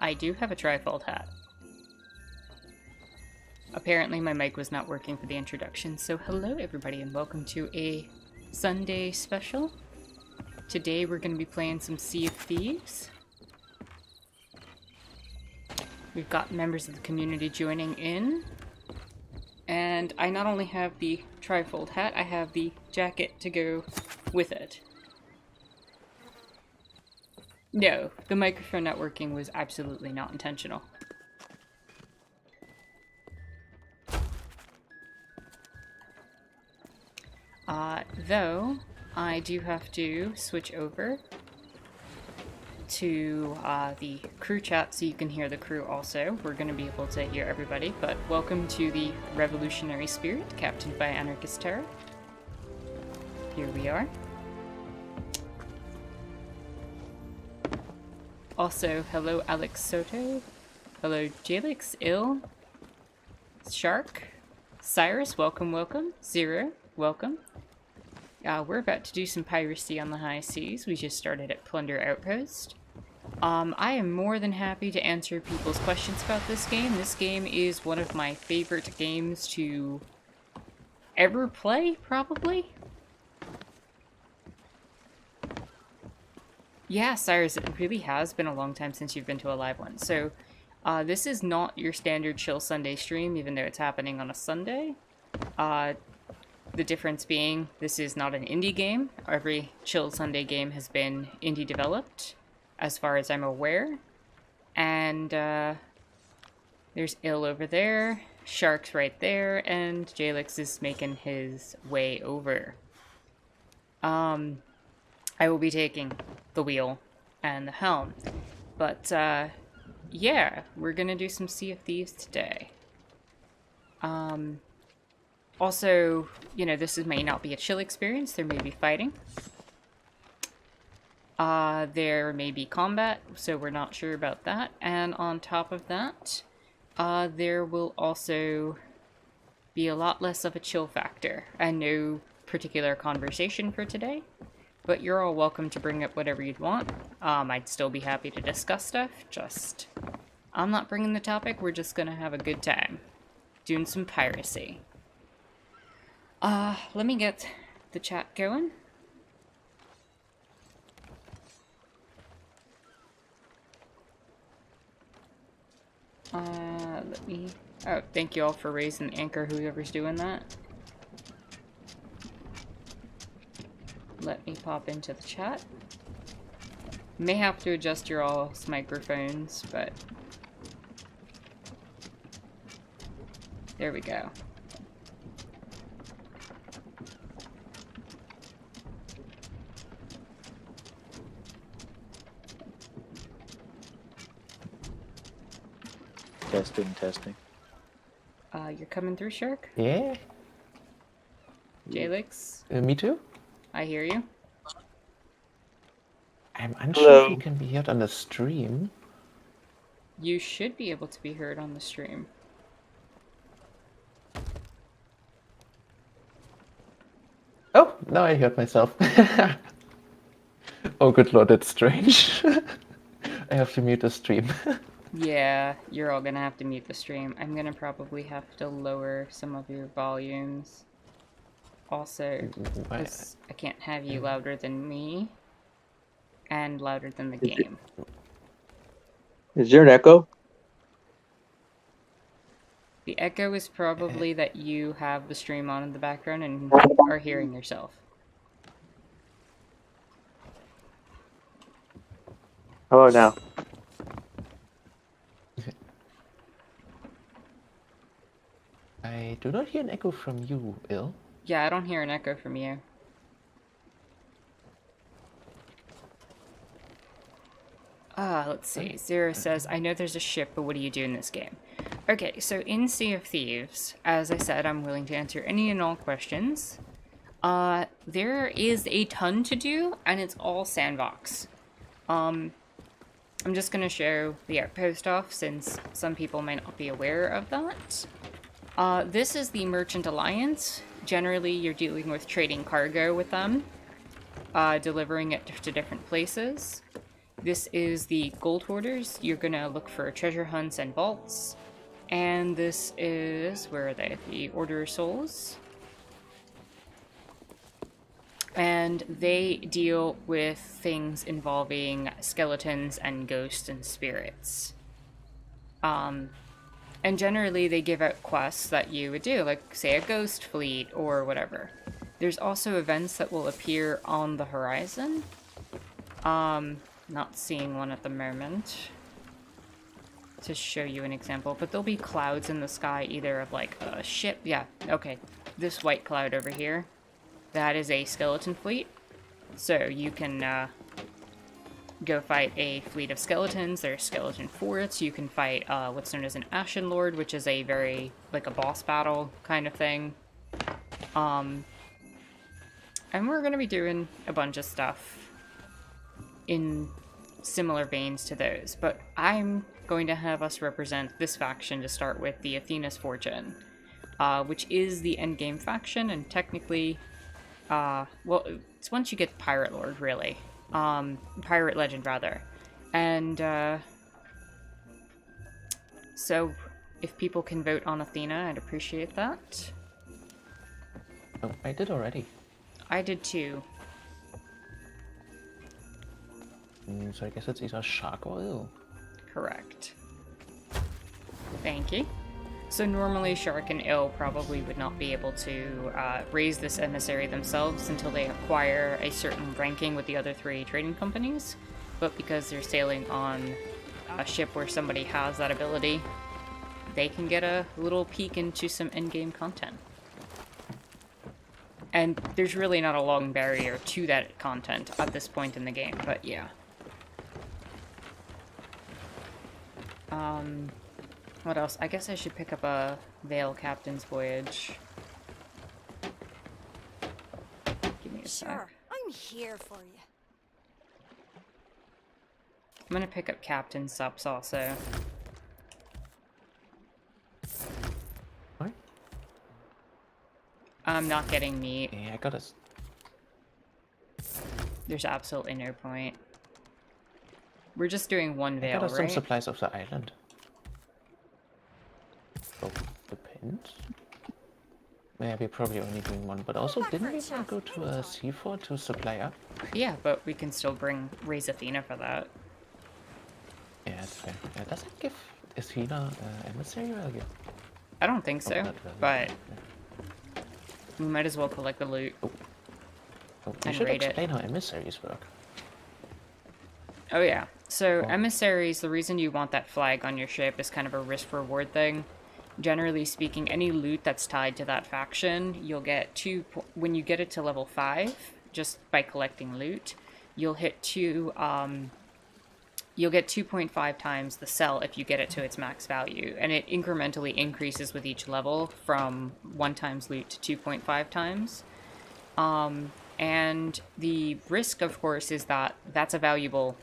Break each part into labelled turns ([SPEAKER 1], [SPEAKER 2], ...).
[SPEAKER 1] I do have a trifold hat. Apparently my mic was not working for the introduction, so hello everybody and welcome to a Sunday special. Today we're going to be playing some Sea of Thieves. We've got members of the community joining in. And I not only have the trifold hat, I have the jacket to go with it. No, the microphone not working was absolutely not intentional. Though, I do have to switch over to the crew chat so you can hear the crew also. We're going to be able to hear everybody, but welcome to the Revolutionary Spirit, captained by Anarchist Terror. Here we are. Also, hello Alex Soto, hello Jalix, Ill, Shark, Cyrus, welcome, welcome, Zero, welcome. We're about to do some piracy on the high seas. We just started at Plunder Outpost. I am more than happy to answer people's questions about this game. This game is one of my favorite games to ever play, probably. Yeah, Cyrus, it really has been a long time since you've been to a live one. So, this is not your standard chill Sunday stream, even though it's happening on a Sunday. The difference being, this is not an indie game. Every chill Sunday game has been indie developed, as far as I'm aware. And, there's Ill over there, Shark's right there, and Jalix is making his way over. I will be taking the wheel and the helm. But, yeah, we're gonna do some Sea of Thieves today. Also, you know, this may not be a chill experience. There may be fighting. There may be combat, so we're not sure about that. And on top of that, there will also be a lot less of a chill factor. And no particular conversation for today. But you're all welcome to bring up whatever you'd want. I'd still be happy to discuss stuff. Just, I'm not bringing the topic. We're just gonna have a good time. Doing some piracy. Let me get the chat going. Let me... Oh, thank you all for raising the anchor, whoever's doing that. Let me pop into the chat. May have to adjust your all's microphones, but... There we go.
[SPEAKER 2] Testing, testing.
[SPEAKER 1] You're coming through, Shark?
[SPEAKER 3] Yeah.
[SPEAKER 1] Jalix?
[SPEAKER 3] Me too?
[SPEAKER 1] I hear you.
[SPEAKER 3] I'm unsure
[SPEAKER 2] Hello.
[SPEAKER 3] if you can be heard on the stream.
[SPEAKER 1] You should be able to be heard on the stream.
[SPEAKER 3] Oh, now I heard myself. Oh, good lord, that's strange. I have to mute the stream.
[SPEAKER 1] Yeah, you're all gonna have to mute the stream. I'm gonna probably have to lower some of your volumes. Also, because I can't have you louder than me. And louder than the game.
[SPEAKER 2] Is there an echo?
[SPEAKER 1] The echo is probably that you have the stream on in the background and are hearing yourself.
[SPEAKER 2] How about now?
[SPEAKER 3] I do not hear an echo from you, Ill.
[SPEAKER 1] Yeah, I don't hear an echo from you. Let's see. Zero says, I know there's a ship, but what do you do in this game? Okay, so in Sea of Thieves, as I said, I'm willing to answer any and all questions. There is a ton to do, and it's all sandbox. I'm just gonna show the outpost off, since some people might not be aware of that. This is the Merchant Alliance. Generally, you're dealing with trading cargo with them, delivering it to different places. This is the Gold Hoarders. You're gonna look for treasure hunts and vaults. And this is, where are they? The Order of Souls. And they deal with things involving skeletons and ghosts and spirits. And generally they give out quests that you would do, like say a ghost fleet or whatever. There's also events that will appear on the horizon. Not seeing one at the moment to show you an example, but there'll be clouds in the sky, either of like a ship. Yeah, okay. This white cloud over here, that is a skeleton fleet. So you can go fight a fleet of skeletons. There's skeleton forts. You can fight what's known as an Ashen Lord, which is a very, like a boss battle kind of thing. And we're going to be doing a bunch of stuff in similar veins to those. But I'm going to have us represent this faction to start with, the Athena's Fortune, which is the endgame faction, and technically, well, it's once you get Pirate Lord, really. Pirate Legend, rather. And, so, if people can vote on Athena, I'd appreciate that.
[SPEAKER 3] Oh, I did already.
[SPEAKER 1] I did too.
[SPEAKER 3] So I guess it's either shark or eel.
[SPEAKER 1] Correct. Thank you. So normally Shark and Ill probably would not be able to raise this emissary themselves until they acquire a certain ranking with the other 3 trading companies, but because they're sailing on a ship where somebody has that ability, they can get a little peek into some endgame content. And there's really not a long barrier to that content at this point in the game, but yeah. What else? I guess I should pick up a Vale Captain's Voyage. Give me a sec.
[SPEAKER 4] Sure, I'm here for you.
[SPEAKER 1] I'm gonna pick up Captain Sups also.
[SPEAKER 3] What?
[SPEAKER 1] I'm not getting meat.
[SPEAKER 3] Yeah, I got us.
[SPEAKER 1] There's absolutely no point. We're just doing one
[SPEAKER 3] I
[SPEAKER 1] Vale,
[SPEAKER 3] got us some
[SPEAKER 1] right?
[SPEAKER 3] supplies off the island. Oh, depends. Yeah, we're probably only doing one, but also
[SPEAKER 4] back
[SPEAKER 3] didn't
[SPEAKER 4] for
[SPEAKER 3] we
[SPEAKER 4] a
[SPEAKER 3] want to go
[SPEAKER 4] chat
[SPEAKER 3] to a
[SPEAKER 4] anytime.
[SPEAKER 3] sea fort to supply up?
[SPEAKER 1] Yeah, but we can still raise Athena for that.
[SPEAKER 3] Yeah, that's fair. Does it give Athena emissary value?
[SPEAKER 1] I don't think so,
[SPEAKER 3] not value.
[SPEAKER 1] but
[SPEAKER 3] Yeah.
[SPEAKER 1] we might as well collect the loot.
[SPEAKER 3] Oh, we
[SPEAKER 1] And
[SPEAKER 3] should
[SPEAKER 1] raid it.
[SPEAKER 3] explain how emissaries work.
[SPEAKER 1] Oh yeah. So
[SPEAKER 3] Oh.
[SPEAKER 1] emissaries, the reason you want that flag on your ship is kind of a risk-reward thing. Generally speaking, any loot that's tied to that faction, you'll get when you get it to level 5, just by collecting loot, you'll hit you'll get 2.5 times the sell if you get it to its max value, and it incrementally increases with each level from 1 times loot to 2.5 times. And the risk, of course, is that that's a valuable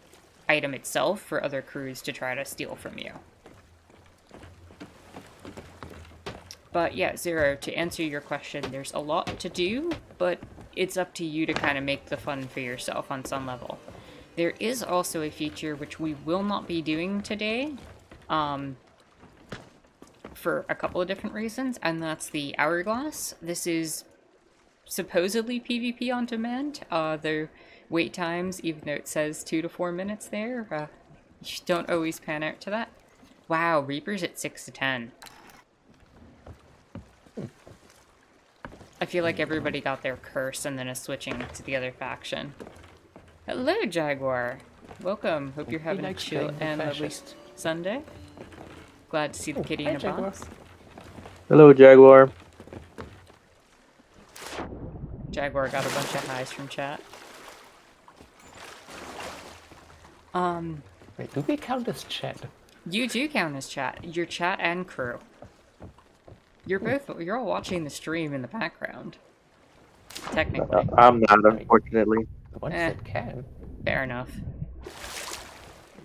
[SPEAKER 1] item itself for other crews to try to steal from you. But yeah, Zero, to answer your question, there's a lot to do, but it's up to you to kind of make the fun for yourself on some level. There is also a feature which we will not be doing today, for a couple of different reasons, and that's the Hourglass. This is supposedly PvP on demand. The wait times, even though it says 2 to 4 minutes there, don't always pan out to that. Wow, Reaper's at 6 to 10. I feel like everybody got their curse and then is switching to the other faction. Hello, Jaguar. Welcome. Hope you're having a
[SPEAKER 3] likes
[SPEAKER 1] chill
[SPEAKER 3] playing the
[SPEAKER 1] and lovely
[SPEAKER 3] fascist.
[SPEAKER 1] Sunday. Glad to see the kitty
[SPEAKER 3] hi,
[SPEAKER 1] in a
[SPEAKER 3] Jaguar.
[SPEAKER 1] box.
[SPEAKER 2] Hello, Jaguar.
[SPEAKER 1] Jaguar got a bunch of highs from chat.
[SPEAKER 3] Wait, do we count as chat?
[SPEAKER 1] You do count as chat. Your chat and crew. You're all watching the stream in the background. Technically.
[SPEAKER 2] I'm not, unfortunately.
[SPEAKER 3] The ones
[SPEAKER 1] Eh.
[SPEAKER 3] that can.
[SPEAKER 1] Fair enough.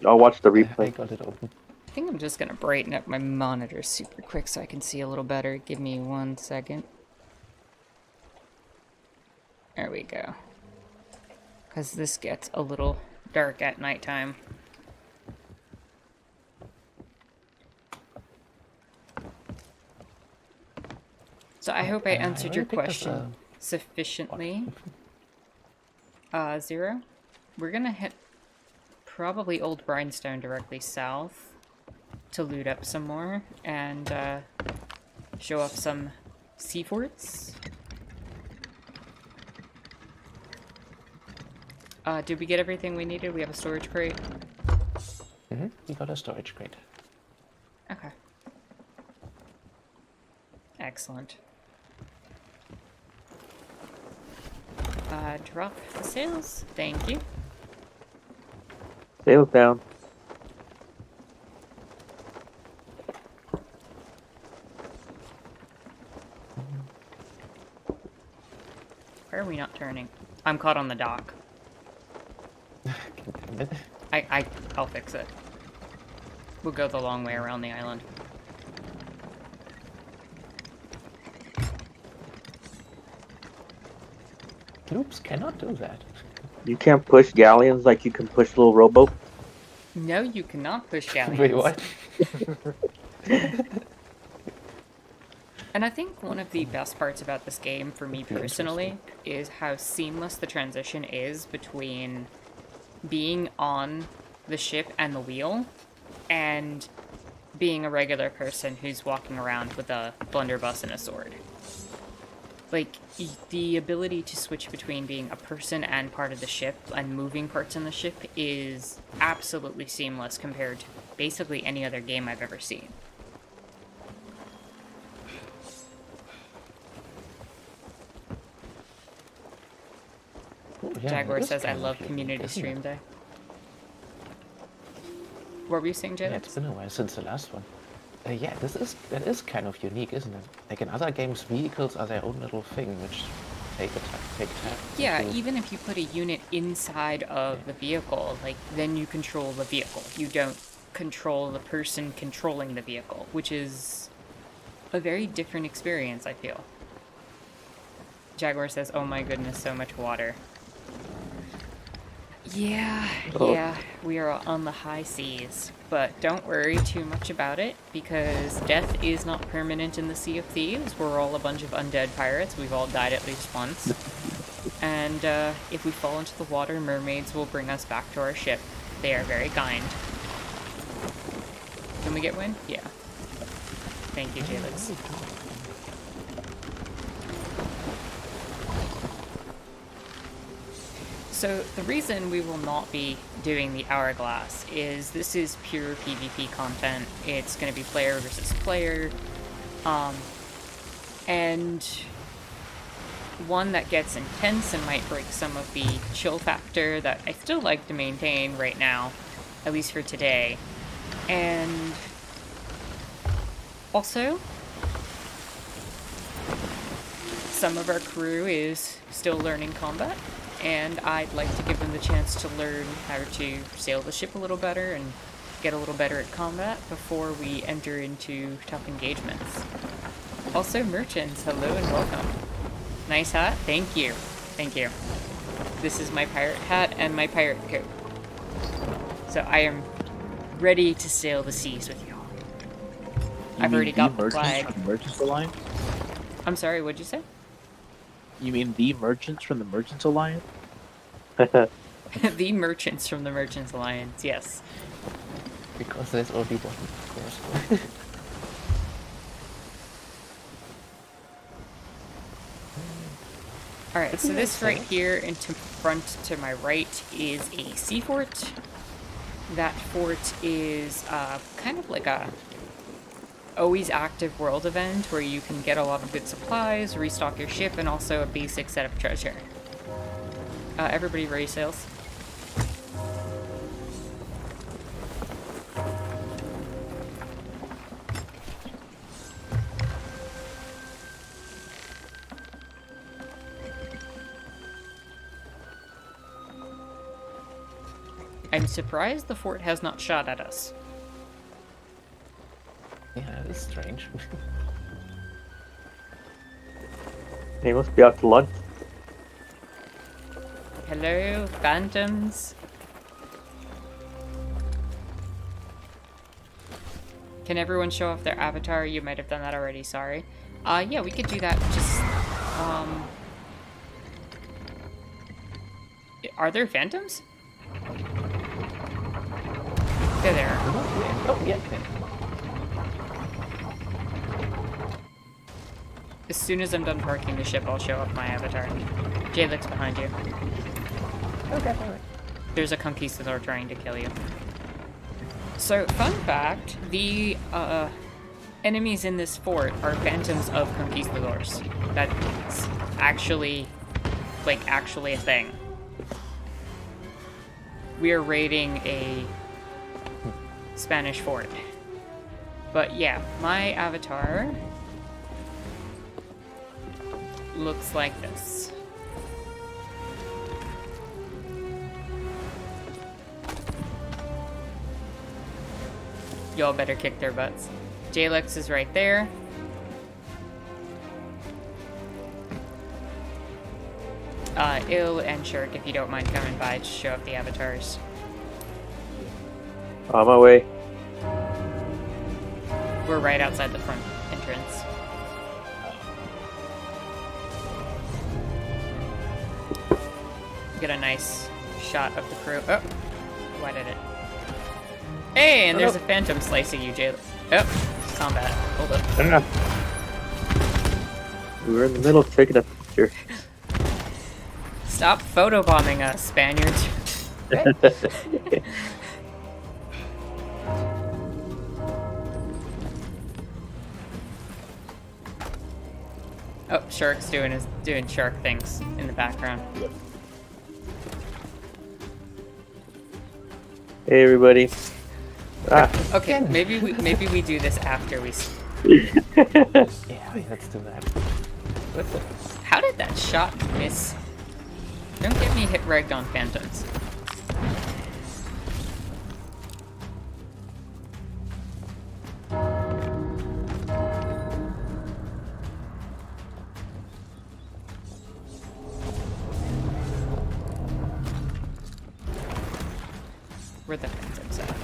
[SPEAKER 2] I'll watch the
[SPEAKER 3] I
[SPEAKER 2] replay.
[SPEAKER 3] got it open.
[SPEAKER 1] I think I'm just gonna brighten up my monitor super quick so I can see a little better. Give me 1 second. There we go. Because this gets a little dark at nighttime. So I hope I answered your
[SPEAKER 3] already picked this,
[SPEAKER 1] question sufficiently. Zero. We're gonna hit probably Old Brinestone directly south to loot up some more and show off some sea forts. Did we get everything we needed? We have a storage crate.
[SPEAKER 3] We got a storage crate.
[SPEAKER 1] Okay. Excellent. Drop the sails. Thank you.
[SPEAKER 2] Sails down.
[SPEAKER 1] Why are we not turning? I'm caught on the dock.
[SPEAKER 3] Damn it.
[SPEAKER 1] I'll fix it. We'll go the long way around the island.
[SPEAKER 3] Oops, cannot do that.
[SPEAKER 2] You can't push galleons like you can push little rowboats.
[SPEAKER 1] No, you cannot push galleons.
[SPEAKER 3] Wait, what?
[SPEAKER 1] And I think one of the best parts about this game, for me personally, is how seamless the transition is between being on the ship and the wheel and being a regular person who's walking around with a blunderbuss and a sword. Like, the ability to switch between being a person and part of the ship and moving parts in the ship is absolutely seamless compared to basically any other game I've ever seen.
[SPEAKER 3] Yeah,
[SPEAKER 1] Jaguar
[SPEAKER 3] it is
[SPEAKER 1] says, I
[SPEAKER 3] kind of
[SPEAKER 1] love
[SPEAKER 3] unique,
[SPEAKER 1] community
[SPEAKER 3] isn't
[SPEAKER 1] stream
[SPEAKER 3] it?
[SPEAKER 1] day. What were you saying,
[SPEAKER 3] Yeah,
[SPEAKER 1] Jalen?
[SPEAKER 3] it's been a while since the last one. Yeah, that is kind of unique, isn't it? Like in other games, vehicles are their own little thing, which take time.
[SPEAKER 1] Yeah, even if you put a unit inside of the vehicle, like, then you control the vehicle. You don't control the person controlling the vehicle, which is a very different experience, I feel. Jaguar says, oh my goodness, so much water. Yeah, we are on the high seas, but don't worry too much about it, because death is not permanent in the Sea of Thieves. We're all a bunch of undead pirates. We've all died at least once. And if we fall into the water, mermaids will bring us back to our ship. They are very kind. Can we get wind? Yeah. Thank you, Jalix. So the reason we will not be doing the hourglass is this is pure PvP content. It's going to be player versus player, and one that gets intense and might break some of the chill factor that I still like to maintain right now, at least for today. And also, some of our crew is still learning combat, and I'd like to give them the chance to learn how to sail the ship a little better and get a little better at combat before we enter into tough engagements. Also, merchants, hello and welcome. Nice hat? Thank you. Thank you. This is my pirate hat and my pirate coat. So I am ready to sail the seas with you. I've already got the flag.
[SPEAKER 5] From the Merchants Alliance?
[SPEAKER 1] I'm sorry, what'd you say?
[SPEAKER 5] You mean the merchants from the Merchants Alliance?
[SPEAKER 1] The merchants from the Merchants Alliance, yes.
[SPEAKER 3] Because there's only one, of course.
[SPEAKER 1] Alright, so this right here and to front to my right is a sea fort. That fort is kind of like a always active world event where you can get a lot of good supplies, restock your ship, and also a basic set of treasure. Everybody ready sails? I'm surprised the fort has not shot at us.
[SPEAKER 3] Yeah, it is strange.
[SPEAKER 2] They must be out to lunch.
[SPEAKER 1] Hello, phantoms. Can everyone show off their avatar? You might have done that already, sorry. Yeah, we could do that. Just, Are there phantoms? There they are.
[SPEAKER 3] Oh, yeah. Okay.
[SPEAKER 1] As soon as I'm done parking the ship, I'll show off my avatar. Jalix behind you.
[SPEAKER 3] Okay, alright.
[SPEAKER 1] There's a conquistador trying to kill you. So, fun fact, the enemies in this fort are phantoms of conquistadors. That's actually, actually a thing. We are raiding a Spanish fort. But yeah, my avatar looks like this. Y'all better kick their butts. Jalix is right there. Ill and Shirk, if you don't mind coming by to show up the avatars.
[SPEAKER 2] On my way.
[SPEAKER 1] We're right outside the front entrance. Get a nice shot of the crew. Oh, why did it? Hey, and there's a phantom slicing you, Jalix. Oh, combat. Hold up.
[SPEAKER 2] We were in the middle of taking a picture.
[SPEAKER 1] Stop photobombing us, Spaniards. Oh, Shark's doing shark things in the background.
[SPEAKER 2] Hey, everybody.
[SPEAKER 1] Okay, maybe we do this after we.
[SPEAKER 3] Yeah, let's do that.
[SPEAKER 1] How did that shot miss? Don't get me hit regged on phantoms. Where the phantoms at?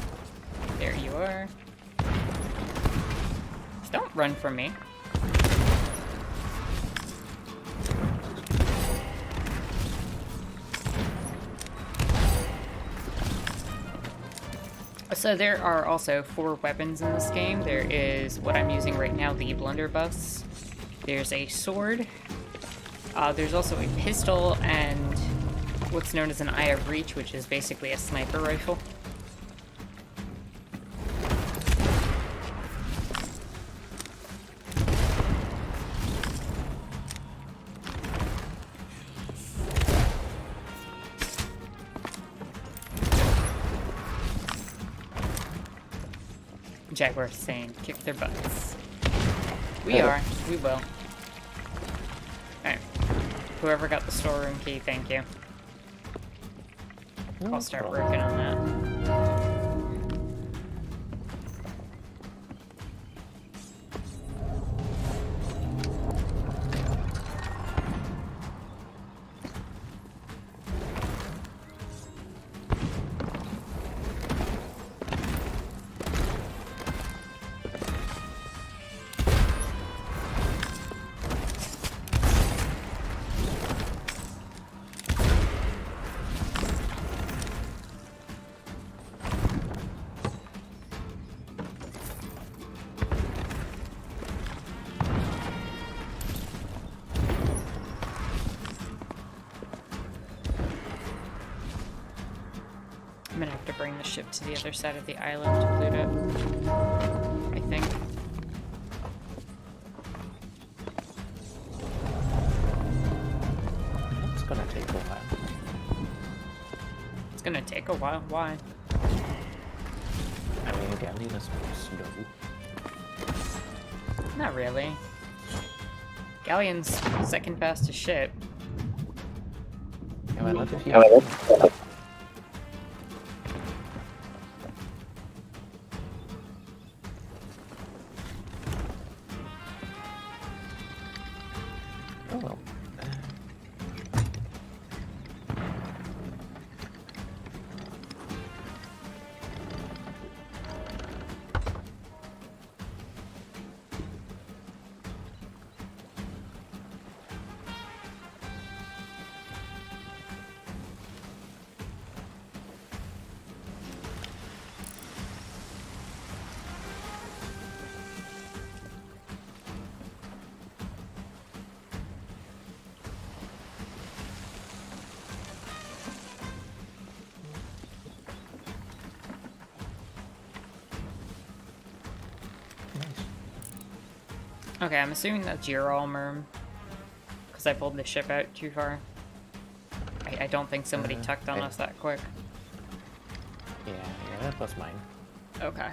[SPEAKER 1] There you are. Just don't run from me. So there are also 4 weapons in this game. There is what I'm using right now, the blunderbuss. There's a sword. There's also a pistol and what's known as an Eye of Reach, which is basically a sniper rifle. Jaguar's saying, kick their butts. We are. We will. Alright. Whoever got the storeroom key, thank you. I'll start working on that. I'm gonna have to bring the ship to the other side of the island to loot it. I think.
[SPEAKER 3] It's gonna take a while.
[SPEAKER 1] It's gonna take a while. Why?
[SPEAKER 3] I mean, Galleon is slow.
[SPEAKER 1] Not really. Galleon's second fastest ship.
[SPEAKER 3] Yeah, well, not if you... Oh well.
[SPEAKER 1] Okay, I'm assuming that's your all merm. Because I pulled the ship out too far. I don't think somebody tucked on us that quick.
[SPEAKER 3] Yeah, that was mine.
[SPEAKER 1] Okay.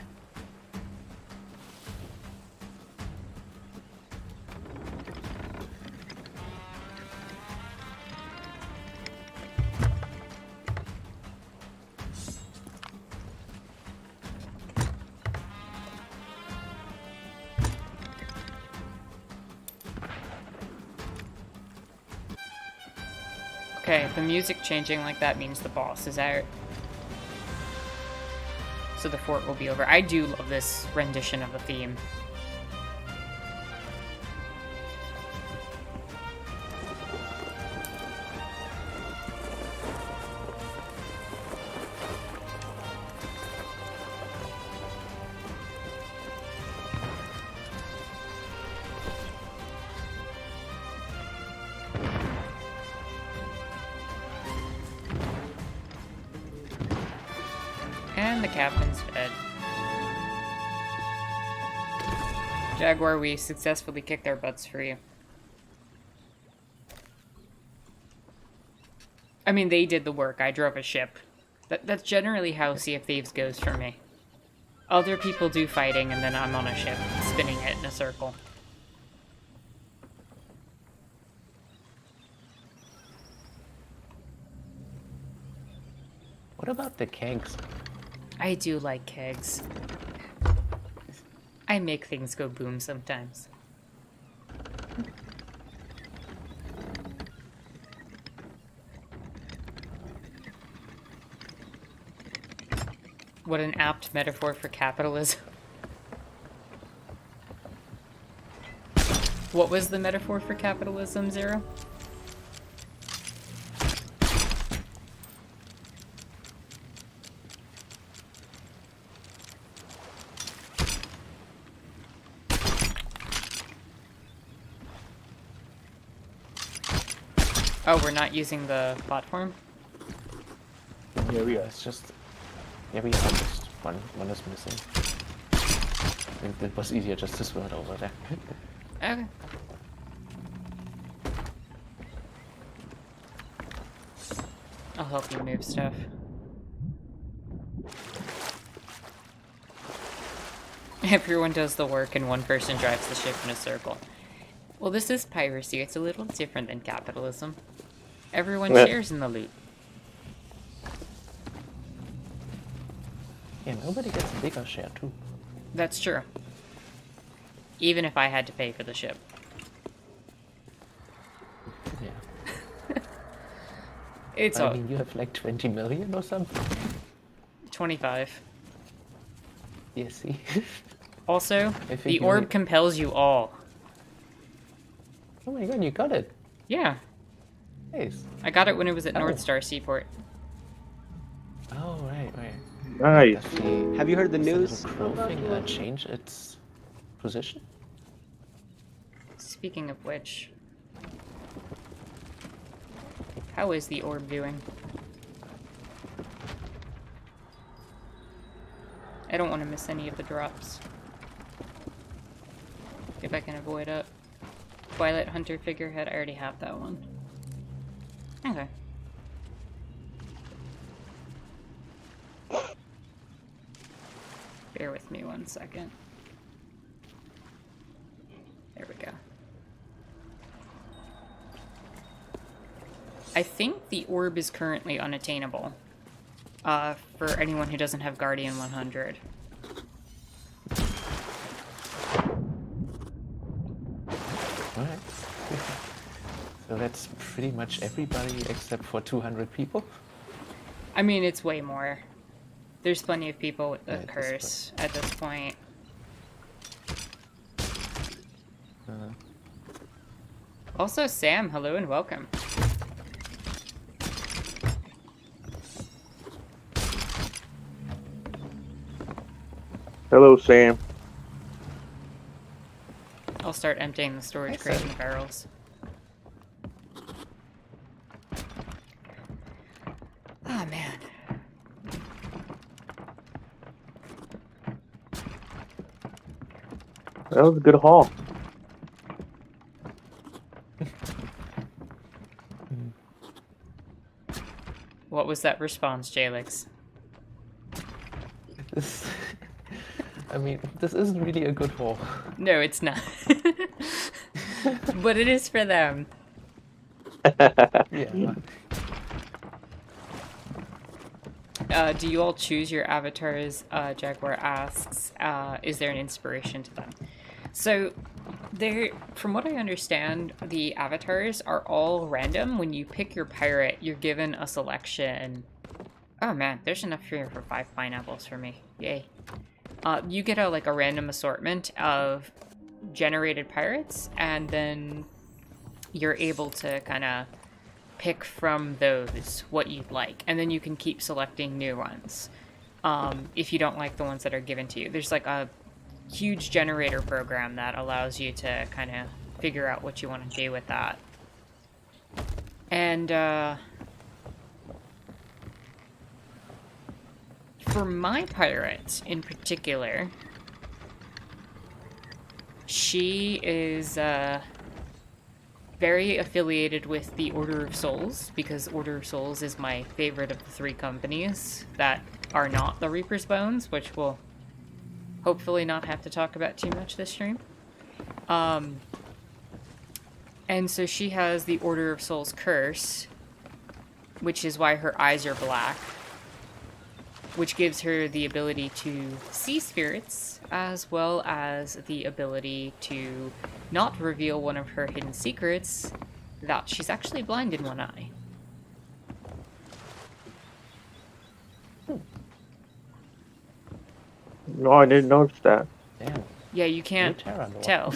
[SPEAKER 1] Okay, the music changing like that means the boss is out. So the fort will be over. I do love this rendition of the theme. And the captain's dead. Jaguar, we successfully kicked our butts for you. I mean, they did the work. I drove a ship. That's generally how Sea of Thieves goes for me. Other people do fighting, and then I'm on a ship, spinning it in a circle.
[SPEAKER 3] What about the kegs?
[SPEAKER 1] I do like kegs. I make things go boom sometimes. What an apt metaphor for capitalism. What was the metaphor for capitalism, Zero? Oh, we're not using the platform?
[SPEAKER 3] Yeah, we are. It's just... Yeah, we have just one is missing. It was easier just to swim it over there.
[SPEAKER 1] Okay. I'll help you move stuff. Everyone does the work and one person drives the ship in a circle. Well, this is piracy. It's a little different than capitalism. Everyone shares in the loot.
[SPEAKER 3] Yeah, nobody gets a bigger share too.
[SPEAKER 1] That's true. Even if I had to pay for the ship.
[SPEAKER 3] Yeah.
[SPEAKER 1] It's
[SPEAKER 3] I
[SPEAKER 1] all
[SPEAKER 3] mean, you have like 20 million or something.
[SPEAKER 1] 25.
[SPEAKER 3] Yeah, see?
[SPEAKER 1] Also,
[SPEAKER 3] I think
[SPEAKER 1] the
[SPEAKER 3] you
[SPEAKER 1] orb
[SPEAKER 3] might-
[SPEAKER 1] compels you all.
[SPEAKER 3] Oh my god, you got it.
[SPEAKER 1] Yeah,
[SPEAKER 3] Nice.
[SPEAKER 1] I got it when it was at
[SPEAKER 3] Oh.
[SPEAKER 1] North Star Seaport.
[SPEAKER 3] Oh, right.
[SPEAKER 2] Nice.
[SPEAKER 3] Does the,
[SPEAKER 6] Have you heard the
[SPEAKER 3] does the
[SPEAKER 6] news?
[SPEAKER 3] little crow thing change its position?
[SPEAKER 1] Speaking of which, how is the orb doing? I don't want to miss any of the drops. If I can avoid it. Twilight Hunter figurehead, I already have that one. Okay. Bear with me 1 second. There we go. I think the orb is currently unattainable. For anyone who doesn't have Guardian 100.
[SPEAKER 3] Alright. So that's pretty much everybody except for 200 people?
[SPEAKER 1] I mean, it's way more. There's plenty of people with the
[SPEAKER 3] Yeah, at this
[SPEAKER 1] curse at this point. Also, Sam, hello and welcome.
[SPEAKER 2] Hello, Sam.
[SPEAKER 1] I'll start emptying the storage
[SPEAKER 3] Hi,
[SPEAKER 1] crate
[SPEAKER 3] Sam.
[SPEAKER 1] and barrels. Ah, man.
[SPEAKER 2] That was a good haul.
[SPEAKER 1] What was that response, Jalix?
[SPEAKER 3] This, I mean, this isn't really a good haul.
[SPEAKER 1] No, it's not. But it is for them.
[SPEAKER 3] Yeah.
[SPEAKER 1] Do you all choose your avatars? Jaguar asks, is there an inspiration to them? So, from what I understand, the avatars are all random. When you pick your pirate, you're given a selection. Oh man, there's enough here for 5 pineapples for me. Yay. You get a random assortment of generated pirates, and then you're able to kind of pick from those what you'd like, and then you can keep selecting new ones if you don't like the ones that are given to you. There's like a huge generator program that allows you to kind of figure out what you want to do with that. And for my pirate in particular, she is very affiliated with the Order of Souls, because Order of Souls is my favorite of the 3 companies that are not the Reaper's Bones, which we'll hopefully not have to talk about too much this stream. And so she has the Order of Souls curse, which is why her eyes are black, which gives her the ability to see spirits, as well as the ability to not reveal one of her hidden secrets, that she's actually blind in one eye.
[SPEAKER 2] No, I didn't notice that.
[SPEAKER 3] Damn.
[SPEAKER 1] Yeah, you can't tell.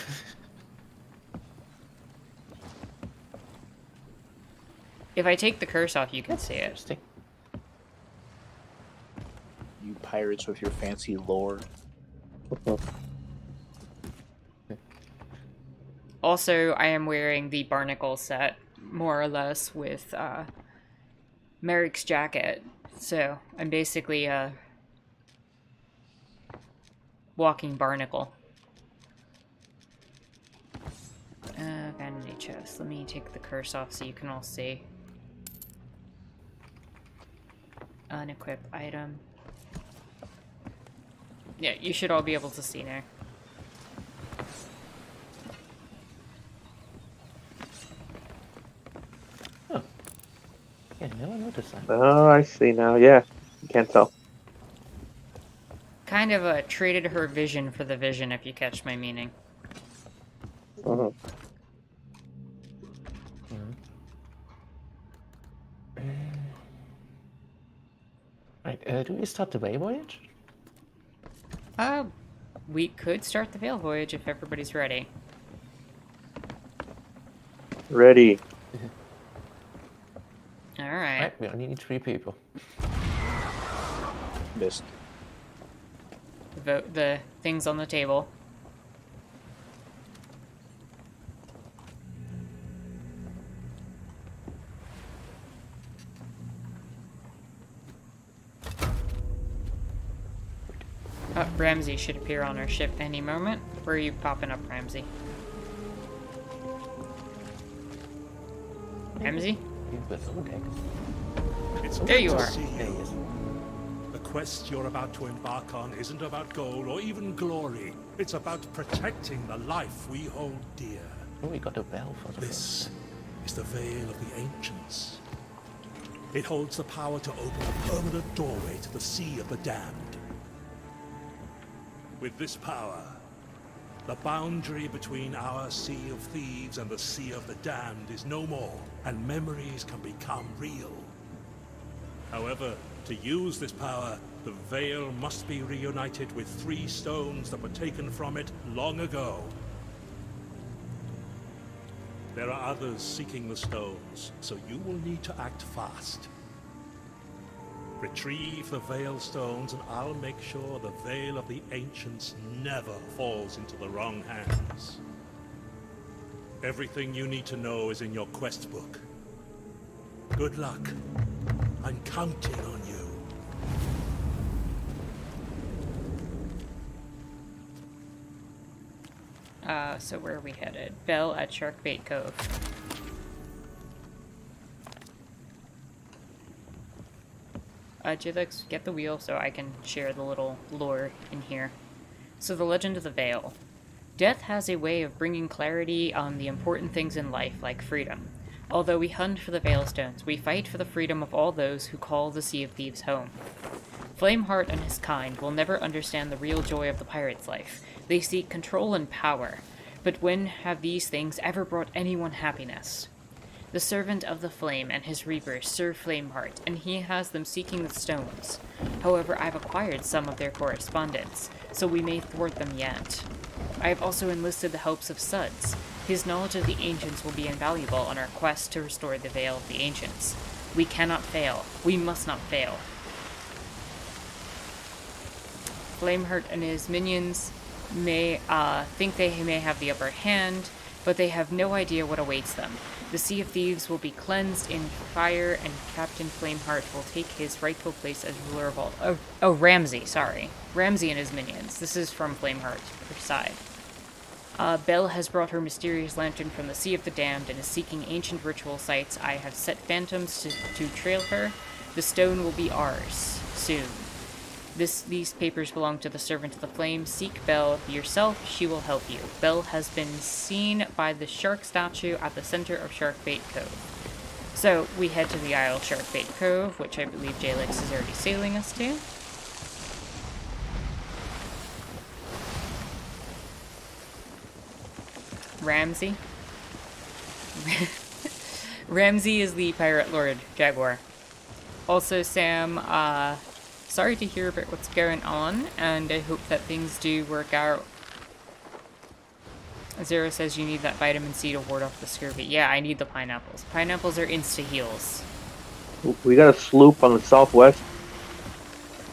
[SPEAKER 1] If I take the curse off, you can see it.
[SPEAKER 3] Interesting.
[SPEAKER 5] You pirates with your fancy lore.
[SPEAKER 1] Also, I am wearing the barnacle set, more or less, with Merrick's jacket. So, I'm basically a walking barnacle. Vanity chest. Let me take the curse off so you can all see. Unequip item. Yeah, you should all be able to see now.
[SPEAKER 3] Oh. Yeah, never noticed that.
[SPEAKER 2] Oh, I see now. Yeah, you can't tell.
[SPEAKER 1] Kind of traded her vision for the vision, if you catch my meaning.
[SPEAKER 2] Mhm.
[SPEAKER 3] Right, do we start the Way Voyage?
[SPEAKER 1] We could start the Veil Voyage if everybody's ready.
[SPEAKER 2] Ready.
[SPEAKER 1] Alright.
[SPEAKER 3] Right, we only need 3 people.
[SPEAKER 5] Missed.
[SPEAKER 1] Vote the things on the table. Ramsey should appear on our ship any moment. Where are you popping up, Ramsey? Ramsey?
[SPEAKER 3] He's with them, okay.
[SPEAKER 6] It's
[SPEAKER 1] There
[SPEAKER 6] good
[SPEAKER 1] you
[SPEAKER 6] to
[SPEAKER 1] are.
[SPEAKER 6] see
[SPEAKER 3] There he is.
[SPEAKER 6] The quest you're about to embark on isn't about gold or even glory. It's about protecting the life we hold dear.
[SPEAKER 3] Oh, we got a bell for the
[SPEAKER 6] This is the Veil of the Ancients. It holds the power to open a permanent doorway to the Sea of the Damned. With this power, the boundary between our Sea of Thieves and the Sea of the Damned is no more, and memories can become real. However, to use this power, the Veil must be reunited with 3 stones that were taken from it long ago. There are others seeking the stones, so you will need to act fast. Retrieve the Veil stones and I'll make sure the Veil of the Ancients never falls into the wrong hands. Everything you need to know is in your quest book. Good luck. I'm counting on you.
[SPEAKER 1] So where are we headed? Bell at Sharkbait Cove. Jilix, get the wheel so I can share the little lore in here. So the Legend of the Veil. Death has a way of bringing clarity on the important things in life, like freedom. Although we hunt for the Veilstones, we fight for the freedom of all those who call the Sea of Thieves home. Flameheart and his kind will never understand the real joy of the pirate's life. They seek control and power. But when have these things ever brought anyone happiness? The Servant of the Flame and his reapers serve Flameheart, and he has them seeking the stones. However, I've acquired some of their correspondence, so we may thwart them yet. I have also enlisted the helps of Suds. His knowledge of the Ancients will be invaluable on our quest to restore the Veil of the Ancients. We cannot fail. We must not fail. Flameheart and his minions may think they may have the upper hand, but they have no idea what awaits them. The Sea of Thieves will be cleansed in fire, and Captain Flameheart will take his rightful place as ruler of all... Oh, Ramsey, sorry. Ramsey and his minions. This is from Flameheart, her side. Belle has brought her mysterious lantern from the Sea of the Damned and is seeking ancient ritual sites. I have set phantoms to trail her. The stone will be ours, soon. These papers belong to the Servant of the Flame. Seek Belle yourself, she will help you. Belle has been seen by the shark statue at the center of Sharkbait Cove. So, we head to the Isle Sharkbait Cove, which I believe Jalix is already sailing us to. Ramsey. Ramsey is the Pirate Lord Jaguar. Also, Sam, sorry to hear about what's going on, and I hope that things do work out. Zero says you need that vitamin C to ward off the scurvy. Yeah, I need the pineapples. Pineapples are insta-heals.
[SPEAKER 2] We got a sloop on the southwest.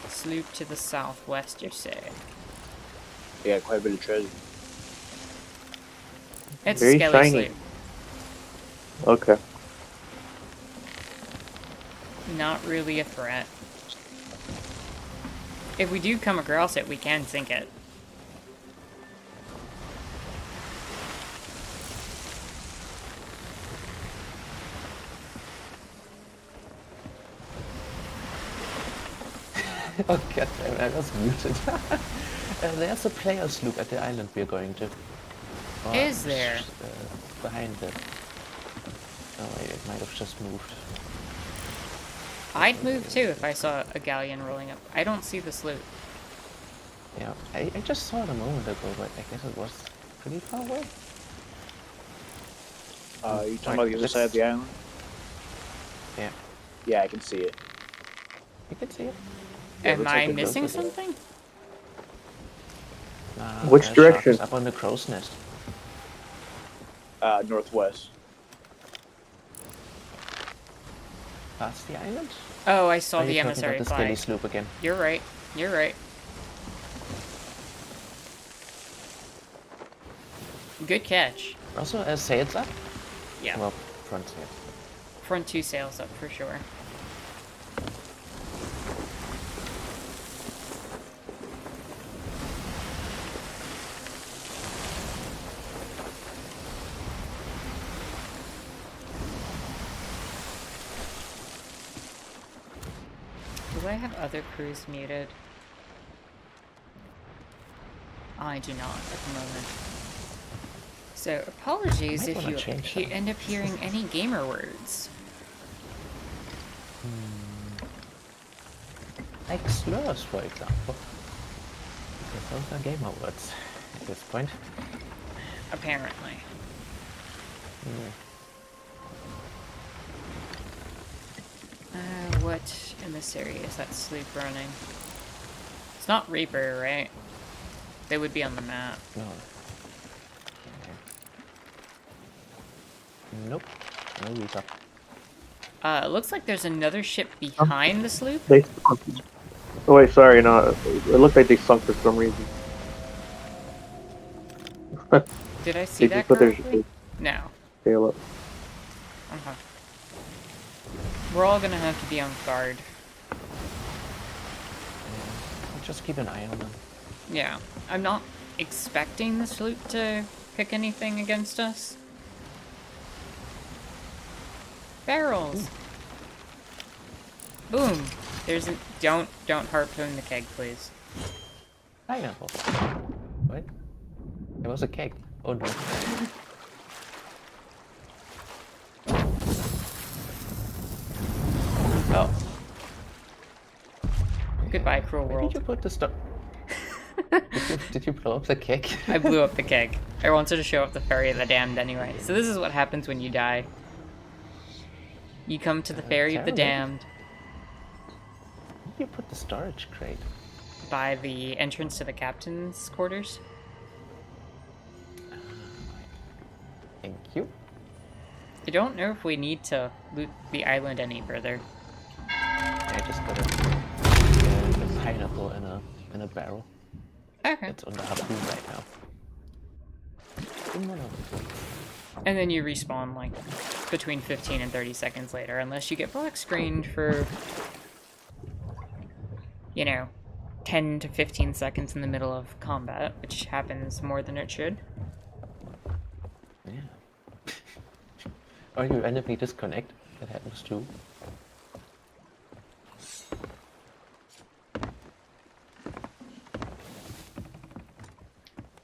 [SPEAKER 1] Sloop to the southwest, you say?
[SPEAKER 5] Yeah, quite a bit of treasure.
[SPEAKER 1] It's
[SPEAKER 2] Very
[SPEAKER 1] a skelly
[SPEAKER 2] shiny.
[SPEAKER 1] sloop.
[SPEAKER 2] Okay.
[SPEAKER 1] Not really a threat. If we do come across it, we can sink it.
[SPEAKER 3] Oh god damn, I was muted. There's a player sloop at the island we're going to. Oh,
[SPEAKER 1] Is there?
[SPEAKER 3] Behind it. Oh wait, it might have just moved.
[SPEAKER 1] I'd move too if I saw a galleon rolling up. I don't see the sloop.
[SPEAKER 3] Yeah, I just saw it a moment ago, but I guess it was pretty far away.
[SPEAKER 5] You talking about the other side of the island?
[SPEAKER 3] Yeah,
[SPEAKER 5] Yeah, I can see it.
[SPEAKER 3] you can see it.
[SPEAKER 5] Yeah, it
[SPEAKER 1] Am
[SPEAKER 5] looks
[SPEAKER 1] I
[SPEAKER 5] like it
[SPEAKER 1] missing
[SPEAKER 5] goes with it.
[SPEAKER 1] something?
[SPEAKER 2] Which
[SPEAKER 3] that shark
[SPEAKER 2] direction?
[SPEAKER 3] is up on the crow's nest.
[SPEAKER 5] Northwest.
[SPEAKER 3] Past the island?
[SPEAKER 1] Oh, I saw
[SPEAKER 3] Are you
[SPEAKER 1] the
[SPEAKER 3] talking
[SPEAKER 1] emissary
[SPEAKER 3] about the skinny
[SPEAKER 1] flag.
[SPEAKER 3] sloop again?
[SPEAKER 1] You're right. You're right. Good catch.
[SPEAKER 3] Also, sails up?
[SPEAKER 1] Yeah.
[SPEAKER 3] Well, front sails.
[SPEAKER 1] Front two sails up for sure. Do I have other crews muted? I do not at the moment. So, apologies
[SPEAKER 3] Might
[SPEAKER 1] if
[SPEAKER 3] wanna
[SPEAKER 1] you
[SPEAKER 3] change that.
[SPEAKER 1] end up hearing any gamer words.
[SPEAKER 3] Like slurs, for example. Because those are gamer words at this point.
[SPEAKER 1] Apparently. What emissary is that sloop running? It's not Reaper, right? They would be on the map.
[SPEAKER 3] No. Nope. No Reaper.
[SPEAKER 1] It looks like there's another ship behind the sloop.
[SPEAKER 2] They sunk. Oh wait, sorry, no. It looked like they sunk for some reason.
[SPEAKER 1] Did I see
[SPEAKER 2] They
[SPEAKER 1] that
[SPEAKER 2] just put their
[SPEAKER 1] correctly? No.
[SPEAKER 2] sail up.
[SPEAKER 1] Uh-huh. We're all gonna have to be on guard.
[SPEAKER 3] I'll just keep an eye on them.
[SPEAKER 1] Yeah. I'm not expecting the sloop to pick anything against us. Barrels! Boom! There's an Don't harpoon the keg, please.
[SPEAKER 3] Pineapple. What? It was a keg. Oh no. Oh.
[SPEAKER 1] Goodbye, cruel
[SPEAKER 3] Where
[SPEAKER 1] world.
[SPEAKER 3] did you put the stuff? did you blow up the keg?
[SPEAKER 1] I blew up the keg. I wanted to show up the Ferry of the Damned anyway. So this is what happens when you die. You come to the Ferry of the
[SPEAKER 3] terrible.
[SPEAKER 1] Damned
[SPEAKER 3] Where did you put the storage crate?
[SPEAKER 1] by the entrance to the captain's quarters.
[SPEAKER 3] Thank you.
[SPEAKER 1] I don't know if we need to loot the island any further.
[SPEAKER 3] I just got a pineapple in a barrel.
[SPEAKER 1] Okay.
[SPEAKER 3] It's on the harpoon right now.
[SPEAKER 1] And then you respawn like between 15 and 30 seconds later, unless you get black screened for, you know, 10 to 15 seconds in the middle of combat, which happens more than it should.
[SPEAKER 3] Yeah. Or you randomly disconnect. That happens too.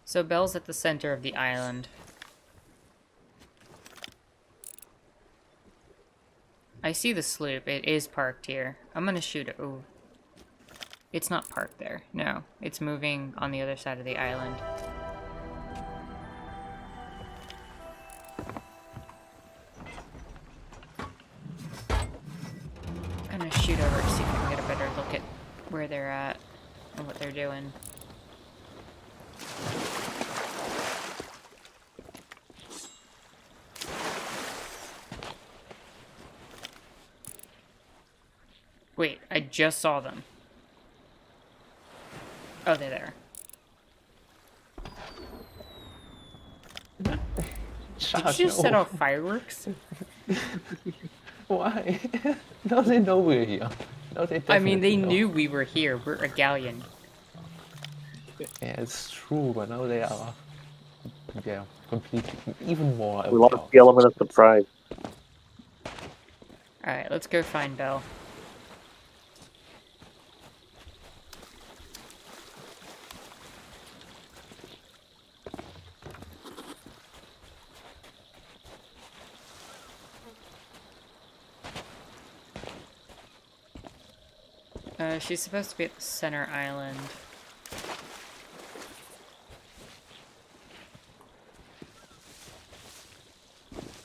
[SPEAKER 1] So Belle's at the center of the island. I see the sloop. It is parked here. I'm gonna shoot it. Ooh. It's not parked there. No. It's moving on the other side of the island. I'm gonna shoot over to see if I can get a better look at where they're at and what they're doing. Wait, I just saw them. Oh, they're there. Did you just set off fireworks?
[SPEAKER 3] Why? No, they know we're here. No, they
[SPEAKER 1] I mean, they
[SPEAKER 3] definitely know.
[SPEAKER 1] knew we were here. We're a galleon.
[SPEAKER 3] Yeah, it's true, but now they are. Yeah, completely. Even more.
[SPEAKER 2] We lost the element of surprise.
[SPEAKER 1] Alright, let's go find Belle. She's supposed to be at the center island.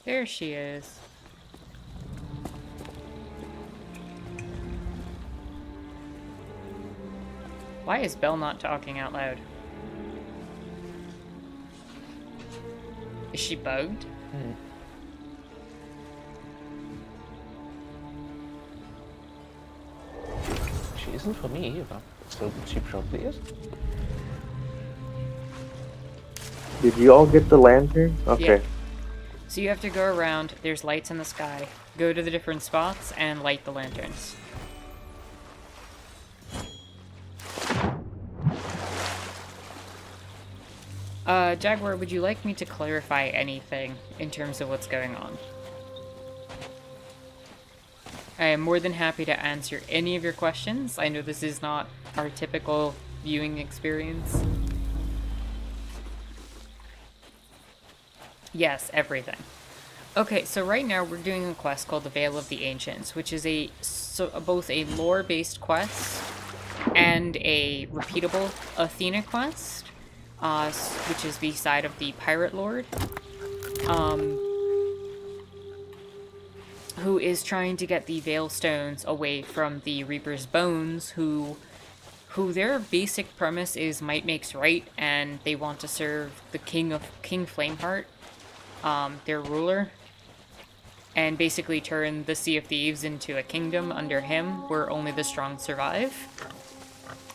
[SPEAKER 1] There she is. Why is Belle not talking out loud? Is she bugged?
[SPEAKER 3] She isn't for me either. So she probably is.
[SPEAKER 2] Did you all get the lantern? Okay.
[SPEAKER 1] Yeah. So you have to go around, there's lights in the sky. Go to the different spots and light the lanterns. Jaguar, would you like me to clarify anything in terms of what's going on? I am more than happy to answer any of your questions. I know this is not our typical viewing experience. Yes, everything. Okay, so right now we're doing a quest called the Veil of the Ancients, which is both a lore-based quest and a repeatable Athena quest, which is the side of the Pirate Lord, who is trying to get the Veil Stones away from the Reaper's Bones, who their basic premise is might makes right, and they want to serve the King Flameheart, their ruler, and basically turn the Sea of Thieves into a kingdom under him where only the strong survive.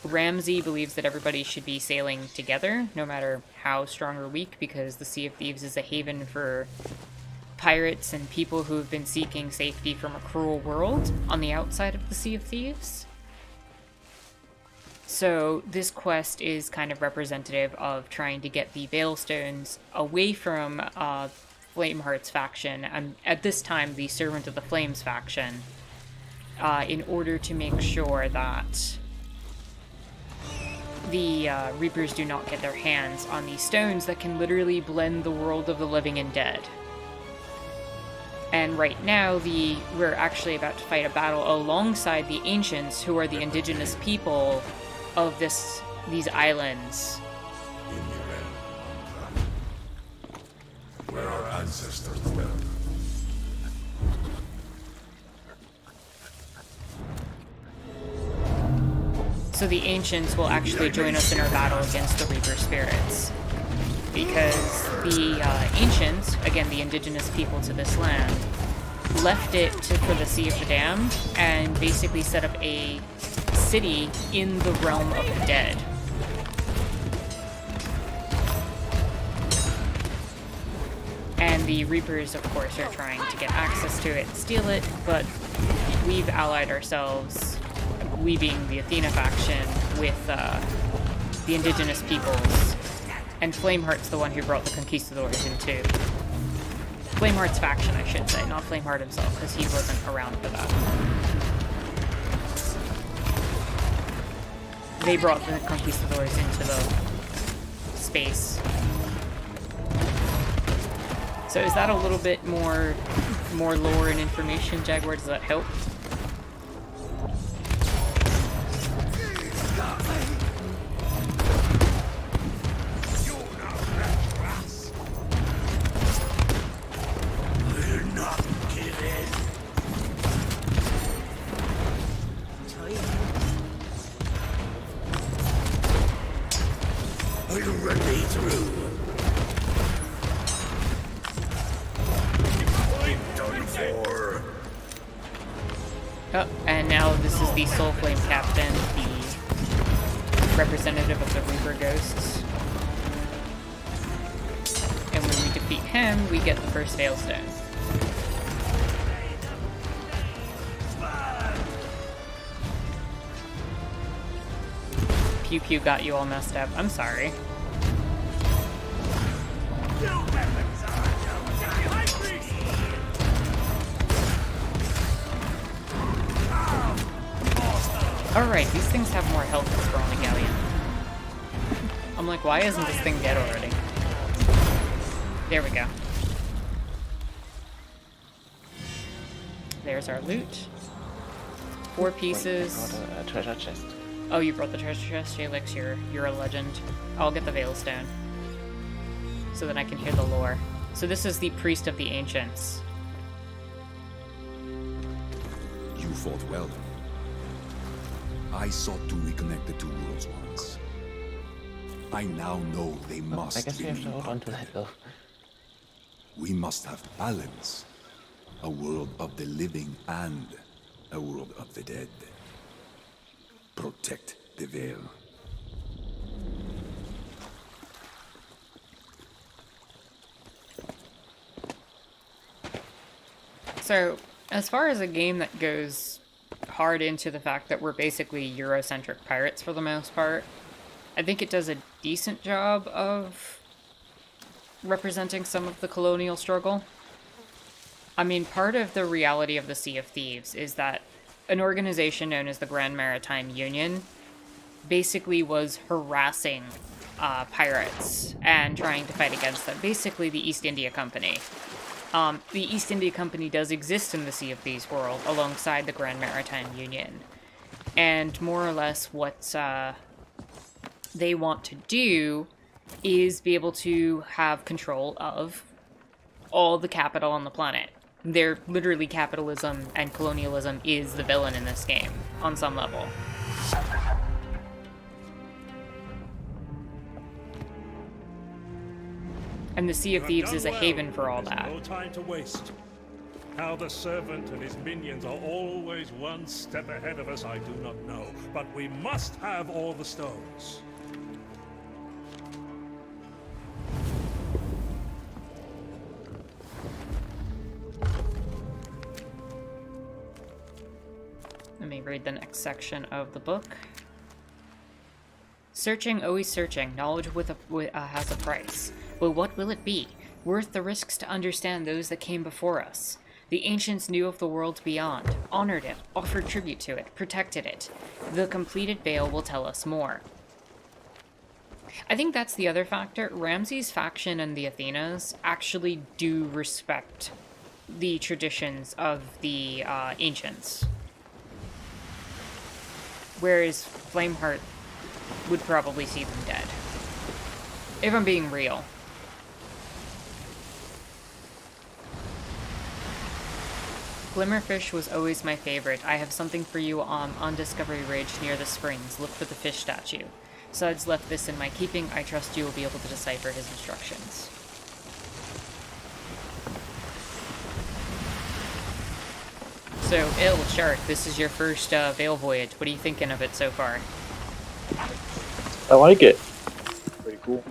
[SPEAKER 1] Ramsey believes that everybody should be sailing together, no matter how strong or weak, because the Sea of Thieves is a haven for pirates and people who have been seeking safety from a cruel world on the outside of the Sea of Thieves. So this quest is kind of representative of trying to get the Veilstones away from Flameheart's faction, and at this time the Servant of the Flames faction, in order to make sure that the Reapers do not get their hands on these stones that can literally blend the world of the living and dead. And right now, we're actually about to fight a battle alongside the Ancients, who are the indigenous people of these islands.
[SPEAKER 6] In the realm where our ancestors dwelt.
[SPEAKER 1] So the Ancients will actually join us in our battle against the Reaper spirits. Because the Ancients, again the indigenous people to this land, left it for the Sea of the Damned and basically set up a city in the realm of the dead. And the Reapers, of course, are trying to get access to it and steal it, but we've allied ourselves, we being the Athena faction, with the indigenous peoples. And Flameheart's the one who brought the Conquistadors into... Flameheart's faction, I should say, not Flameheart himself, because he wasn't around for that. They brought the Conquistadors into the space. So is that a little bit more lore and information, Jaguar? Does that help? Oh, and now this is the Soul Flame Captain, the representative of the Reaper Ghosts. And when we defeat him, we get the first Veilstone. Pew Pew got you all messed up. I'm sorry. Alright, these things have more health than Sprawling Galleon. I'm like, why isn't this thing dead already? There we go. There's our loot. 4 pieces.
[SPEAKER 3] I got a treasure chest.
[SPEAKER 1] Oh, you brought the treasure chest, Felix. You're a legend. I'll get the Veilstone. So that I can hear the lore. So this is the Priest of the Ancients.
[SPEAKER 7] You fought well. I sought to reconnect the two worlds once. I now know they must
[SPEAKER 3] I guess we have to
[SPEAKER 7] remain
[SPEAKER 3] hold on to that though.
[SPEAKER 7] We must have balance. A world of the living and a world of the dead. Protect the veil.
[SPEAKER 1] So, as far as a game that goes hard into the fact that we're basically Eurocentric pirates for the most part, I think it does a decent job of representing some of the colonial struggle. I mean, part of the reality of the Sea of Thieves is that an organization known as the Grand Maritime Union basically was harassing pirates and trying to fight against them. Basically, the East India Company. The East India Company does exist in the Sea of Thieves world alongside the Grand Maritime Union. And more or less what they want to do is be able to have control of all the capital on the planet. They're literally capitalism and colonialism is the villain in this game, on some level. And the Sea of Thieves is a haven for all that.
[SPEAKER 6] No time to waste. How the servant and his minions are always one step ahead of us, I do not know. But we must have all the stones.
[SPEAKER 1] Let me read the next section of the book. Searching, always searching. Knowledge has a price. But what will it be? Worth the risks to understand those that came before us. The ancients knew of the world beyond, honored it, offered tribute to it, protected it. The completed veil will tell us more. I think that's the other factor. Ramses' faction and the Athenas actually do respect the traditions of the ancients. Whereas Flameheart would probably see them dead. If I'm being real. Glimmerfish was always my favorite. I have something for you on Discovery Ridge near the springs. Look for the fish statue. Suds left this in my keeping. I trust you will be able to decipher his instructions. So, Shark, this is your first Veil voyage. What are you thinking of it so far?
[SPEAKER 2] I like it. Pretty cool.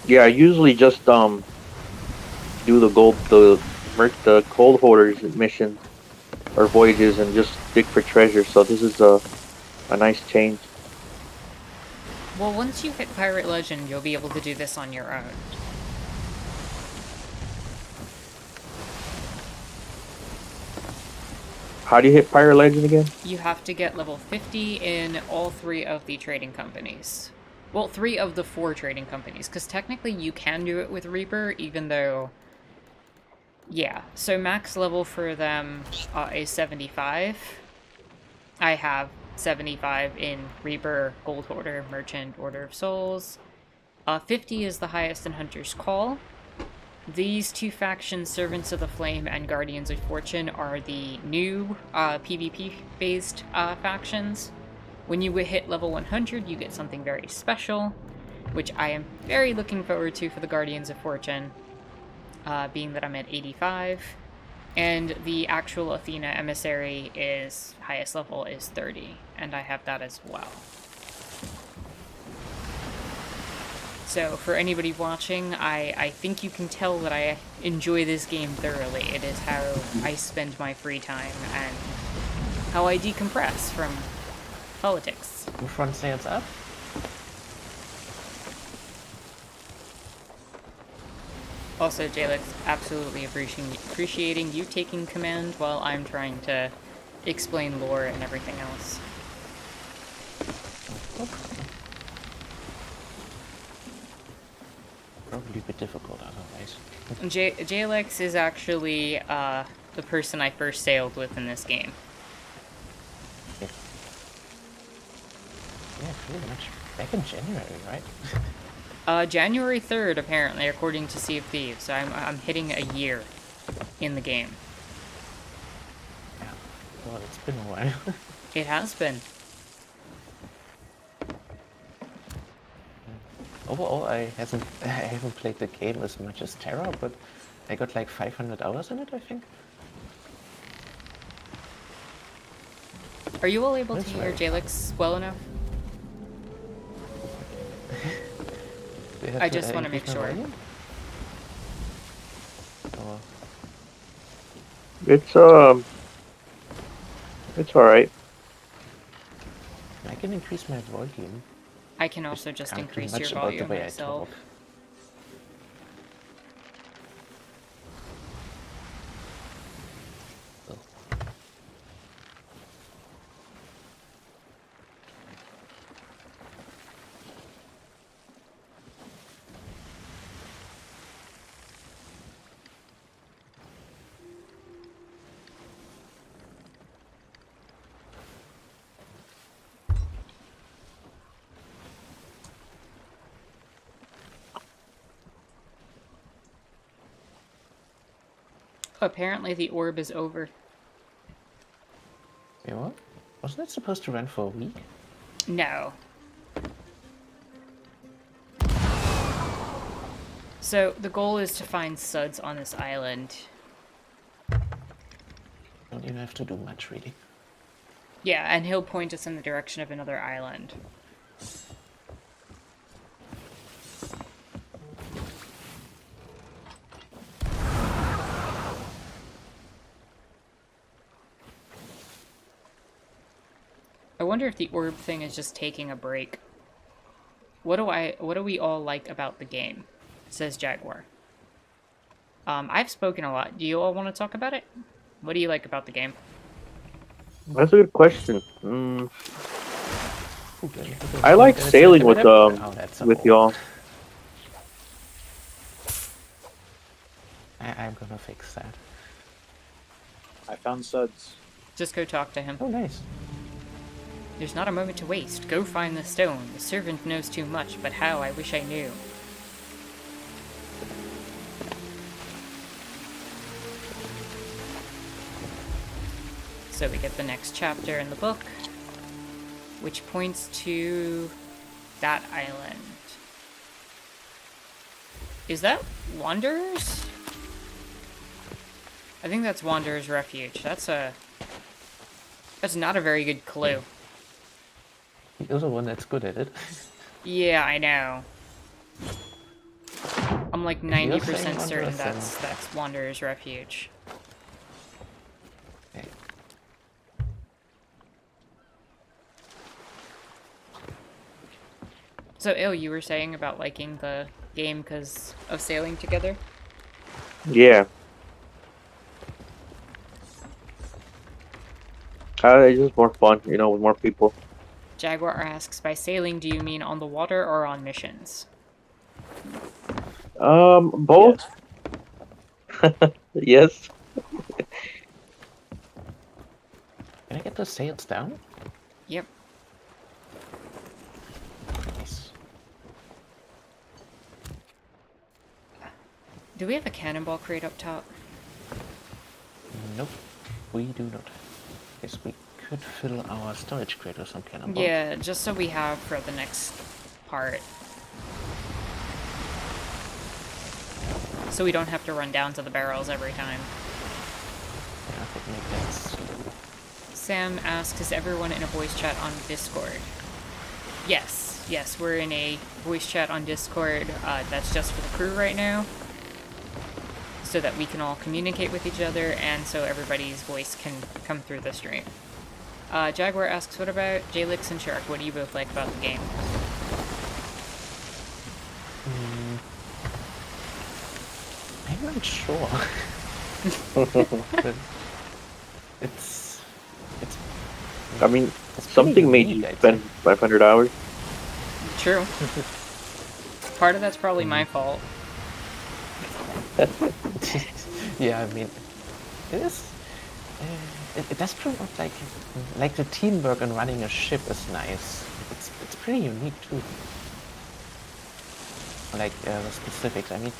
[SPEAKER 2] Yeah, I usually just do the cold hoarders mission or voyages and just dig for treasure. So this is a nice change.
[SPEAKER 1] Well, once you hit Pirate Legend, you'll be able to do this on your own.
[SPEAKER 2] How do you hit Pirate Legend again?
[SPEAKER 1] You have to get level 50 in all 3 of the trading companies. Well, 3 of the 4 trading companies, because technically you can do it with Reaper, even though... Yeah, so max level for them is 75. I have 75 in Reaper, Gold Hoarder, Merchant, Order of Souls. 50 is the highest in Hunter's Call. These 2 factions, Servants of the Flame and Guardians of Fortune, are the new PvP-based factions. When you hit level 100, you get something very special, which I am very looking forward to for the Guardians of Fortune, being that I'm at 85. And the actual Athena Emissary is, highest level is 30, and I have that as well. So, for anybody watching, I think you can tell that I enjoy this game thoroughly. It is how I spend my free time, and how I decompress from politics.
[SPEAKER 3] The front sails up.
[SPEAKER 1] Also, Jalix, absolutely appreciating you taking command while I'm trying to explain lore and everything else.
[SPEAKER 3] Probably a bit difficult otherwise.
[SPEAKER 1] Jalix is actually the person I first sailed with in this game.
[SPEAKER 3] Yeah, pretty much back in January, right?
[SPEAKER 1] January 3rd, apparently, according to Sea of Thieves. So I'm hitting a year in the game.
[SPEAKER 3] Yeah. Well, it's been a while.
[SPEAKER 1] It has been.
[SPEAKER 3] Overall, I haven't played the game as much as Terra, but I got like 500 hours in it, I think.
[SPEAKER 1] Are you all able
[SPEAKER 3] That's
[SPEAKER 1] to hear
[SPEAKER 3] very
[SPEAKER 1] Jalix well enough? I just want to make sure.
[SPEAKER 3] Or...
[SPEAKER 2] It's all right.
[SPEAKER 3] I can increase my volume.
[SPEAKER 1] I can also just
[SPEAKER 3] Can't do
[SPEAKER 1] increase
[SPEAKER 3] much
[SPEAKER 1] your
[SPEAKER 3] about the
[SPEAKER 1] volume
[SPEAKER 3] way I
[SPEAKER 1] myself.
[SPEAKER 3] talk.
[SPEAKER 1] Apparently the orb is over.
[SPEAKER 3] Wait, what? Wasn't it supposed to run for a week?
[SPEAKER 1] No. So the goal is to find suds on this island.
[SPEAKER 3] Don't even have to do much, really.
[SPEAKER 1] Yeah, and he'll point us in the direction of another island. I wonder if the orb thing is just taking a break. What do we all like about the game? Says Jaguar. I've spoken a lot. Do you all want to talk about it? What do you like about the game?
[SPEAKER 2] That's a good question.
[SPEAKER 3] Ooh,
[SPEAKER 2] I like
[SPEAKER 3] it's a
[SPEAKER 2] sailing
[SPEAKER 3] limited. Oh, that's a
[SPEAKER 2] with
[SPEAKER 3] hole.
[SPEAKER 2] y'all.
[SPEAKER 3] I'm gonna fix that.
[SPEAKER 5] I found suds.
[SPEAKER 1] Just go talk to him.
[SPEAKER 3] Oh, nice.
[SPEAKER 1] There's not a moment to waste. Go find the stone. The servant knows too much, but how I wish I knew. So we get the next chapter in the book, which points to that island. Is that Wanderers? I think that's Wanderers Refuge. That's not a very good clue.
[SPEAKER 3] You're the one that's good at it.
[SPEAKER 1] Yeah, I know. I'm like
[SPEAKER 3] If you're
[SPEAKER 1] 90%
[SPEAKER 3] saying
[SPEAKER 1] certain
[SPEAKER 3] Wanderers, then-
[SPEAKER 1] that's Wanderers Refuge.
[SPEAKER 3] Okay.
[SPEAKER 1] So, Il, you were saying about liking the game because of sailing together?
[SPEAKER 2] Yeah. It's just more fun, with more people.
[SPEAKER 1] Jaguar asks, by sailing, do you mean on the water or on missions?
[SPEAKER 2] Both. Yes.
[SPEAKER 3] Can I get the sails down?
[SPEAKER 1] Yep.
[SPEAKER 3] Nice.
[SPEAKER 1] Do we have a cannonball crate up top?
[SPEAKER 3] Nope, we do not. Guess we could fill our storage crate with some cannonballs.
[SPEAKER 1] Yeah, just so we have for the next part. So we don't have to run down to the barrels every time.
[SPEAKER 3] Yeah, that makes sense.
[SPEAKER 1] Sam asks, is everyone in a voice chat on Discord? Yes, we're in a voice chat on Discord. That's just for the crew right now, so that we can all communicate with each other, and so everybody's voice can come through the stream. Jaguar asks, what about Jalix and Shark? What do you both like about the game?
[SPEAKER 3] I'm not sure. But it's
[SPEAKER 2] I mean,
[SPEAKER 3] it's pretty
[SPEAKER 2] something made
[SPEAKER 3] unique,
[SPEAKER 2] you
[SPEAKER 3] I'd
[SPEAKER 2] spend
[SPEAKER 3] say.
[SPEAKER 2] 500 hours.
[SPEAKER 1] True. Part of that's probably my fault.
[SPEAKER 3] Yeah, I mean, it is. It does prove out like the teamwork and running a ship is nice. It's pretty unique too. Like the specifics. I mean,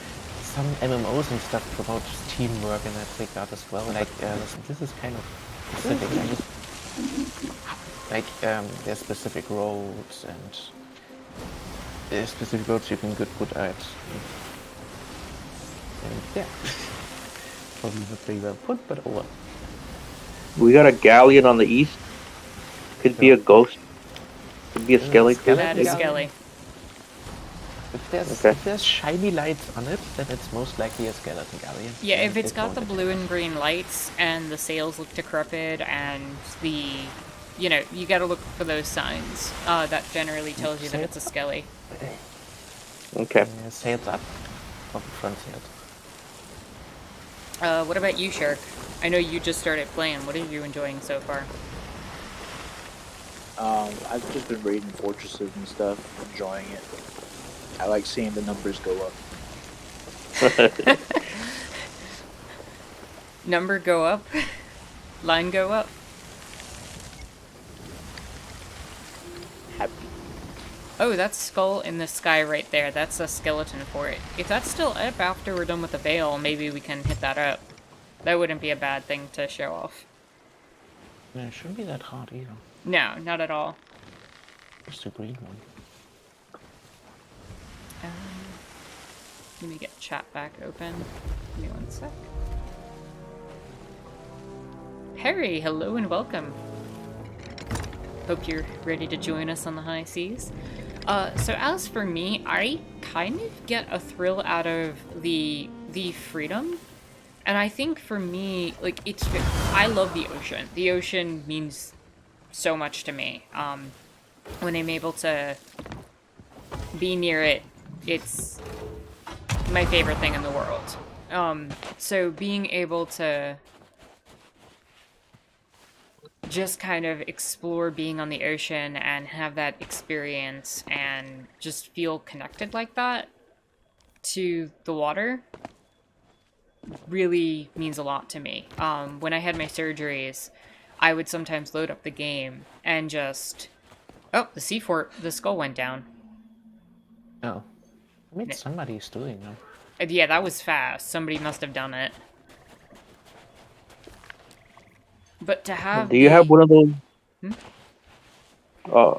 [SPEAKER 3] some MMOs and stuff promote teamwork in that regard as well. Like this is kind of specific. I mean, like there's specific roads and there's specific roads you can get good at. And yeah, probably not very well put, but oh well.
[SPEAKER 2] We got a galleon on the east. Could be a ghost. Could be a skelly.
[SPEAKER 1] That is
[SPEAKER 3] Yeah.
[SPEAKER 1] Skelly.
[SPEAKER 3] If there's shiny lights on it, then it's most likely a skeleton galleon.
[SPEAKER 1] Yeah,
[SPEAKER 3] And
[SPEAKER 1] if it's
[SPEAKER 3] it
[SPEAKER 1] got
[SPEAKER 3] won't
[SPEAKER 1] the
[SPEAKER 3] attack.
[SPEAKER 1] blue and green lights and the sails look decrepit and you gotta look for those signs. That generally tells you that it's a Skelly.
[SPEAKER 2] Okay.
[SPEAKER 3] Sails up. Or front sails.
[SPEAKER 1] What about you, Shark? I know you just started playing. What are you enjoying so far?
[SPEAKER 5] I've just been raiding fortresses and stuff, enjoying it. I like seeing the numbers go up.
[SPEAKER 1] Number go up? Line go up?
[SPEAKER 5] Happy.
[SPEAKER 1] Oh, that's skull in the sky right there. That's a skeleton for it. If that's still up after we're done with the veil, maybe we can hit that up. That wouldn't be a bad thing to show off.
[SPEAKER 3] Yeah, it shouldn't be that hard either.
[SPEAKER 1] No, not at all.
[SPEAKER 3] Just the green one.
[SPEAKER 1] Let me get chat back open. Give me one sec. Harry, hello and welcome. Hope you're ready to join us on the high seas. So as for me, I kind of get a thrill out of the freedom. And I think for me, like, I love the ocean. The ocean means so much to me. When I'm able to be near it, it's my favorite thing in the world. So being able to just kind of explore being on the ocean and have that experience and just feel connected like that to the water really means a lot to me. When I had my surgeries, I would sometimes load up the game and just... Oh, the skull went down.
[SPEAKER 3] Oh. I mean, somebody's doing them.
[SPEAKER 1] Yeah, that was fast. Somebody must have done it. But to have
[SPEAKER 2] Do you have one of those?
[SPEAKER 1] Hmm?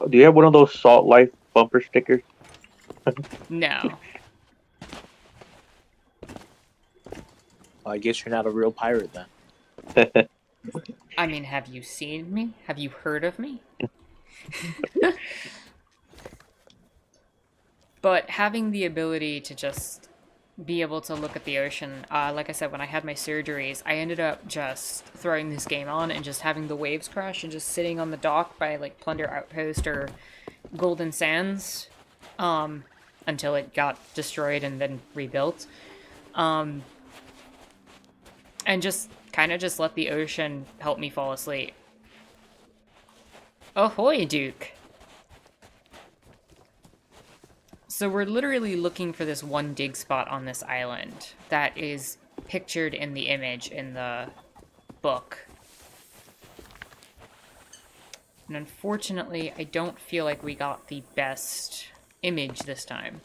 [SPEAKER 2] Do you have one of those Salt Life bumper stickers?
[SPEAKER 1] No.
[SPEAKER 5] Well, I guess you're not a real pirate then.
[SPEAKER 1] I mean, have you seen me? Have you heard of me? But having the ability to just be able to look at the ocean, like I said, when I had my surgeries, I ended up just throwing this game on and just having the waves crash and just sitting on the dock by like Plunder Outpost or Golden Sands, until it got destroyed and then rebuilt. And just kind of just let the ocean help me fall asleep. Ahoy, Duke! So we're literally looking for this one dig spot on this island that is pictured in the image in the book. And unfortunately, I don't feel like we got the best image this time.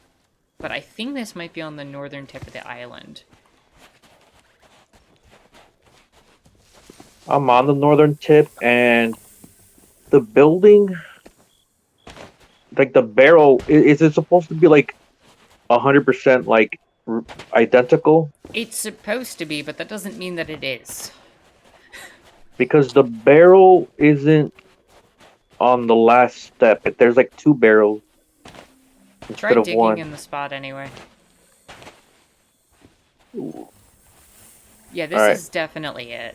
[SPEAKER 1] But I think this might be on the northern tip of the island.
[SPEAKER 2] I'm on the northern tip, and the building, like the barrel, is it supposed to be like 100% like identical?
[SPEAKER 1] It's supposed to be, but that doesn't mean that it is.
[SPEAKER 2] Because the barrel isn't on the last step. There's like two barrels
[SPEAKER 1] Try
[SPEAKER 2] instead of
[SPEAKER 1] digging
[SPEAKER 2] one.
[SPEAKER 1] in the spot anyway. Yeah, this
[SPEAKER 2] Alright.
[SPEAKER 1] is definitely it.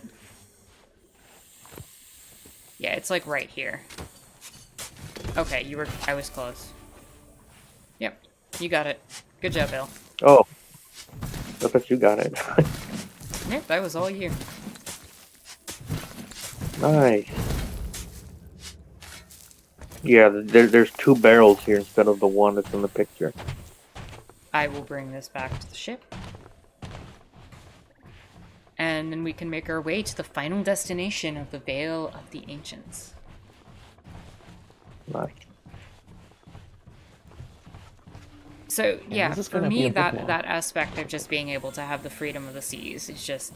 [SPEAKER 1] Yeah, it's like right here. Okay, I was close. Yep, you got it. Good job, Bill.
[SPEAKER 2] Oh, I bet you got it.
[SPEAKER 1] Yep, that was all you.
[SPEAKER 2] Nice. Yeah, there's two barrels here instead of the one that's in the picture.
[SPEAKER 1] I will bring this back to the ship. And then we can make our way to the final destination of the Vale of the Ancients.
[SPEAKER 2] Nice.
[SPEAKER 1] So, yeah,
[SPEAKER 3] this is
[SPEAKER 1] for
[SPEAKER 3] gonna be
[SPEAKER 1] me,
[SPEAKER 3] a big
[SPEAKER 1] that
[SPEAKER 3] one.
[SPEAKER 1] aspect of just being able to have the freedom of the seas is just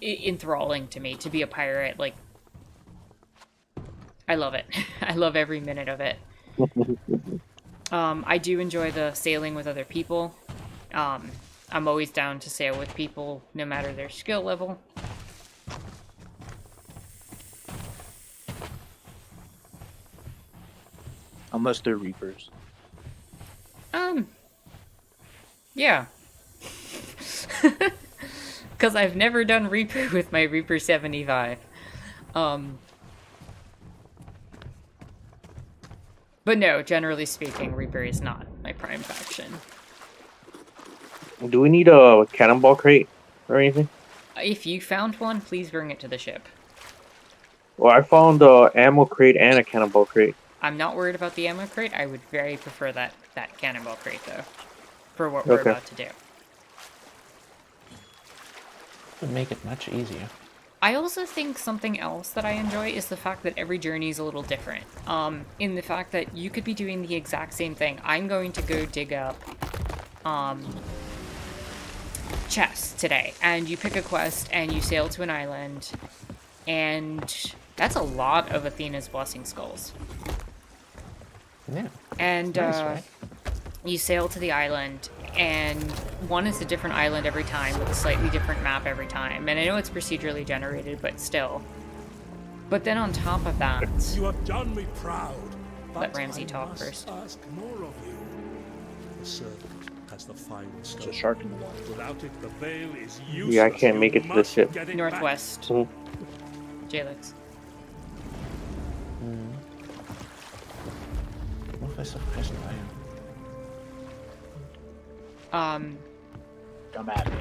[SPEAKER 1] enthralling to me. To be a pirate, like, I love it. I love every minute of it. I do enjoy the sailing with other people. I'm always down to sail with people, no matter their skill level.
[SPEAKER 5] Unless they're reapers.
[SPEAKER 1] Yeah. Because I've never done Reaper with my Reaper 75. But no, generally speaking, Reaper is not my prime faction.
[SPEAKER 2] Do we need a cannonball crate or anything?
[SPEAKER 1] If you found one, please bring it to the ship.
[SPEAKER 2] Well, I found a ammo crate and a cannonball crate.
[SPEAKER 1] I'm not worried about the ammo crate. I would very prefer that cannonball crate, though, for what we're
[SPEAKER 2] Okay.
[SPEAKER 1] about to do.
[SPEAKER 3] Would make it much easier.
[SPEAKER 1] I also think something else that I enjoy is the fact that every journey is a little different. In the fact that you could be doing the exact same thing. I'm going to go dig up chests today, and you pick a quest and you sail to an island, and that's a lot of Athena's Blessing Skulls.
[SPEAKER 3] Yeah.
[SPEAKER 1] And
[SPEAKER 3] Nice, right?
[SPEAKER 1] you sail to the island, and one is a different island every time with a slightly different map every time. And I know it's procedurally generated, but still. But then on top of that,
[SPEAKER 6] You have done me proud.
[SPEAKER 1] Let
[SPEAKER 6] but
[SPEAKER 1] Ramsey
[SPEAKER 6] I
[SPEAKER 1] talk
[SPEAKER 6] must
[SPEAKER 1] first.
[SPEAKER 6] Ask more of you. The servant has the final
[SPEAKER 5] There's
[SPEAKER 6] stone.
[SPEAKER 5] a shark in the water.
[SPEAKER 6] Without it, the veil is useless.
[SPEAKER 2] Yeah, I can't
[SPEAKER 6] You
[SPEAKER 2] make it to the
[SPEAKER 6] must
[SPEAKER 2] ship.
[SPEAKER 6] get it
[SPEAKER 1] northwest,
[SPEAKER 2] Mhm.
[SPEAKER 1] Jalix.
[SPEAKER 3] Northwest of Crescent Island.
[SPEAKER 5] Come at me.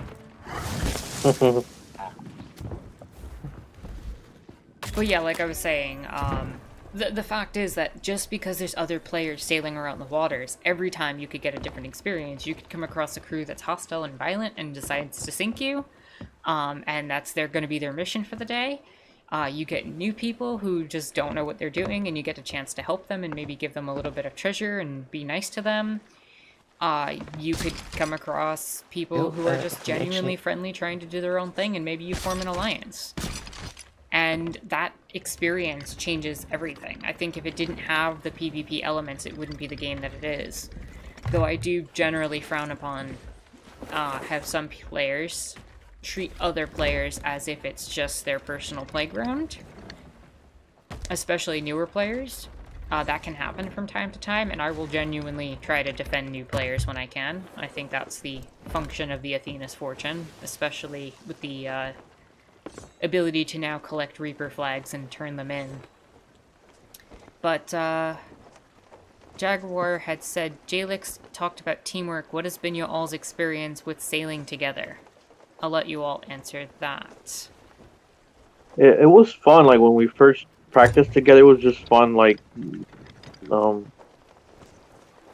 [SPEAKER 1] But yeah, like I was saying, the fact is that just because there's other players sailing around the waters, every time you could get a different experience. You could come across a crew that's hostile and violent and decides to sink you, and they're going to be their mission for the day. You get new people who just don't know what they're doing, and you get a chance to help them and maybe give them a little bit of treasure and be nice to them. You could come across people who are just genuinely friendly, trying to do their own thing, and maybe you form an alliance. And that experience changes everything. I think if it didn't have the PvP elements, it wouldn't be the game that it is. Though I do generally frown upon have some players treat other players as if it's just their personal playground. Especially newer players. That can happen from time to time, and I will genuinely try to defend new players when I can. I think that's the function of the Athena's Fortune, especially with the ability to now collect Reaper flags and turn them in. But, Jaguar had said, Jalix talked about teamwork. What has been your all's experience with sailing together? I'll let you all answer that.
[SPEAKER 2] It was fun. Like when we first practiced together, it was just fun. Like, it was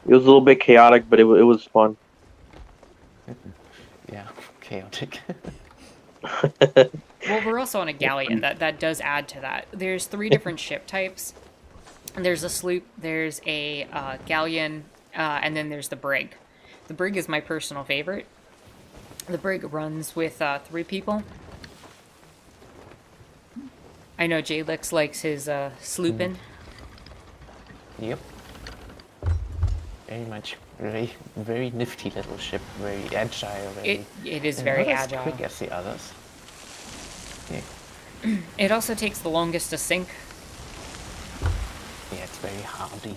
[SPEAKER 2] a little bit chaotic, but it was fun.
[SPEAKER 3] Yeah, chaotic.
[SPEAKER 1] Well, we're also on a galleon. That does add to that. There's 3 different ship types. There's a sloop, there's a galleon, and then there's the brig. The brig is my personal favorite. The brig runs with 3 people. I know Jalix likes his sloopin'.
[SPEAKER 3] Yep. Very much, very nifty little ship, very agile.
[SPEAKER 1] It is very
[SPEAKER 3] not
[SPEAKER 1] agile.
[SPEAKER 3] As quick as the others. Yeah.
[SPEAKER 1] It also takes the longest to sink.
[SPEAKER 3] Yeah, it's very hardy.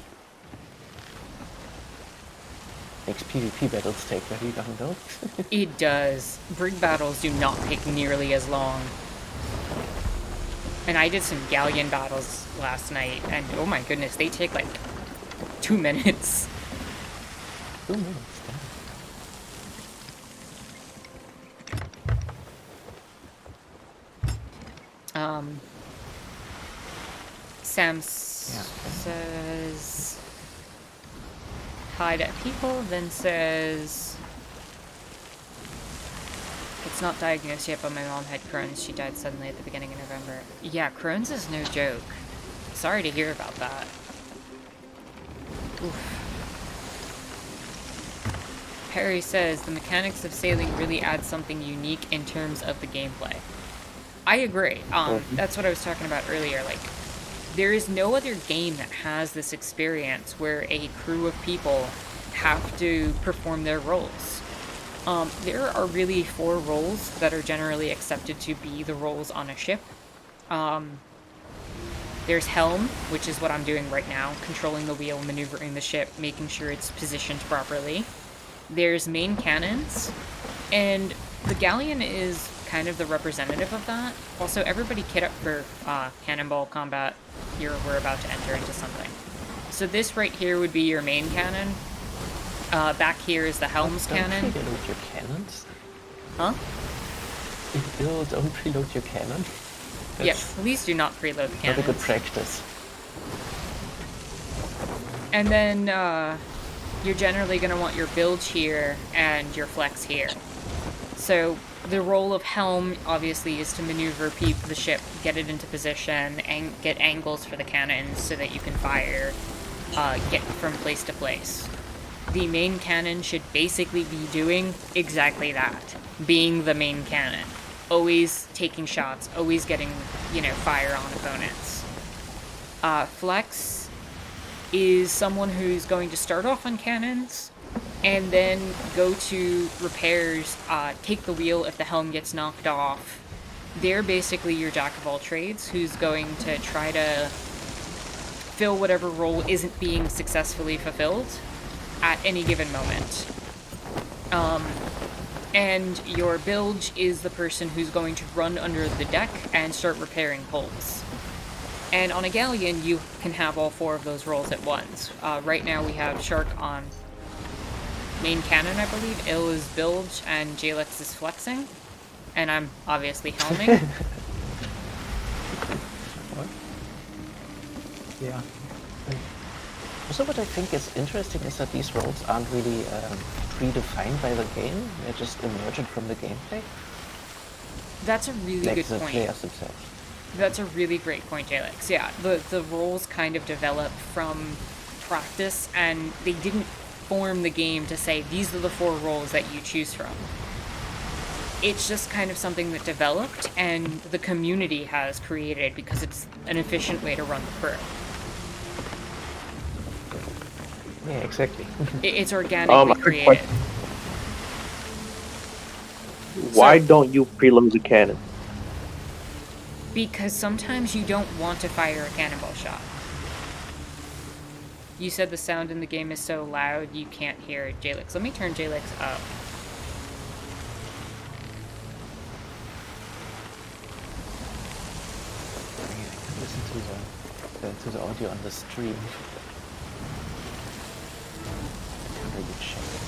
[SPEAKER 3] Makes PvP battles take very long though.
[SPEAKER 1] It does. Brig battles do not take nearly as long. And I did some galleon battles last night, and oh my goodness, they take like 2 minutes.
[SPEAKER 3] 2 minutes.
[SPEAKER 1] Sam says hi to people, then says it's not diagnosed yet, but my mom had Crohn's. She died suddenly at the beginning of November. Yeah, Crohn's is no joke. Sorry to hear about that. Oof. Harry says the mechanics of sailing really add something unique in terms of the gameplay. I agree. That's what I was talking about earlier. Like, there is no other game that has this experience where a crew of people have to perform their roles. There are really 4 roles that are generally accepted to be the roles on a ship. There's helm, which is what I'm doing right now, controlling the wheel, maneuvering the ship, making sure it's positioned properly. There's main cannons, and the galleon is kind of the representative of that. Also, everybody kit up for cannonball combat. We're about to enter into something. So this right here would be your main cannon. Back here is the helm's cannon.
[SPEAKER 3] Don't preload your cannons.
[SPEAKER 1] Huh?
[SPEAKER 3] Don't preload your cannon.
[SPEAKER 1] Yes, please do not preload the cannons.
[SPEAKER 3] Not a good practice.
[SPEAKER 1] And then you're generally going to want your bilge here and your flex here. So the role of helm, obviously, is to maneuver the ship, get it into position, and get angles for the cannons so that you can fire, get from place to place. The main cannon should basically be doing exactly that, being the main cannon. Always taking shots, always getting, fire on opponents. Flex is someone who's going to start off on cannons, and then go to repairs, take the wheel if the helm gets knocked off. They're basically your jack of all trades, who's going to try to fill whatever role isn't being successfully fulfilled at any given moment. And your bilge is the person who's going to run under the deck and start repairing holes. And on a galleon, you can have all 4 of those roles at once. Right now we have Shark on main cannon, I believe. Il is bilge, and Jalix is flexing. and I'm obviously helming.
[SPEAKER 3] What? Yeah. Also, what I think is interesting is that these roles aren't really predefined by the game. They're just emergent from the gameplay.
[SPEAKER 1] That's a really
[SPEAKER 3] Like
[SPEAKER 1] good
[SPEAKER 3] the
[SPEAKER 1] point.
[SPEAKER 3] players themselves.
[SPEAKER 1] That's a really great point, Alex. Yeah, the roles kind of develop from practice, and they didn't form the game to say, these are the 4 roles that you choose from. It's just kind of something that developed, and the community has created because it's an efficient way to run the crew.
[SPEAKER 3] Yeah, exactly.
[SPEAKER 1] It's organically
[SPEAKER 2] a quick
[SPEAKER 1] created.
[SPEAKER 2] question. Why
[SPEAKER 1] So-
[SPEAKER 2] don't you preload the cannon?
[SPEAKER 1] Because sometimes you don't want to fire a cannonball shot. You said the sound in the game is so loud you can't hear Jalix. Let me turn Jalix up.
[SPEAKER 3] I mean, I can listen to the audio on the stream. I can't really check it.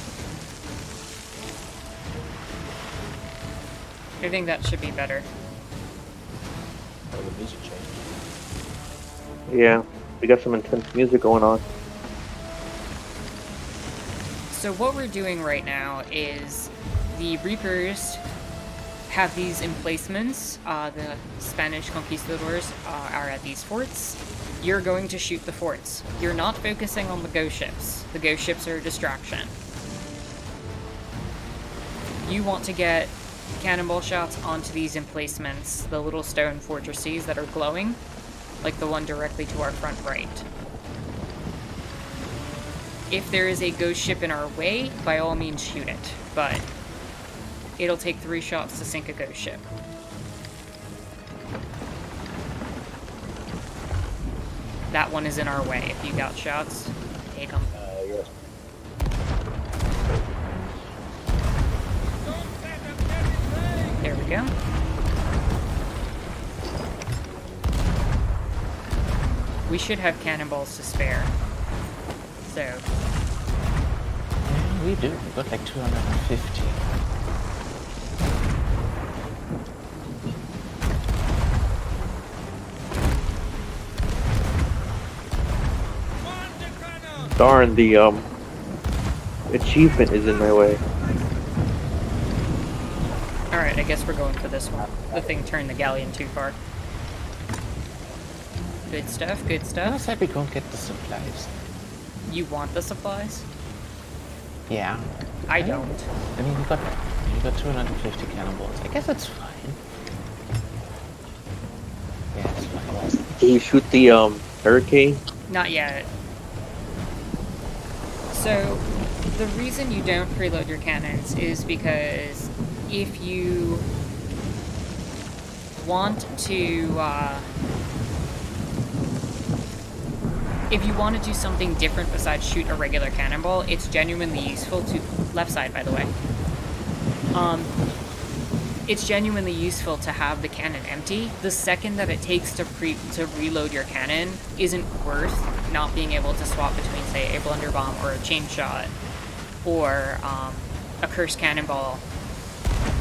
[SPEAKER 1] I think that should be better.
[SPEAKER 5] Oh, the music changed.
[SPEAKER 2] Yeah, we got some intense music going on.
[SPEAKER 1] So what we're doing right now is the Reapers have these emplacements. The Spanish conquistadors are at these forts. You're going to shoot the forts. You're not focusing on the ghost ships. The ghost ships are a distraction. You want to get cannonball shots onto these emplacements, the little stone fortresses that are glowing, like the one directly to our front right. If there is a ghost ship in our way, by all means shoot it, but it'll take 3 shots to sink a ghost ship. That one is in our way. If you got shots, take them.
[SPEAKER 5] Yes.
[SPEAKER 1] There we go. We should have cannonballs to spare. So,
[SPEAKER 3] Yeah, we do. We got like 250.
[SPEAKER 2] Darn, the achievement is in my way.
[SPEAKER 1] alright, I guess we're going for this one. The thing turned the galleon too far. Good stuff, good
[SPEAKER 3] I
[SPEAKER 1] stuff.
[SPEAKER 3] said we can't get the supplies.
[SPEAKER 1] You want the supplies?
[SPEAKER 3] Yeah.
[SPEAKER 1] I don't.
[SPEAKER 3] I mean, we got 250 cannonballs. I guess it's fine. Yeah, it's fine.
[SPEAKER 2] Can you shoot the hurricane?
[SPEAKER 1] Not yet. So, the reason you don't preload your cannons is because if you want to, if you want to do something different besides shoot a regular cannonball, it's genuinely useful to... Left side, by the way. It's genuinely useful to have the cannon empty. The second that it takes to reload your cannon isn't worth not being able to swap between, say, a blunder bomb or a chain shot, or a cursed cannonball,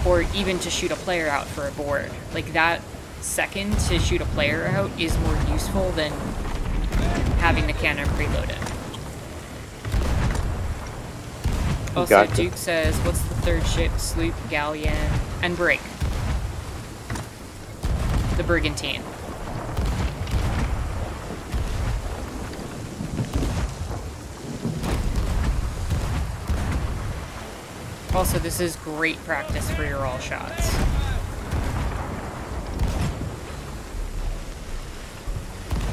[SPEAKER 1] or even to shoot a player out for a board. Like, that second to shoot a player out is more useful than having the cannon preloaded. Also,
[SPEAKER 2] Gotcha.
[SPEAKER 1] Duke says, what's the third ship? Sloop, galleon, and brig. The brigantine. Also, this is great practice for your all shots.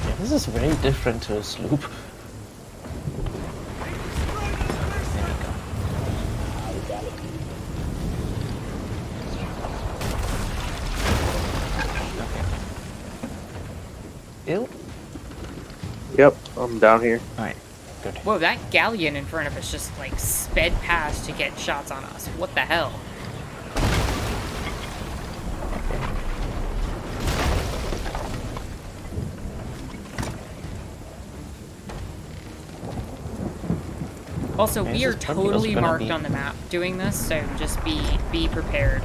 [SPEAKER 3] Yeah, this is very different to a sloop. There we go.
[SPEAKER 5] We got it.
[SPEAKER 3] Okay. Ill?
[SPEAKER 2] Yep, I'm down here.
[SPEAKER 3] Alright, good.
[SPEAKER 1] Whoa, that galleon in front of us just, like, sped past to get shots on us. What the hell? Also,
[SPEAKER 3] Yeah,
[SPEAKER 1] we
[SPEAKER 3] this
[SPEAKER 1] are
[SPEAKER 3] is probably also
[SPEAKER 1] totally
[SPEAKER 3] gonna
[SPEAKER 1] marked
[SPEAKER 3] be-
[SPEAKER 1] on the map doing this, so just be prepared.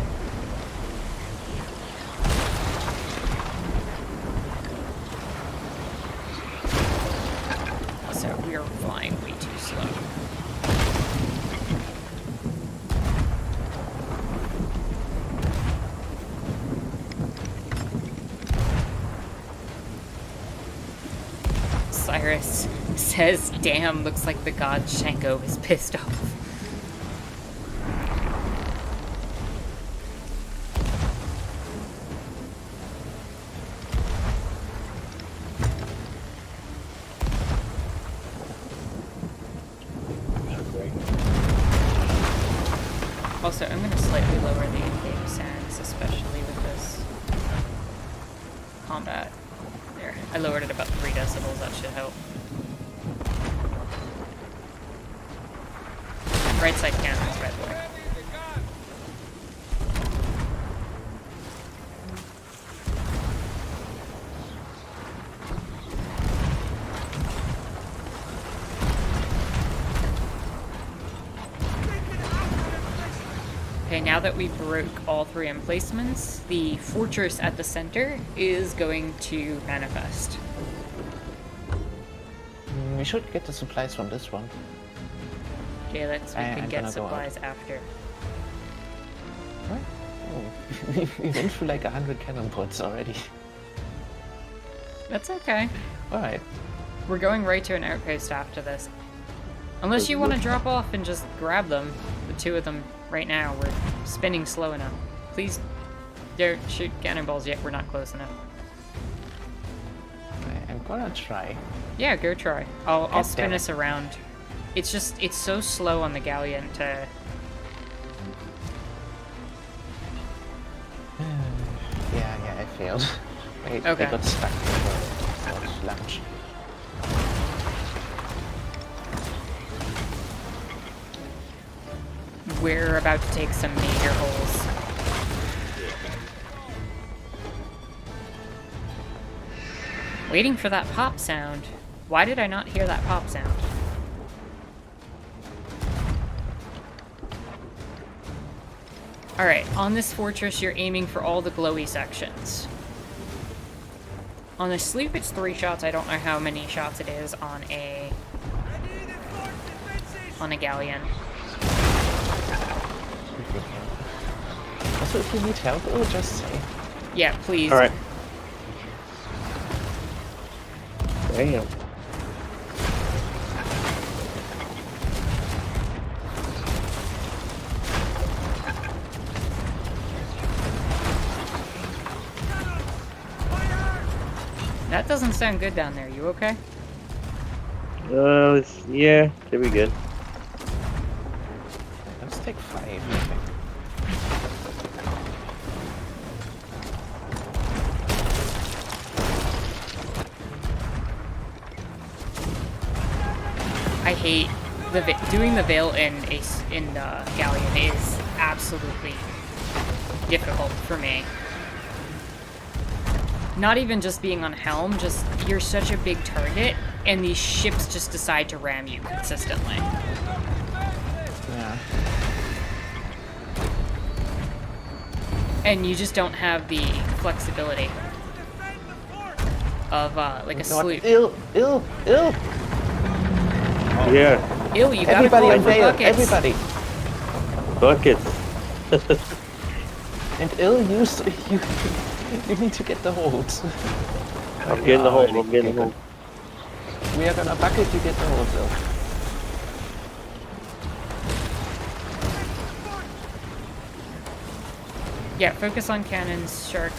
[SPEAKER 1] says, damn, looks like the god Shango is pissed off. Also, I'm going to slightly lower the in-game sounds, especially with this combat. There, I lowered it about 3 decibels, that should help. Right side cannons, by the way. Okay, now that we broke all 3 emplacements, the fortress at the center is going to manifest.
[SPEAKER 3] We should get the supplies from this one.
[SPEAKER 1] Okay, we can
[SPEAKER 3] I'm
[SPEAKER 1] get
[SPEAKER 3] gonna go out.
[SPEAKER 1] supplies after.
[SPEAKER 3] What? Oh. We went through like 100 cannon pods already.
[SPEAKER 1] That's okay.
[SPEAKER 3] Alright.
[SPEAKER 1] We're going right to an outpost after this. Unless you want to drop off and just grab them, the 2 of them right now. We're spinning slow enough. Please don't shoot cannonballs yet, we're not close enough.
[SPEAKER 3] I'm gonna try.
[SPEAKER 1] Yeah, go try. I'll
[SPEAKER 3] God
[SPEAKER 1] spin
[SPEAKER 3] damn it.
[SPEAKER 1] us around. It's just, it's so slow on the galleon to...
[SPEAKER 3] Yeah, I failed. Wait,
[SPEAKER 1] Okay.
[SPEAKER 3] I got stuck in the launch.
[SPEAKER 1] We're about to take some major holes. Waiting for that pop sound. Why did I not hear that pop sound? Alright, on this fortress you're aiming for all the glowy sections. On the sloop it's 3 shots, I don't know how many shots it is on a galleon.
[SPEAKER 3] Also, if you need help, just say.
[SPEAKER 1] Yeah, please.
[SPEAKER 2] All right. Damn.
[SPEAKER 1] That doesn't sound good down there. You okay?
[SPEAKER 2] Yeah, should be good.
[SPEAKER 3] Let's take 5, I think.
[SPEAKER 1] I hate doing the veil in galleon is absolutely difficult for me. Not even just being on helm, just you're such a big target, and these ships just decide to ram you consistently.
[SPEAKER 3] Yeah.
[SPEAKER 1] And you just don't have the flexibility of like a sloop.
[SPEAKER 3] Ill!
[SPEAKER 2] Yeah,
[SPEAKER 1] Ew, you gotta
[SPEAKER 3] Everybody
[SPEAKER 1] pull
[SPEAKER 3] on
[SPEAKER 1] for
[SPEAKER 3] veil!
[SPEAKER 1] buckets.
[SPEAKER 3] Everybody!
[SPEAKER 2] buckets.
[SPEAKER 3] And you need to get the holds.
[SPEAKER 2] I'm getting the hole. I'm getting the hole.
[SPEAKER 3] We are gonna bucket to get the holds, Ill.
[SPEAKER 1] Yeah, focus on cannons, Shark.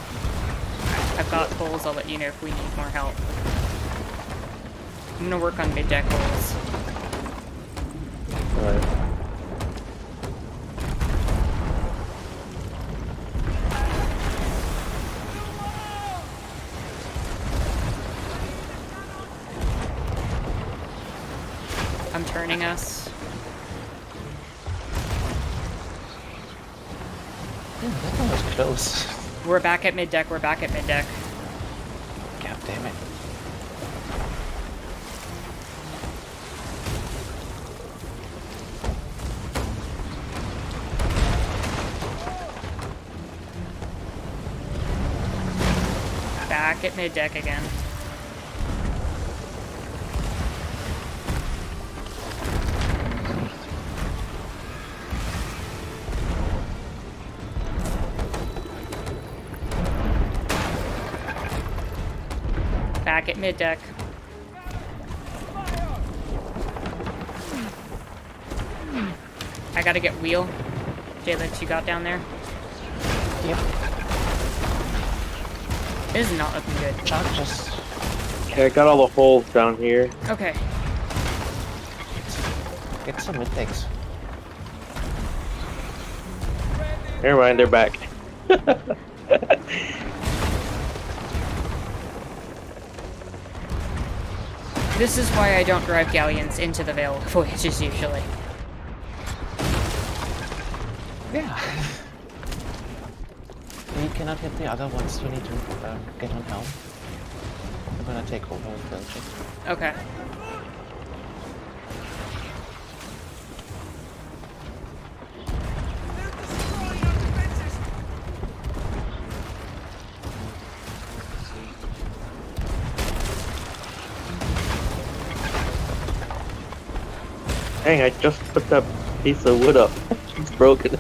[SPEAKER 1] I've got holes, I'll let you know if we need more help. I'm gonna work on mid-deck holes.
[SPEAKER 2] Alright.
[SPEAKER 1] I'm turning us.
[SPEAKER 3] Yeah, that one was close.
[SPEAKER 1] We're back at mid-deck, we're back at mid-deck.
[SPEAKER 3] God damn it.
[SPEAKER 1] Back at mid-deck again. Back at mid-deck. I gotta get wheel. Jalix, you got down there?
[SPEAKER 3] Yep.
[SPEAKER 1] This is not looking good.
[SPEAKER 3] Charges.
[SPEAKER 2] Okay, I got all the holes down here.
[SPEAKER 1] Okay.
[SPEAKER 3] Get some mid-decks.
[SPEAKER 2] Never mind, they're back.
[SPEAKER 1] This is why I don't drive galleons into the Vale voyages usually.
[SPEAKER 3] Yeah. You cannot hit the other ones. You need to get on helm. I'm gonna take over with Belgium.
[SPEAKER 1] Okay.
[SPEAKER 2] Dang, I just put that piece of wood up. It's broken.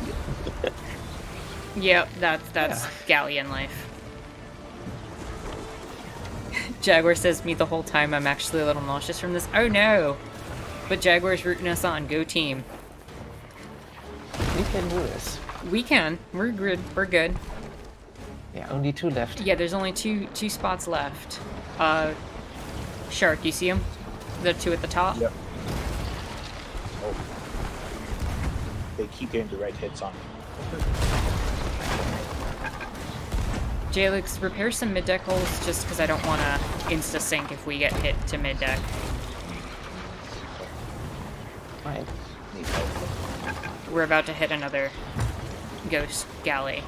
[SPEAKER 1] Yep, that's galleon life. Jaguar says me the whole time I'm actually a little nauseous from this. Oh no! But Jaguar's rooting us on. Go team.
[SPEAKER 3] We can do this.
[SPEAKER 1] We can. We're good. We're good.
[SPEAKER 3] Yeah, only 2 left.
[SPEAKER 1] Yeah, there's only two spots left. Shark, you see him? The 2 at the top?
[SPEAKER 5] Yep. Oh. They keep getting the right hits on me.
[SPEAKER 1] Jalix, repair some mid-deck holes just because I don't want to insta-sink if we get hit to mid-deck.
[SPEAKER 3] Fine.
[SPEAKER 5] Need help.
[SPEAKER 1] We're about to hit another ghost galley.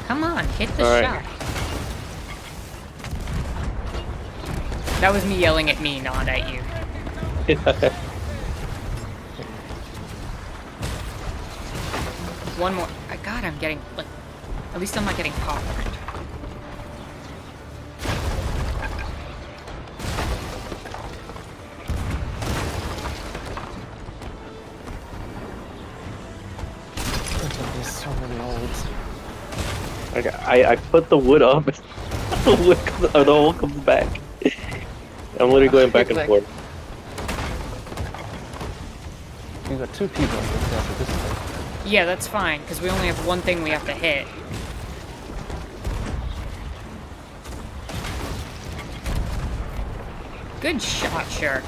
[SPEAKER 1] Come on, hit the
[SPEAKER 2] All right.
[SPEAKER 1] shot. That was me yelling at me, not at you. One more. God, I'm getting, like, at least I'm not getting popped.
[SPEAKER 3] There's so many loads.
[SPEAKER 2] Okay, I put the wood up. The wood comes, the hole comes back. I'm literally going back and forth.
[SPEAKER 3] You got 2 people in this at this point.
[SPEAKER 1] Yeah, that's fine, because we only have one thing we have to hit. Good shot, Shark.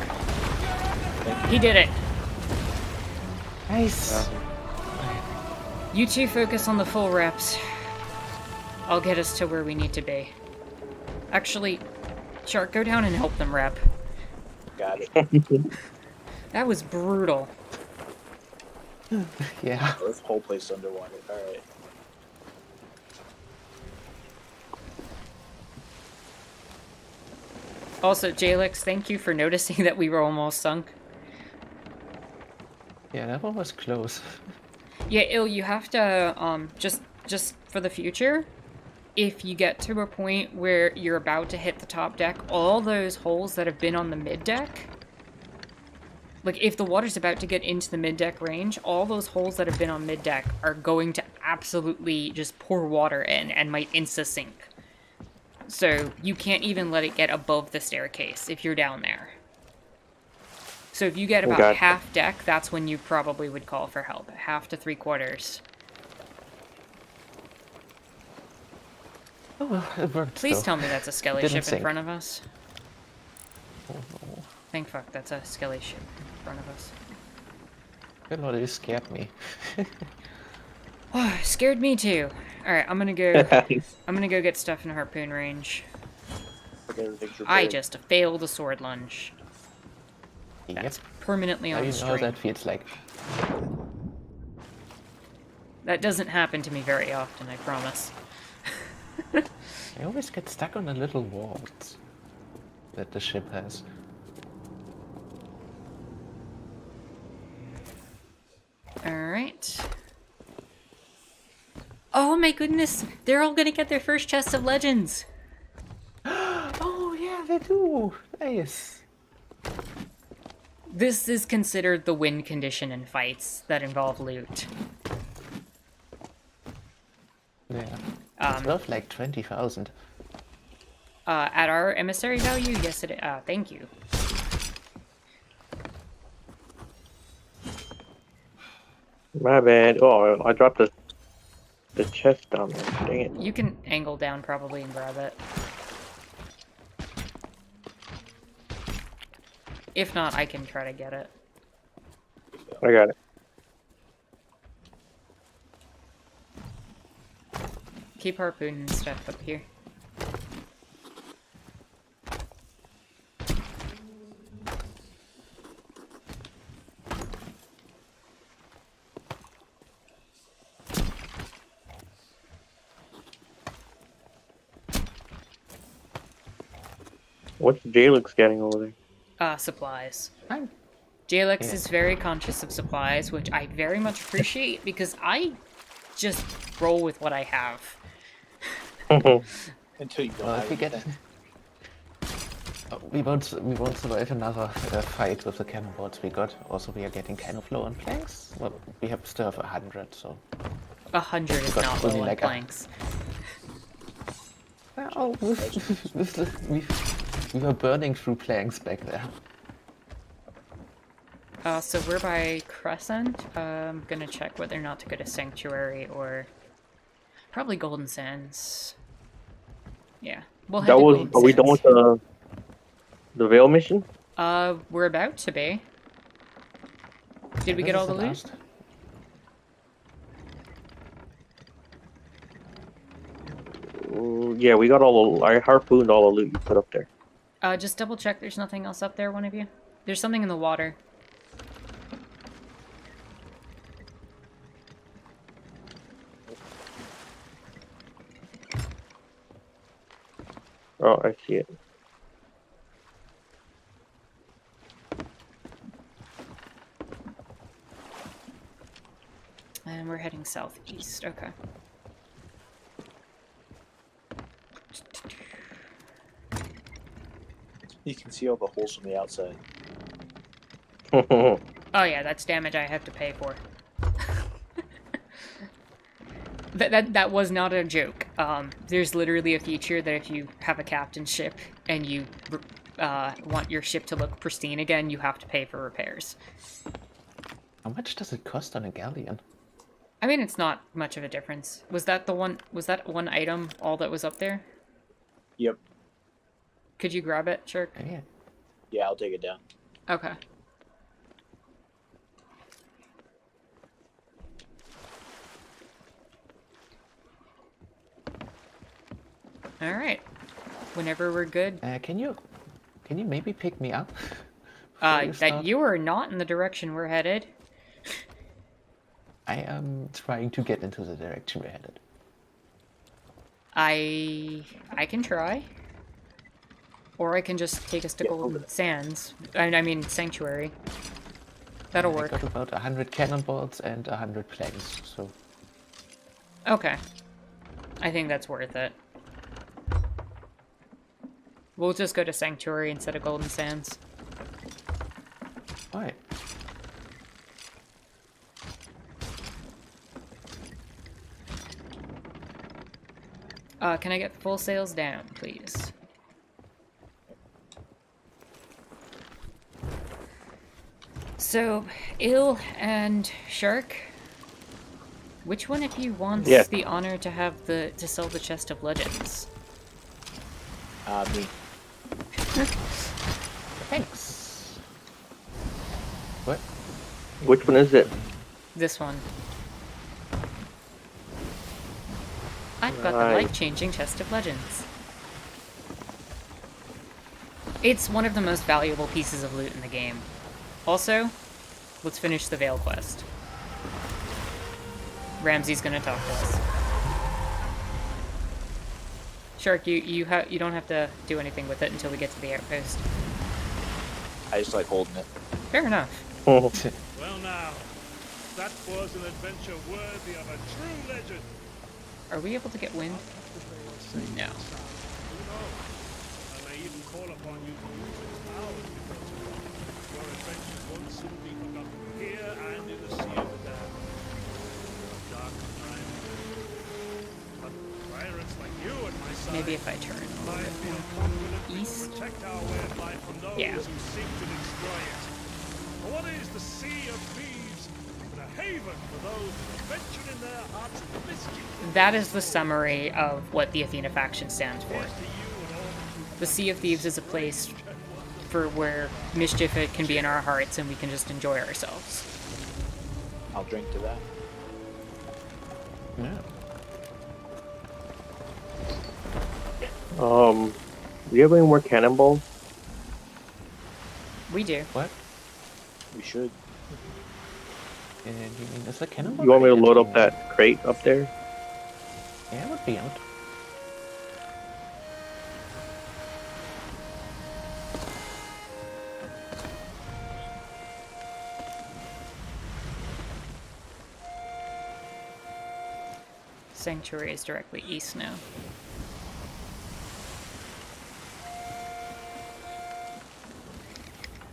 [SPEAKER 1] He did it.
[SPEAKER 3] Nice.
[SPEAKER 1] You two focus on the full reps. I'll get us to where we need to be. Actually, Shark, go down and help them rep.
[SPEAKER 5] Got it.
[SPEAKER 1] That was brutal.
[SPEAKER 3] Yeah.
[SPEAKER 5] Oh, this whole place is underwater. Alright.
[SPEAKER 1] Also, Jalix, thank you for noticing that we were almost sunk.
[SPEAKER 3] Yeah, that one was close.
[SPEAKER 1] Yeah, Il, you have to, just for the future, if you get to a point where you're about to hit the top deck, all those holes that have been on the mid deck, like if the water's about to get into the mid deck range, all those holes that have been on mid deck are going to absolutely just pour water in and might insta sink. So you can't even let it get above the staircase if you're down there. So if you get about
[SPEAKER 2] God.
[SPEAKER 1] half deck, that's when you probably would call for help. Half to 3/4.
[SPEAKER 3] Oh, well, it worked.
[SPEAKER 1] Please
[SPEAKER 3] though.
[SPEAKER 1] tell me that's a skelly
[SPEAKER 3] Didn't
[SPEAKER 1] ship in
[SPEAKER 3] sink.
[SPEAKER 1] front of us.
[SPEAKER 3] Oh no.
[SPEAKER 1] Thank fuck, that's a skelly ship in front of us.
[SPEAKER 3] Good lord, you scared me.
[SPEAKER 1] Scared me too. Alright, I'm gonna go get stuff in harpoon range.
[SPEAKER 5] Forget everything's repaired.
[SPEAKER 1] I just failed a sword lunge.
[SPEAKER 3] Yep.
[SPEAKER 1] That's permanently
[SPEAKER 3] Now
[SPEAKER 1] on
[SPEAKER 3] you
[SPEAKER 1] the
[SPEAKER 3] know how
[SPEAKER 1] stream.
[SPEAKER 3] that feels like.
[SPEAKER 1] That doesn't happen to me very often, I promise.
[SPEAKER 3] I always get stuck on the little walls that the ship has.
[SPEAKER 1] Alright. Oh my goodness! They're all gonna get their first chest of legends!
[SPEAKER 3] Oh yeah, they do. Nice.
[SPEAKER 1] This is considered the win condition in fights that involve loot.
[SPEAKER 3] Yeah.
[SPEAKER 1] Um,
[SPEAKER 3] It's worth like 20,000.
[SPEAKER 1] at our emissary value, yes it is. Thank you.
[SPEAKER 2] My bad. Oh, I dropped the chest down there. Dang it.
[SPEAKER 1] You can angle down probably and grab it. If not, I can try to get it.
[SPEAKER 2] I got it.
[SPEAKER 1] Keep harpooning stuff up here.
[SPEAKER 2] What's Jalix getting over there?
[SPEAKER 1] Supplies.
[SPEAKER 3] I'm
[SPEAKER 1] Jalix
[SPEAKER 3] Yeah.
[SPEAKER 1] is very conscious of supplies, which I very much appreciate because I just roll with what I have.
[SPEAKER 5] Until you don't
[SPEAKER 3] Well,
[SPEAKER 5] have
[SPEAKER 3] if we get,
[SPEAKER 5] anything.
[SPEAKER 3] we won't survive another fight with the cannonballs we got. Also, we are getting kind of low on planks. Well, we have still have 100, so
[SPEAKER 1] 100 is
[SPEAKER 3] Got
[SPEAKER 1] not
[SPEAKER 3] only
[SPEAKER 1] low on
[SPEAKER 3] like a-
[SPEAKER 1] planks.
[SPEAKER 3] oh, we were burning through planks back there.
[SPEAKER 1] So we're by Crescent. I'm gonna check whether or not to go to Sanctuary or probably Golden Sands. Yeah, we'll head
[SPEAKER 2] That
[SPEAKER 1] to
[SPEAKER 2] was.
[SPEAKER 1] Golden
[SPEAKER 2] Are we done
[SPEAKER 1] Sands.
[SPEAKER 2] with the Veil mission?
[SPEAKER 1] We're about to be. Did we
[SPEAKER 3] This
[SPEAKER 1] get
[SPEAKER 3] is
[SPEAKER 1] all the loot?
[SPEAKER 3] last.
[SPEAKER 2] Yeah, we got all. I harpooned all the loot you put up there.
[SPEAKER 1] Just double check there's nothing else up there, one of you. There's something in the water.
[SPEAKER 2] Oh, I see it.
[SPEAKER 1] And we're heading southeast. Okay.
[SPEAKER 5] You can see all the holes from the outside.
[SPEAKER 1] Oh yeah, that's damage I have to pay for. That was not a joke. There's literally a feature that if you have a captain ship and you want your ship to look pristine again, you have to pay for repairs.
[SPEAKER 3] How much does it cost on a galleon?
[SPEAKER 1] I mean, it's not much of a difference. Was that one item all that was up there?
[SPEAKER 5] Yep.
[SPEAKER 1] Could you grab it, Shirk?
[SPEAKER 3] Yeah.
[SPEAKER 5] Yeah, I'll take it down.
[SPEAKER 1] Okay. All right. Whenever we're good.
[SPEAKER 3] Can you maybe pick me up?
[SPEAKER 1] That you are not in the direction we're headed.
[SPEAKER 3] I am trying to get into the direction we're headed.
[SPEAKER 1] I can try. Or I can just take us to Golden Sands. I mean, Sanctuary. That'll
[SPEAKER 3] I
[SPEAKER 1] work.
[SPEAKER 3] got about 100 cannonballs and 100 planks, so
[SPEAKER 1] Okay. I think that's worth it. We'll just go to Sanctuary instead of Golden Sands.
[SPEAKER 3] alright.
[SPEAKER 1] Can I get full sails down, please? So, Il and Shark, which one of you wants
[SPEAKER 2] Yes.
[SPEAKER 1] the honor to have to sell the chest of legends?
[SPEAKER 5] Me.
[SPEAKER 3] Thanks. What?
[SPEAKER 2] Which one is it?
[SPEAKER 1] This one. I've got the
[SPEAKER 2] Nice.
[SPEAKER 1] life-changing chest of legends. It's one of the most valuable pieces of loot in the game. Also, let's finish the Veil quest. Ramsey's gonna talk to us. Shark, you don't have to do anything with it until we get to the outpost.
[SPEAKER 5] I just like holding it.
[SPEAKER 1] Fair enough.
[SPEAKER 6] Well now, that was an adventure worthy of a true legend.
[SPEAKER 1] Are we able to get wind? No.
[SPEAKER 6] Who knows? I may even call upon you to use its powers because of it. Your adventures won't soon be forgotten here and in the Sea of the Damned. A dark time. A
[SPEAKER 1] maybe if I turn a
[SPEAKER 6] I
[SPEAKER 1] little
[SPEAKER 6] feel
[SPEAKER 1] bit
[SPEAKER 6] confident
[SPEAKER 1] more
[SPEAKER 6] we
[SPEAKER 1] east.
[SPEAKER 6] will protect our way of life from those
[SPEAKER 1] Yeah.
[SPEAKER 6] who seek to destroy it. For what is the Sea of Thieves but a haven for those who venture in their hearts mischief?
[SPEAKER 1] That is the summary of what the Athena faction stands for.
[SPEAKER 6] Here's to you and all who
[SPEAKER 1] The Sea of Thieves is a place for where mischief it can be in our hearts and we can just enjoy ourselves.
[SPEAKER 5] I'll drink to that.
[SPEAKER 3] Yeah.
[SPEAKER 2] Do you have any more cannonballs?
[SPEAKER 1] We do.
[SPEAKER 3] What?
[SPEAKER 5] We should.
[SPEAKER 3] You mean, is the cannonball?
[SPEAKER 2] You want me to
[SPEAKER 3] crate
[SPEAKER 2] load up
[SPEAKER 3] empty now?
[SPEAKER 2] that crate up there?
[SPEAKER 3] Yeah, it would be out.
[SPEAKER 1] Sanctuary is directly east now.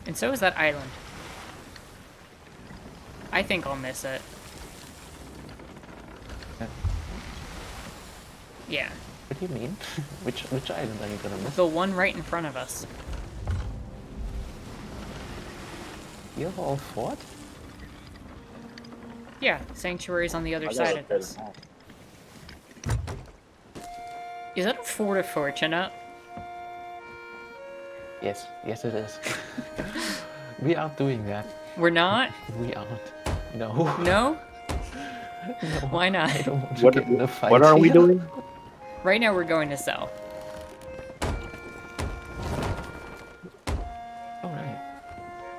[SPEAKER 1] And so is that island. I think I'll miss it.
[SPEAKER 3] Uh,
[SPEAKER 1] Yeah.
[SPEAKER 3] What do you mean? which island are you gonna miss?
[SPEAKER 1] The one right in front of us.
[SPEAKER 3] You have all fort?
[SPEAKER 1] Yeah, Sanctuary's on the other
[SPEAKER 5] I
[SPEAKER 1] side
[SPEAKER 5] gotta
[SPEAKER 1] of
[SPEAKER 5] pay
[SPEAKER 1] this.
[SPEAKER 5] them off.
[SPEAKER 1] Is that a Fort of Fortuna?
[SPEAKER 3] Yes, yes it is. We aren't doing that.
[SPEAKER 1] We're not?
[SPEAKER 3] We aren't. No.
[SPEAKER 1] No?
[SPEAKER 3] No.
[SPEAKER 1] Why not?
[SPEAKER 3] I don't want to
[SPEAKER 2] What
[SPEAKER 3] get in a fight.
[SPEAKER 2] what are we
[SPEAKER 3] here.
[SPEAKER 2] doing?
[SPEAKER 1] Right now we're going to sell.
[SPEAKER 3] Alright.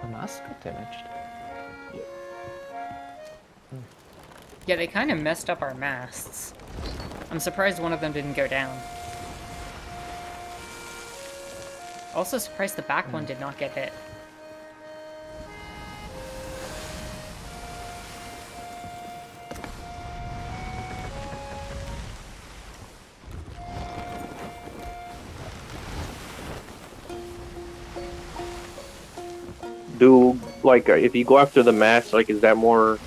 [SPEAKER 3] The mask got damaged.
[SPEAKER 1] Yeah, they kind of messed up our masts. I'm surprised one of them didn't go down. Also surprised the back one did not get hit.
[SPEAKER 2] Do like if you go after the mast, like is that more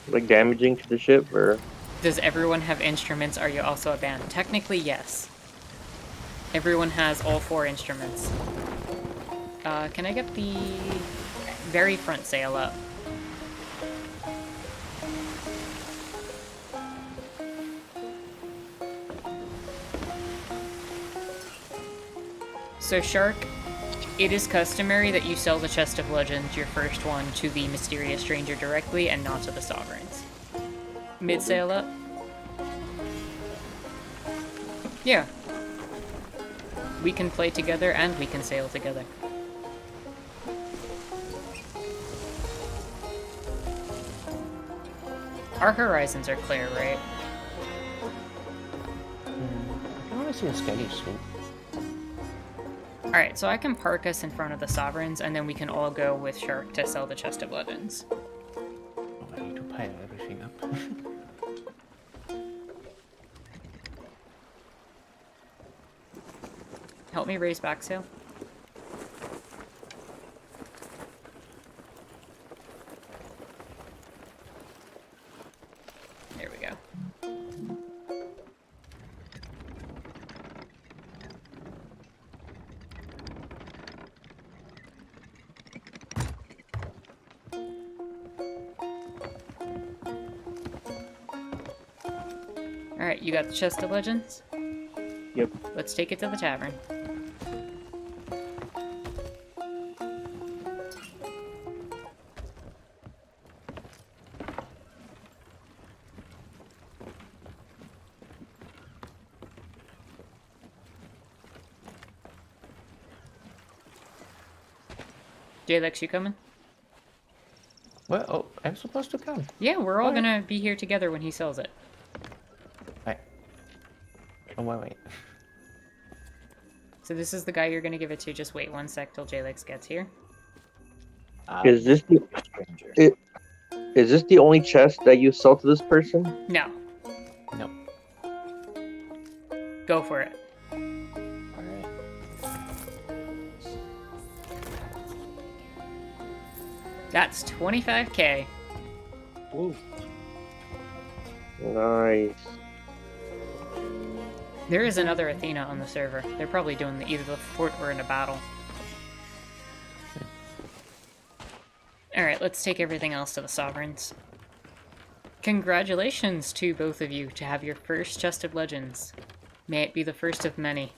[SPEAKER 2] like damaging to the ship or?
[SPEAKER 1] Does everyone have instruments? Are you also a band? Technically, yes. Everyone has all 4 instruments. Can I get the very front sail up? So, Shark, it is customary that you sell the Chest of Legends, your first one, to the mysterious stranger directly and not to the sovereigns. Mid-sail up? Yeah. We can play together and we can sail together. Our horizons are clear, right?
[SPEAKER 3] I can only see a skelly sloop.
[SPEAKER 1] Alright, so I can park us in front of the sovereigns and then we can all go with Shark to sell the Chest of Legends.
[SPEAKER 3] Oh, I need to pile everything up.
[SPEAKER 1] Help me raise back sail. There we go. Alright, you got the Chest of Legends?
[SPEAKER 2] Yep.
[SPEAKER 1] Let's take it to the tavern. Jalex, you coming?
[SPEAKER 3] Well, oh, I'm supposed to come.
[SPEAKER 1] Yeah, we're all
[SPEAKER 3] Alright.
[SPEAKER 1] gonna be here together when he sells it.
[SPEAKER 3] Right. Oh, wait.
[SPEAKER 1] So this is the guy you're gonna give it to. Just wait 1 sec till Jalex gets here.
[SPEAKER 2] Is this the
[SPEAKER 5] Stranger.
[SPEAKER 2] is this the only chest that you sell to this person?
[SPEAKER 1] No,
[SPEAKER 3] No.
[SPEAKER 1] go for it.
[SPEAKER 5] Alright.
[SPEAKER 1] That's 25k.
[SPEAKER 5] Woo.
[SPEAKER 2] Nice.
[SPEAKER 1] There is another Athena on the server. They're probably doing either the fort or in a battle. Alright, let's take everything else to the Sovereigns. Congratulations to both of you to have your first chest of legends. May it be the first of many.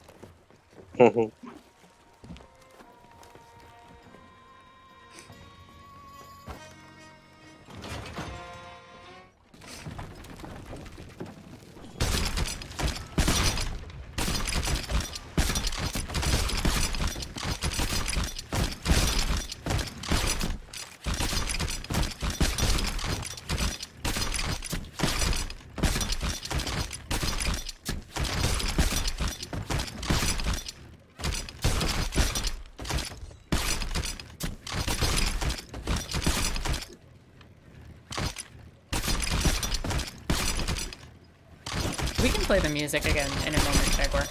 [SPEAKER 1] We can play the music again in a moment, Jaguar.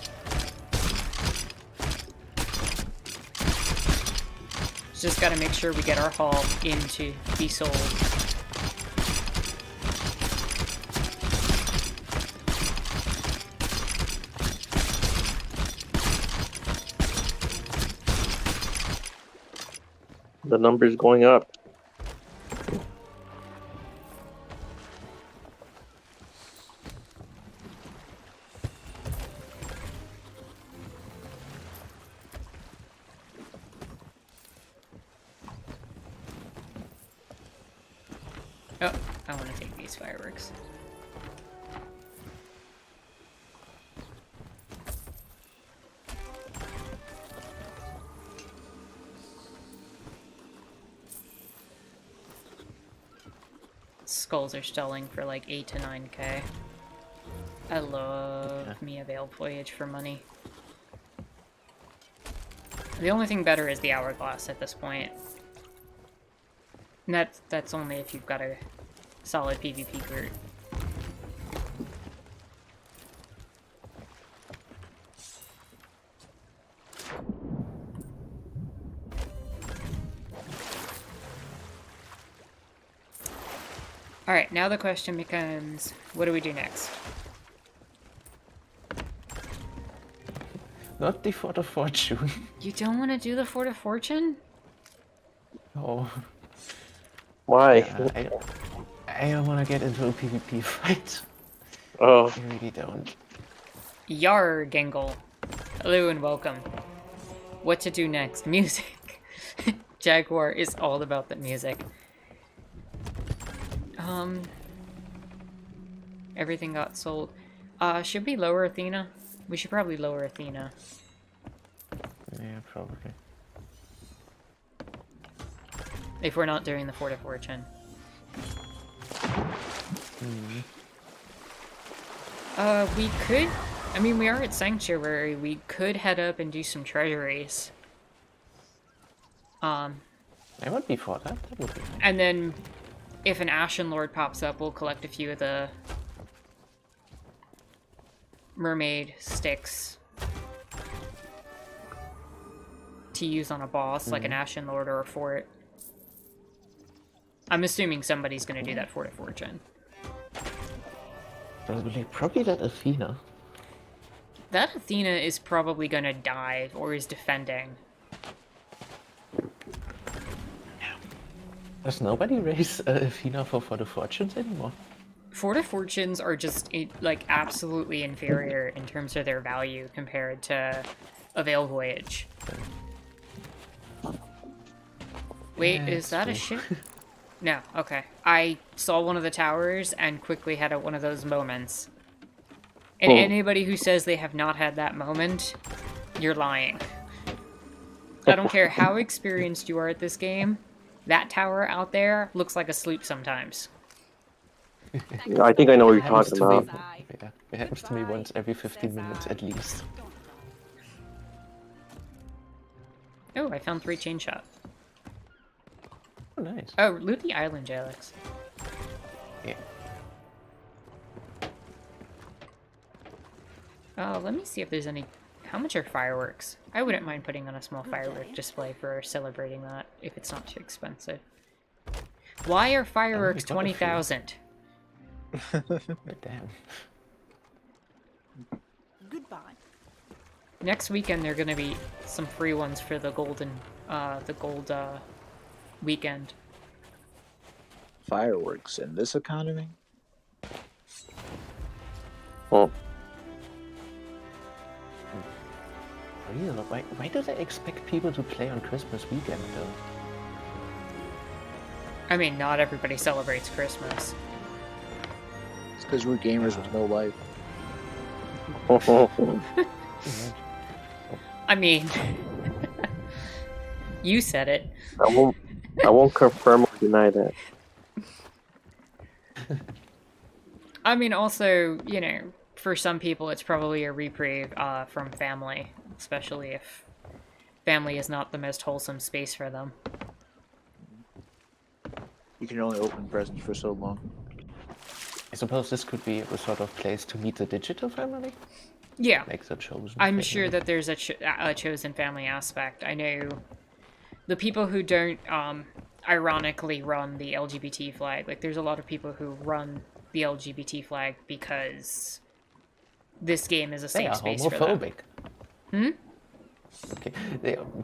[SPEAKER 1] Just gotta make sure we get our haul in to be sold.
[SPEAKER 2] The number's going up.
[SPEAKER 1] Oh, I want to take these fireworks. Skulls are selling for like 8 to 9k. I love me a Veiled Voyage for money. The only thing better is the Hourglass at this point. And that's only if you've got a solid PvP group. Alright, now the question becomes, what do we do next?
[SPEAKER 3] Not the Fort of Fortune.
[SPEAKER 1] You don't want to do the Fort of Fortune?
[SPEAKER 3] Oh.
[SPEAKER 2] Why?
[SPEAKER 3] Yeah, I don't want to get into a PvP fight.
[SPEAKER 2] Oh,
[SPEAKER 3] I really don't.
[SPEAKER 1] Yar, Gengle. Hello and welcome. What to do next? Music. Jaguar is all about the music. Everything got sold. Should we lower Athena? We should probably lower Athena.
[SPEAKER 3] Yeah, probably.
[SPEAKER 1] If we're not doing the Fort of Fortune. We could... I mean, we are at Sanctuary. We could head up and do some treasuries.
[SPEAKER 3] I would be for that. That would be nice.
[SPEAKER 1] And then, if an Ashen Lord pops up, we'll collect a few of the mermaid sticks to use on a boss, like an Ashen Lord or a fort. I'm assuming somebody's gonna do that Fort of Fortune.
[SPEAKER 3] Probably that Athena.
[SPEAKER 1] That Athena is probably gonna dive, or is defending.
[SPEAKER 3] Does nobody raise Athena for the Fortunes anymore?
[SPEAKER 1] Fort of Fortunes are just, like, absolutely inferior in terms of their value compared to a Veil Voyage. Wait,
[SPEAKER 3] Yeah,
[SPEAKER 1] is that a
[SPEAKER 3] true.
[SPEAKER 1] ship? No, okay. I saw one of the towers and quickly had one of those moments. And anybody who says they have not had that moment, you're lying. I don't care how experienced you are at this game, that tower out there looks like a sloop sometimes.
[SPEAKER 2] yeah, I think I know what you're
[SPEAKER 3] Happens
[SPEAKER 2] talking
[SPEAKER 3] to me-
[SPEAKER 2] about.
[SPEAKER 3] Yeah, it happens to me once every 15 minutes at least.
[SPEAKER 1] Oh, I found 3 chain shot.
[SPEAKER 3] Oh, nice.
[SPEAKER 1] Oh, loot the island, Alex.
[SPEAKER 3] Yeah.
[SPEAKER 1] Let me see if there's any... How much are fireworks? I wouldn't mind putting on a small firework display for celebrating that, if it's not too expensive. Why are fireworks
[SPEAKER 3] got a few.
[SPEAKER 1] 20,000?
[SPEAKER 3] But damn.
[SPEAKER 4] Goodbye.
[SPEAKER 1] Next weekend, there are going to be some free ones for the gold weekend.
[SPEAKER 5] Fireworks in this economy?
[SPEAKER 2] Oh,
[SPEAKER 3] Really? Why do they expect people to play on Christmas weekend, though?
[SPEAKER 1] I mean, not everybody celebrates Christmas.
[SPEAKER 5] It's because we're gamers with no life.
[SPEAKER 1] I mean, you said it.
[SPEAKER 2] I won't confirm or deny that.
[SPEAKER 1] I mean, also, you know, for some people, it's probably a reprieve from family, especially if family is not the most wholesome space for them.
[SPEAKER 5] You can only open presents for so long.
[SPEAKER 3] I suppose this could be a sort of place to meet the digital family?
[SPEAKER 1] Yeah.
[SPEAKER 3] Like the chosen
[SPEAKER 1] I'm
[SPEAKER 3] family.
[SPEAKER 1] sure that there's a chosen family aspect. I know the people who don't ironically run the LGBT flag. Like, there's a lot of people who run the LGBT flag because this game is a
[SPEAKER 3] They
[SPEAKER 1] safe
[SPEAKER 3] are
[SPEAKER 1] space for them.
[SPEAKER 3] homophobic. Okay.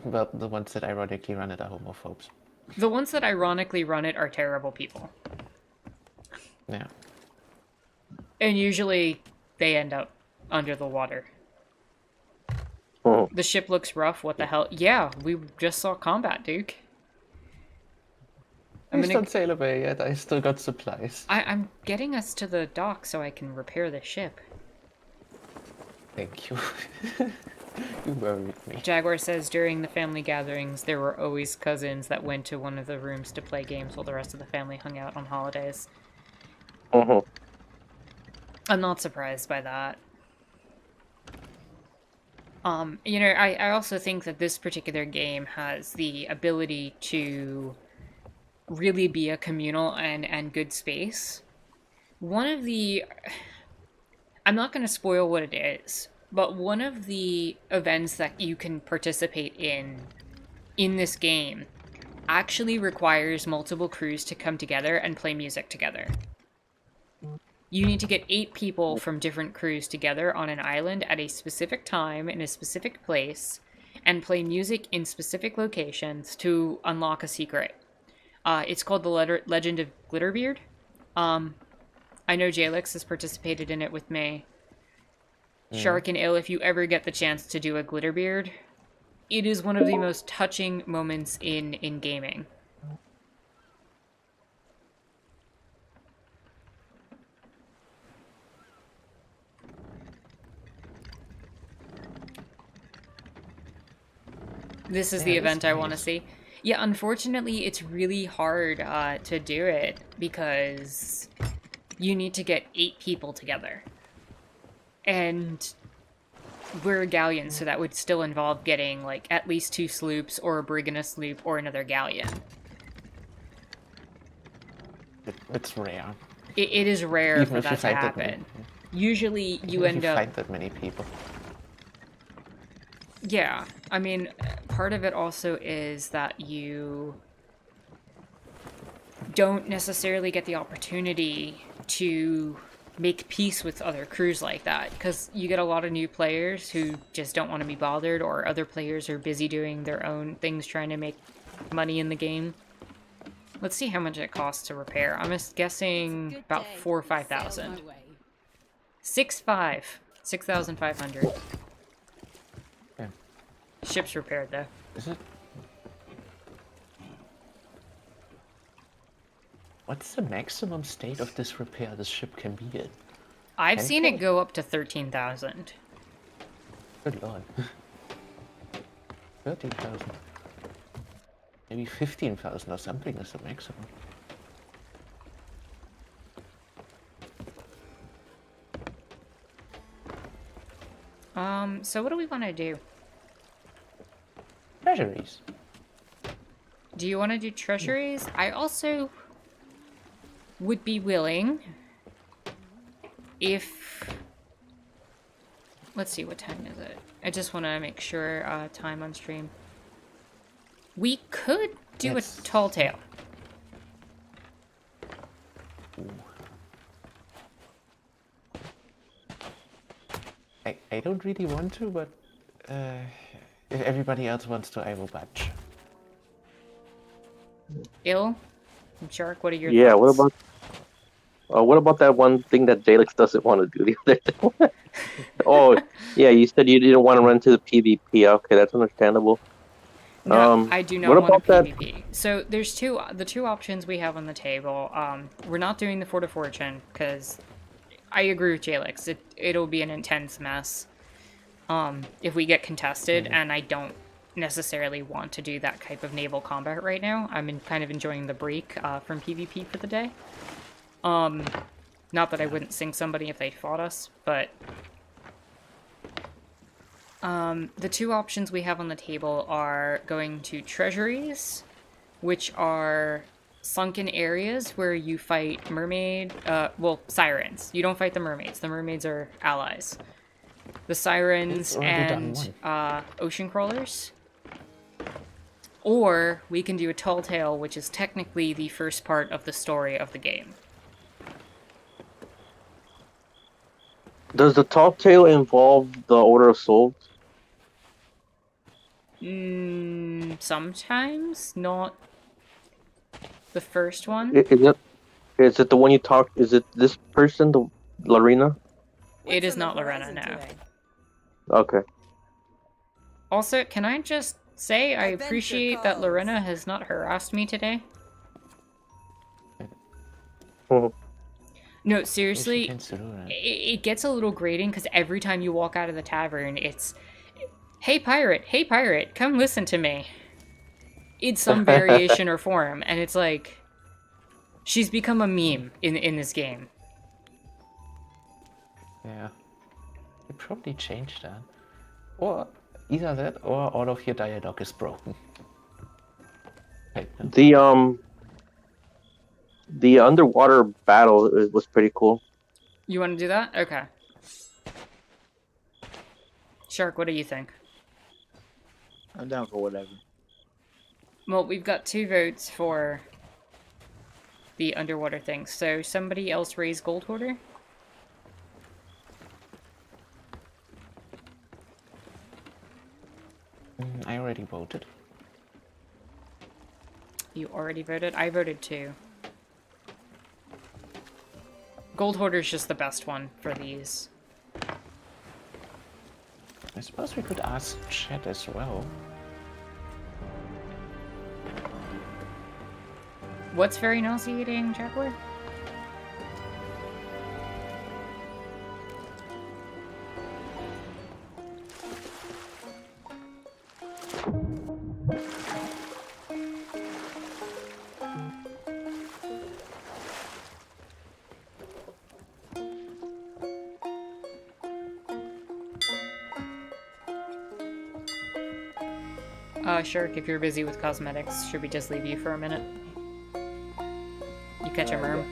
[SPEAKER 3] Well, the ones that ironically run it are homophobes.
[SPEAKER 1] The ones that ironically run it are terrible people.
[SPEAKER 3] Yeah.
[SPEAKER 1] And usually they end up under the water.
[SPEAKER 2] Oh,
[SPEAKER 1] The ship looks rough. What the hell? Yeah, we just saw combat, Duke.
[SPEAKER 3] Please don't sail away yet. I still got supplies.
[SPEAKER 1] I'm getting us to the dock so I can repair the ship.
[SPEAKER 3] Thank you. You worried me.
[SPEAKER 1] Jaguar says during the family gatherings, there were always cousins that went to one of the rooms to play games while the rest of the family hung out on holidays. I'm not surprised by that. You know, I also think that this particular game has the ability to really be a communal and good space. One of the... I'm not going to spoil what it is, but one of the events that you can participate in this game actually requires multiple crews to come together and play music together. You need to get 8 people from different crews together on an island at a specific time in a specific place and play music in specific locations to unlock a secret. It's called the Legend of Glitterbeard. I know Jalix has participated in it with me. Shark and Ill, if you ever get the chance to do a Glitterbeard, it is one of the most touching moments in gaming. This is the event I want to see. Yeah, unfortunately, it's really hard to do it because you need to get 8 people together. And we're a galleon, so that would still involve getting, like, at least 2 sloops, or a brig and a sloop, or another galleon.
[SPEAKER 3] It's rare.
[SPEAKER 1] It is rare
[SPEAKER 3] Even
[SPEAKER 1] for
[SPEAKER 3] if you
[SPEAKER 1] that to
[SPEAKER 3] find that
[SPEAKER 1] happen.
[SPEAKER 3] many.
[SPEAKER 1] Usually, you
[SPEAKER 3] If
[SPEAKER 1] end
[SPEAKER 3] you
[SPEAKER 1] up...
[SPEAKER 3] find that many people.
[SPEAKER 1] Yeah, I mean, part of it also is that you don't necessarily get the opportunity to make peace with other crews like that, because you get a lot of new players who just don't want to be bothered, or other players are busy doing their own things trying to make money in the game. Let's see how much it costs to repair. I'm just guessing about 4,000 or 5,000. 6,500.
[SPEAKER 3] Yeah.
[SPEAKER 1] Ship's repaired though.
[SPEAKER 3] Is it? What's the maximum state of disrepair this ship can be in?
[SPEAKER 1] I've
[SPEAKER 3] 10K?
[SPEAKER 1] seen it go up to 13,000.
[SPEAKER 3] Good lord. 13,000. Maybe 15,000 or something is the maximum.
[SPEAKER 1] So what do we want to do?
[SPEAKER 3] Treasuries.
[SPEAKER 1] Do you want to do treasuries? I also would be willing if... Let's see, what time is it? I just want to make sure time on stream. We could do a tall tale.
[SPEAKER 3] I don't really want to, but if everybody else wants to, I will budge.
[SPEAKER 1] Ill? Shark, what are your
[SPEAKER 2] Yeah.
[SPEAKER 1] thoughts?
[SPEAKER 2] What about that one thing that Jalix doesn't want to do the other day? Oh, yeah. You said you didn't want to run to the PvP. Okay, that's understandable.
[SPEAKER 1] No, I do
[SPEAKER 2] What
[SPEAKER 1] not want a
[SPEAKER 2] about that?
[SPEAKER 1] PvP. So there's the two options we have on the table. We're not doing the Fort of Fortune because I agree with Jalix. It'll be an intense mess. If we get contested, and I don't necessarily want to do that type of naval combat right now. I'm kind of enjoying the break from PvP for the day. Not that I wouldn't sink somebody if they fought us, but the two options we have on the table are going to treasuries, which are sunken areas where you fight sirens. You don't fight the mermaids. The mermaids are allies. The sirens and ocean crawlers. Or we can do a tall tale, which is technically the first part of the story of the game.
[SPEAKER 2] Does the Tall Tale involve the Order of Souls?
[SPEAKER 1] Sometimes, not the first one.
[SPEAKER 2] Is it the one you talked? Is it this person, the Lorena?
[SPEAKER 1] It is not Lorena, no.
[SPEAKER 2] Okay.
[SPEAKER 1] Also, can I just say I appreciate that Lorena has not harassed me today? No, seriously, it gets a little grating because every time you walk out of the tavern, it's, hey pirate, come listen to me. In some variation or form, and it's like, she's become a meme in this game.
[SPEAKER 3] Yeah. You probably changed that. Or either that or all of your dialogue is broken.
[SPEAKER 2] The underwater battle was pretty cool.
[SPEAKER 1] You want to do that? Okay. Shark, what do you think?
[SPEAKER 5] I'm down for whatever.
[SPEAKER 1] Well, we've got 2 votes for the underwater thing. So somebody else raise Gold Hoarder?
[SPEAKER 3] I already voted.
[SPEAKER 1] You already voted? I voted 2. Gold Hoarder's just the best one for these.
[SPEAKER 3] I suppose we could ask chat as well.
[SPEAKER 1] What's very nauseating, Jaguar? Shark, if you're busy with cosmetics, should we just leave you for a minute? You catch a merm?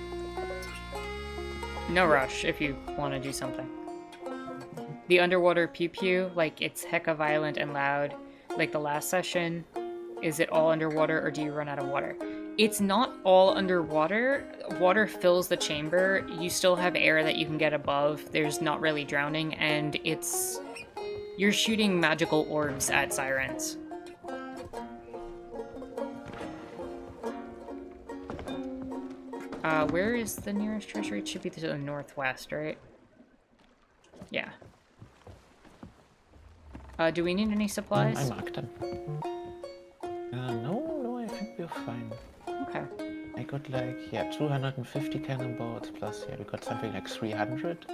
[SPEAKER 1] No rush if you want to do something. The underwater pew-pew, like, it's hecka violent and loud. Like the last session, is it all underwater or do you run out of water? It's not all underwater. Water fills the chamber. You still have air that you can get above. There's not really drowning, and it's... You're shooting magical orbs at sirens. Where is the nearest treasury? It should be to the northwest, right? Yeah. Do we need any supplies?
[SPEAKER 3] I marked them. No, I think we're fine.
[SPEAKER 1] Okay.
[SPEAKER 3] I got like, 250 cannonballs plus, we got something like 300.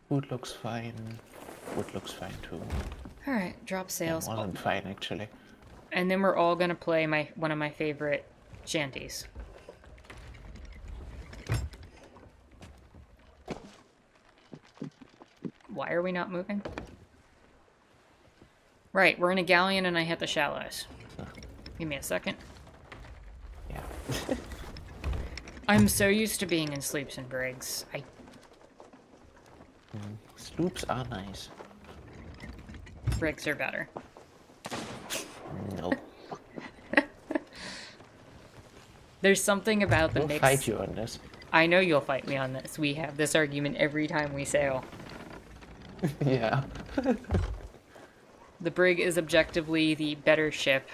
[SPEAKER 3] Food looks fine. Wood looks fine too.
[SPEAKER 1] Alright, drop sails.
[SPEAKER 3] More than fine, actually.
[SPEAKER 1] And then we're all gonna play one of my favorite shanties. Why are we not moving? Right, we're in a galleon and I hit the shallows. Give me a second.
[SPEAKER 3] Yeah.
[SPEAKER 1] I'm so used to being in sloops and brigs.
[SPEAKER 3] Sloops are nice.
[SPEAKER 1] Brigs are better.
[SPEAKER 3] No.
[SPEAKER 1] There's something about the
[SPEAKER 3] We'll
[SPEAKER 1] mix.
[SPEAKER 3] fight you on this.
[SPEAKER 1] I know you'll fight me on this. We have this argument every time we sail.
[SPEAKER 3] Yeah.
[SPEAKER 1] The brig is objectively the better ship.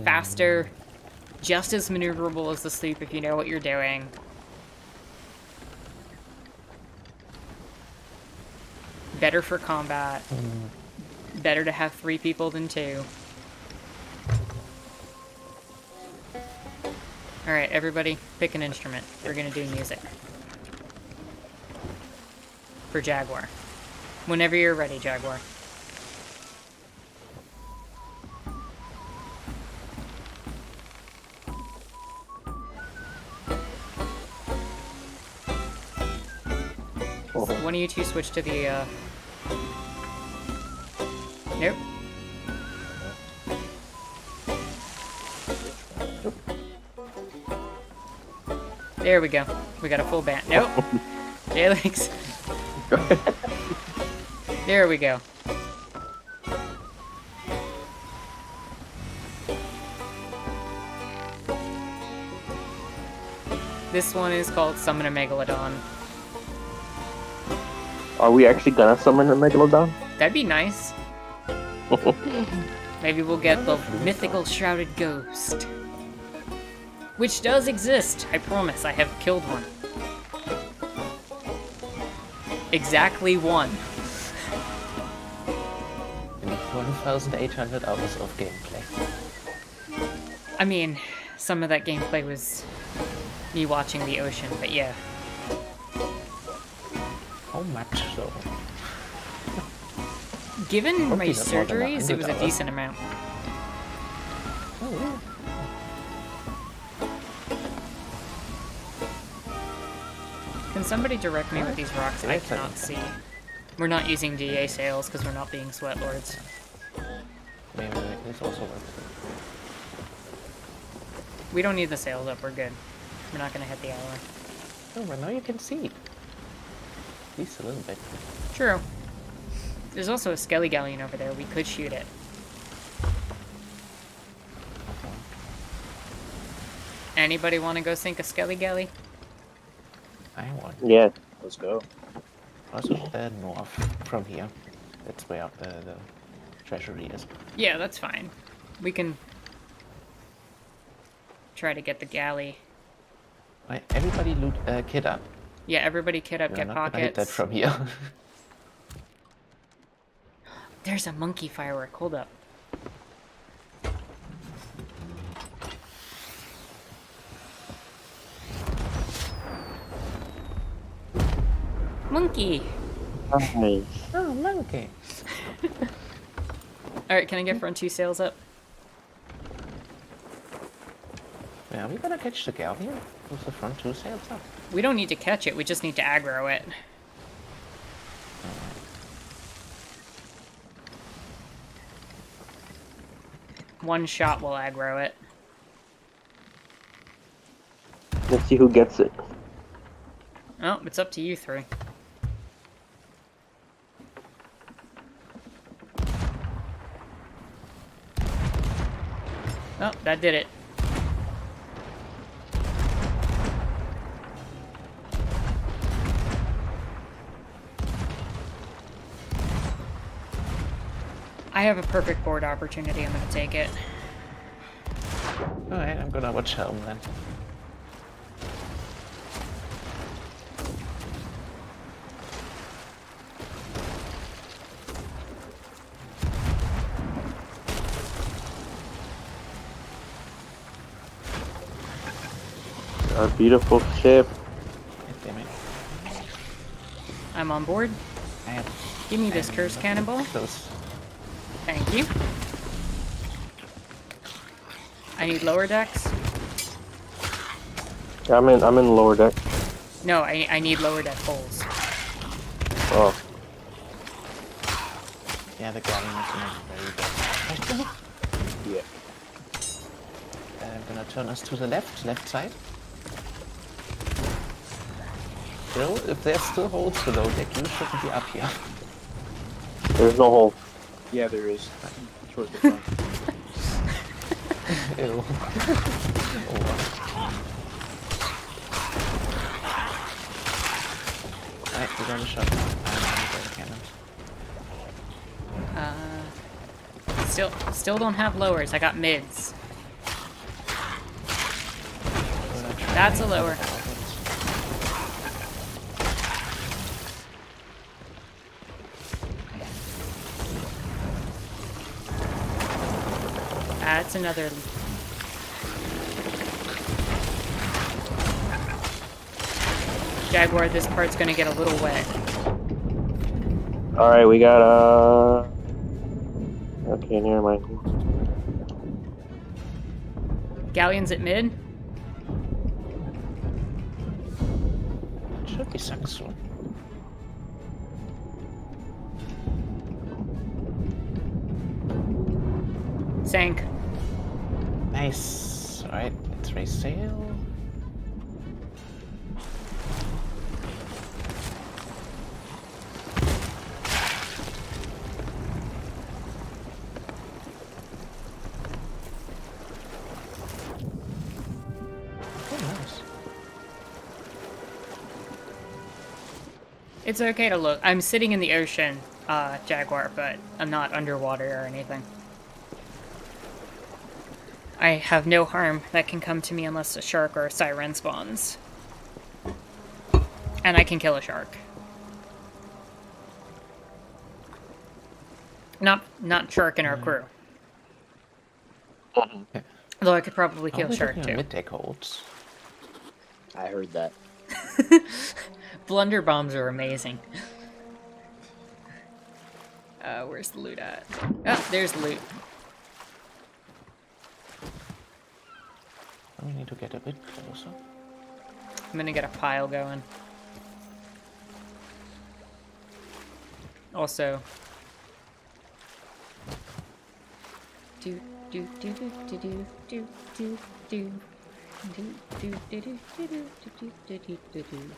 [SPEAKER 1] Faster, just as maneuverable as the sloop if you know what you're doing. Better for combat. Better to have 3 people than 2. Alright, everybody, pick an instrument. We're gonna do music. For Jaguar. Whenever you're ready, Jaguar. One of you two switch to the, Nope. There we go. We got a full band. Nope. Alex. There we go. This one is called Summon a Megalodon.
[SPEAKER 2] Are we actually gonna summon a Megalodon?
[SPEAKER 1] That'd be nice. Maybe we'll get the mythical shrouded ghost. Which does exist, I promise. I have killed one. Exactly one.
[SPEAKER 3] In 1,800 hours of gameplay.
[SPEAKER 1] I mean, some of that gameplay was me watching the ocean, but yeah.
[SPEAKER 3] How much so?
[SPEAKER 1] Given my
[SPEAKER 3] Probably not more than
[SPEAKER 1] surgeries, it was a
[SPEAKER 3] 100
[SPEAKER 1] decent amount.
[SPEAKER 3] Oh,
[SPEAKER 1] Can somebody direct me with these rocks? I
[SPEAKER 3] Wait a
[SPEAKER 1] cannot
[SPEAKER 3] second.
[SPEAKER 1] see. We're not using DA sails because we're not being sweat lords.
[SPEAKER 3] maybe this also works.
[SPEAKER 1] We don't need the sails up, we're good. We're not gonna hit the hour.
[SPEAKER 3] Oh, but now you can see. At least a little bit.
[SPEAKER 1] True. There's also a Skelly Galleon over there, we could shoot it. Anybody want to go sink a Skelly Galley?
[SPEAKER 3] I want.
[SPEAKER 2] Yeah.
[SPEAKER 5] Let's go.
[SPEAKER 3] Also, north from here. That's where the treasury is.
[SPEAKER 1] Yeah, that's fine. We can try to get the galley.
[SPEAKER 3] Right, everybody loot kit up.
[SPEAKER 1] Yeah, everybody kit up,
[SPEAKER 3] We're
[SPEAKER 1] get
[SPEAKER 3] not gonna hit that
[SPEAKER 1] pockets.
[SPEAKER 3] from here.
[SPEAKER 1] There's a monkey firework, hold up. Monkey!
[SPEAKER 2] Nice.
[SPEAKER 3] Oh, monkey.
[SPEAKER 1] Alright, can I get front 2 sails up?
[SPEAKER 3] Yeah, we gotta catch the galleon with the front 2 sails up.
[SPEAKER 1] We don't need to catch it, we just need to aggro it. One shot will aggro it.
[SPEAKER 2] Let's see who gets it.
[SPEAKER 1] Oh, it's up to you 3. Oh, that did it. I have a perfect board opportunity, I'm gonna take it.
[SPEAKER 3] Alright, I'm gonna watch Helm then.
[SPEAKER 2] Our beautiful ship.
[SPEAKER 3] God damn it.
[SPEAKER 1] I'm on board.
[SPEAKER 3] I have
[SPEAKER 1] Give me this curse cannonball.
[SPEAKER 3] close.
[SPEAKER 1] Thank you. I need lower decks.
[SPEAKER 2] Yeah, I'm in lower deck.
[SPEAKER 1] No, I need lower deck holes.
[SPEAKER 2] Oh,
[SPEAKER 3] Yeah, the galleon is in a very bad position.
[SPEAKER 5] Yeah.
[SPEAKER 3] I'm gonna turn us to the left side. Still, if there's still holes below deck, you shouldn't be up here.
[SPEAKER 2] there's no hole.
[SPEAKER 5] Yeah, there is. Towards the front.
[SPEAKER 3] Ew. Oh, Alright, we got a shot. The cannons.
[SPEAKER 1] Still don't have lowers. I got mids.
[SPEAKER 3] Gonna try
[SPEAKER 1] That's a
[SPEAKER 3] and
[SPEAKER 1] lower.
[SPEAKER 3] cover the
[SPEAKER 1] That's another. Jaguar, this part's gonna get a little wet.
[SPEAKER 2] All right, we got Okay, never mind.
[SPEAKER 1] Galleons at mid.
[SPEAKER 3] should be sunk soon.
[SPEAKER 1] Sank.
[SPEAKER 3] Nice. Alright, let's raise sail. Oh, nice.
[SPEAKER 1] It's okay to look. I'm sitting in the ocean, Jaguar, but I'm not underwater or anything. I have no harm that can come to me unless a shark or a siren spawns. And I can kill a shark. Not shark in our crew. Though I could probably kill shark too.
[SPEAKER 3] Mid-deck holds.
[SPEAKER 5] I heard that.
[SPEAKER 1] Blunder bombs are amazing. Where's the loot at? Oh, there's the loot.
[SPEAKER 3] We need to get a bit closer.
[SPEAKER 1] I'm gonna get a pile going. Also. Do do do do do do do do do do do do do do do do do do do.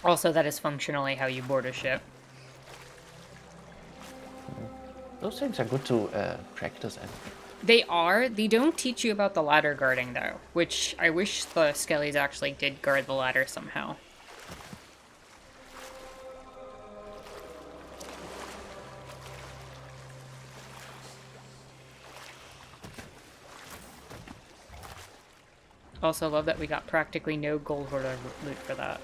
[SPEAKER 1] Also, that is functionally how you board a ship.
[SPEAKER 3] Those things are good to practice at.
[SPEAKER 1] They are. They don't teach you about the ladder guarding, though, which I wish the Skellies actually did guard the ladder somehow. Also, love that we got practically no gold hoarder loot for that.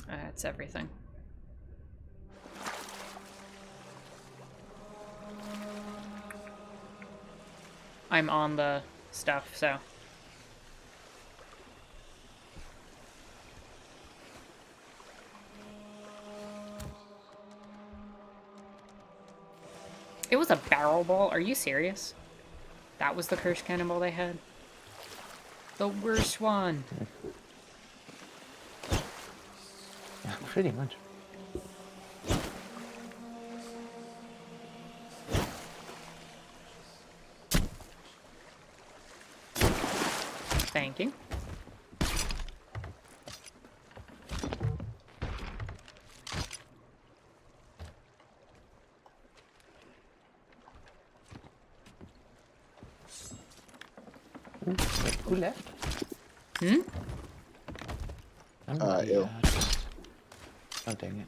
[SPEAKER 1] That's everything. I'm on the stuff, so. It was a barrel ball? Are you serious? That was the cursed cannonball they had? The worst one.
[SPEAKER 3] Yeah, pretty much.
[SPEAKER 1] Thank you.
[SPEAKER 3] Wait, who left?
[SPEAKER 1] Hmm?
[SPEAKER 5] Ill.
[SPEAKER 3] Oh, dang it.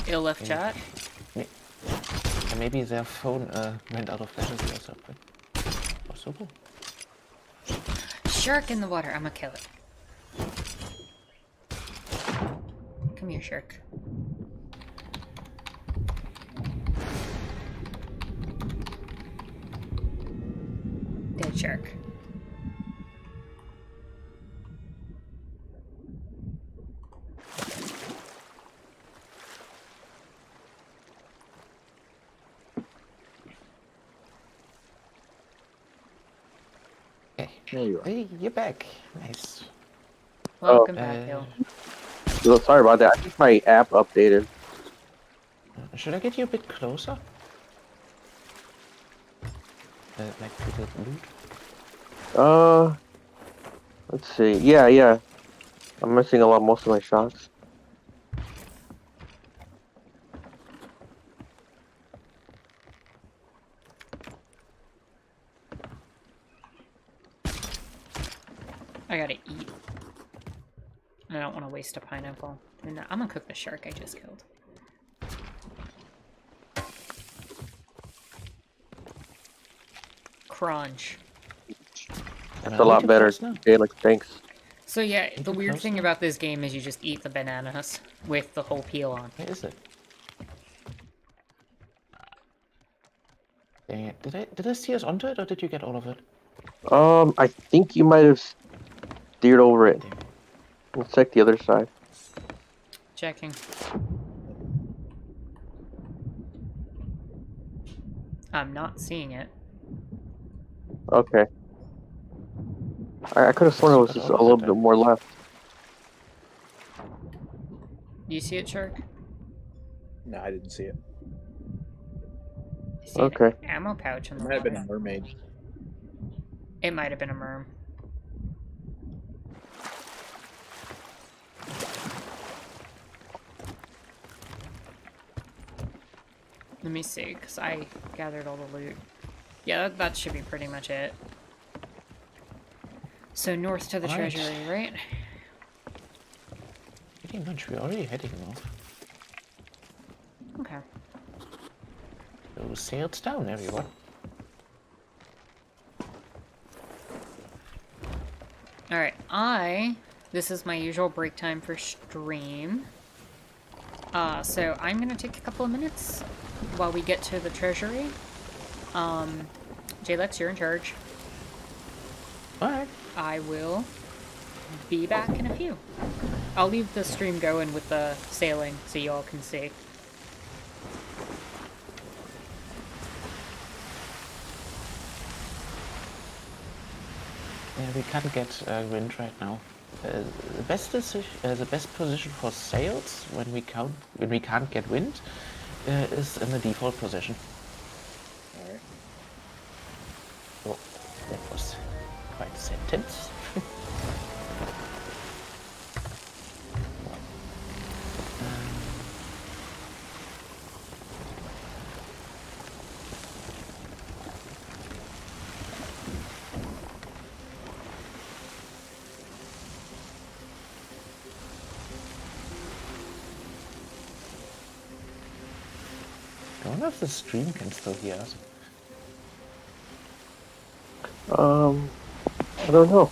[SPEAKER 1] Ill left chat?
[SPEAKER 3] Maybe their phone went out of battery or something. Possible.
[SPEAKER 1] Shark in the water. I'm gonna kill it. Come here, shark. Dead shark.
[SPEAKER 3] Okay.
[SPEAKER 5] There you are.
[SPEAKER 3] Hey, you're back. Nice.
[SPEAKER 1] Welcome back, Ill.
[SPEAKER 2] So, sorry about that. I think my app updated.
[SPEAKER 3] Should I get you a bit closer? Like to the loot?
[SPEAKER 2] Let's see. Yeah. I'm missing most of my shots.
[SPEAKER 1] I gotta eat. I don't want to waste a pineapple. And I'm gonna cook the shark I just killed. Crunch.
[SPEAKER 2] That's a lot better. Okay, like, thanks.
[SPEAKER 1] So yeah,
[SPEAKER 3] You
[SPEAKER 1] the
[SPEAKER 3] too
[SPEAKER 1] weird
[SPEAKER 3] close
[SPEAKER 1] thing
[SPEAKER 3] now?
[SPEAKER 1] about this game is you just eat the bananas with the whole peel on.
[SPEAKER 3] Where is it? Dang it. Did I steer us onto it, or did you get all of it?
[SPEAKER 2] I think you might have steered over it.
[SPEAKER 3] Damn it.
[SPEAKER 2] Let's check the other side.
[SPEAKER 1] Checking. I'm not seeing it.
[SPEAKER 2] Okay. I could have sworn it
[SPEAKER 3] You
[SPEAKER 2] was
[SPEAKER 3] got
[SPEAKER 2] just
[SPEAKER 3] all
[SPEAKER 2] a
[SPEAKER 3] of
[SPEAKER 2] little
[SPEAKER 3] it
[SPEAKER 2] bit
[SPEAKER 3] then.
[SPEAKER 2] more left.
[SPEAKER 1] Do you see it, Shark?
[SPEAKER 5] No, I didn't see it.
[SPEAKER 1] I see
[SPEAKER 2] Okay.
[SPEAKER 1] an ammo pouch in
[SPEAKER 5] It
[SPEAKER 1] the
[SPEAKER 5] might have been
[SPEAKER 1] water.
[SPEAKER 5] a mermaid.
[SPEAKER 1] It might have been a merm. Let me see, because I gathered all the loot. Yeah, that should be pretty much it. So north to the
[SPEAKER 3] Alright.
[SPEAKER 1] treasury, right?
[SPEAKER 3] Pretty much, we're already heading north.
[SPEAKER 1] Okay.
[SPEAKER 3] So sails down, everyone.
[SPEAKER 1] Alright, this is my usual break time for stream. So I'm gonna take a couple of minutes while we get to the treasury. Jalex, you're in charge.
[SPEAKER 3] Alright.
[SPEAKER 1] I will be back in a few. I'll leave the stream going with the sailing so you all can see.
[SPEAKER 3] Yeah, we can't get wind right now. The best position for sails when we can't get wind is in the default position.
[SPEAKER 5] Alright.
[SPEAKER 3] Oh, that was quite a sentence. I wonder if the stream can still hear us.
[SPEAKER 2] I don't know.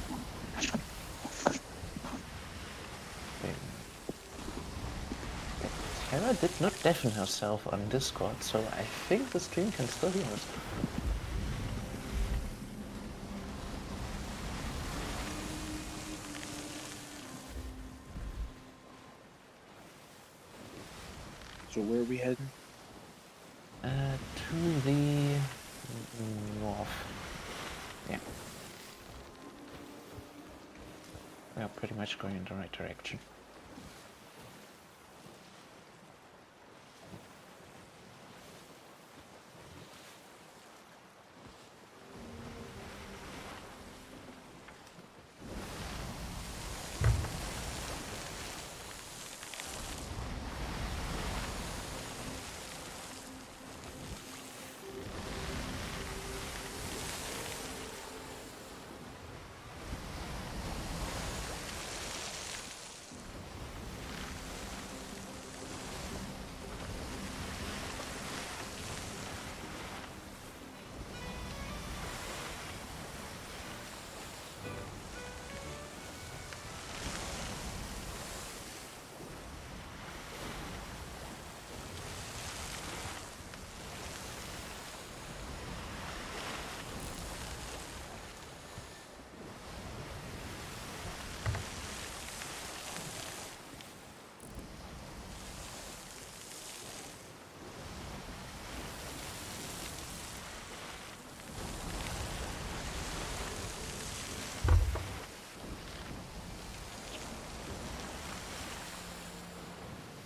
[SPEAKER 3] Wait. Tara did not deafen herself on Discord, so I think the stream can still hear us.
[SPEAKER 5] So where are we heading?
[SPEAKER 3] To the north. Yeah. We are pretty much going in the right direction.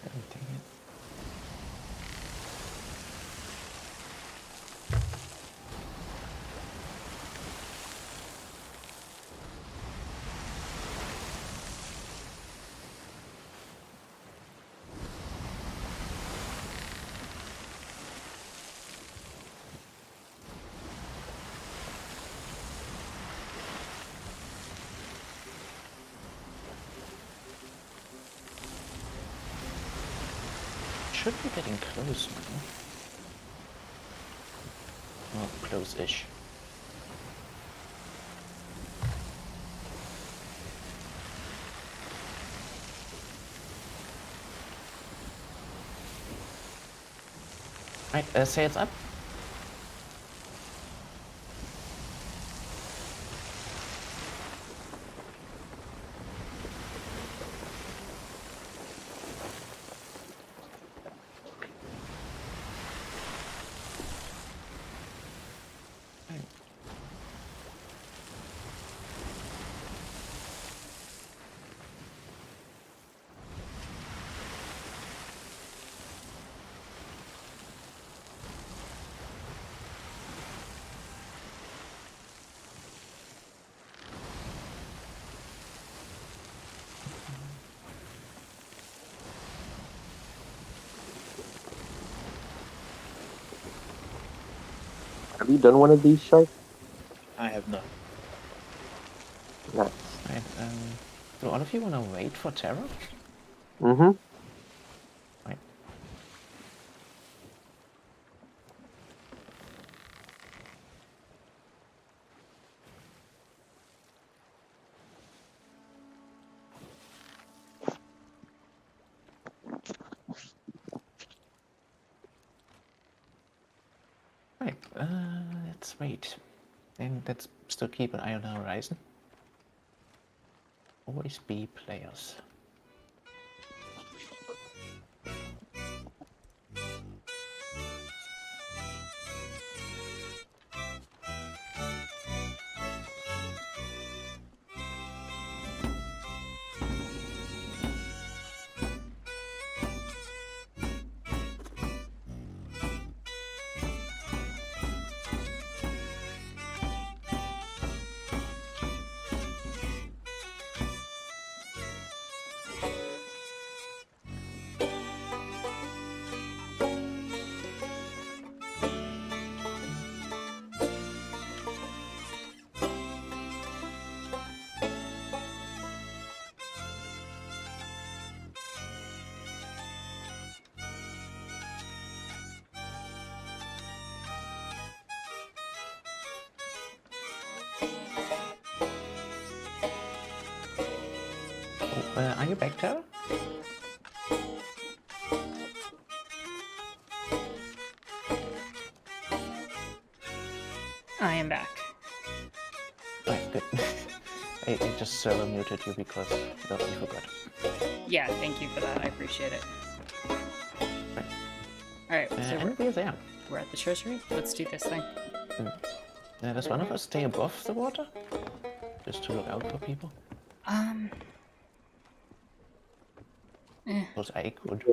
[SPEAKER 3] Oh, dang it. should be getting close now. Well, close-ish. Right, sails up.
[SPEAKER 2] Have you done one of these, Shark?
[SPEAKER 5] I have not.
[SPEAKER 2] Nice.
[SPEAKER 3] Right, do all of you want to wait for Terra?
[SPEAKER 2] Mm-hmm.
[SPEAKER 3] Right. Right, let's wait. And let's still keep an eye on the horizon. Always be players. Oh, are you back, Terra?
[SPEAKER 1] I am back.
[SPEAKER 3] Right, good. I just server muted you because you forgot.
[SPEAKER 1] Yeah, thank you for that. I appreciate it.
[SPEAKER 3] Right.
[SPEAKER 1] Alright, so
[SPEAKER 3] And we're there.
[SPEAKER 1] we're at the treasury. Let's do this thing.
[SPEAKER 3] Does one of us stay above the water? Just to look out for people? Because I could.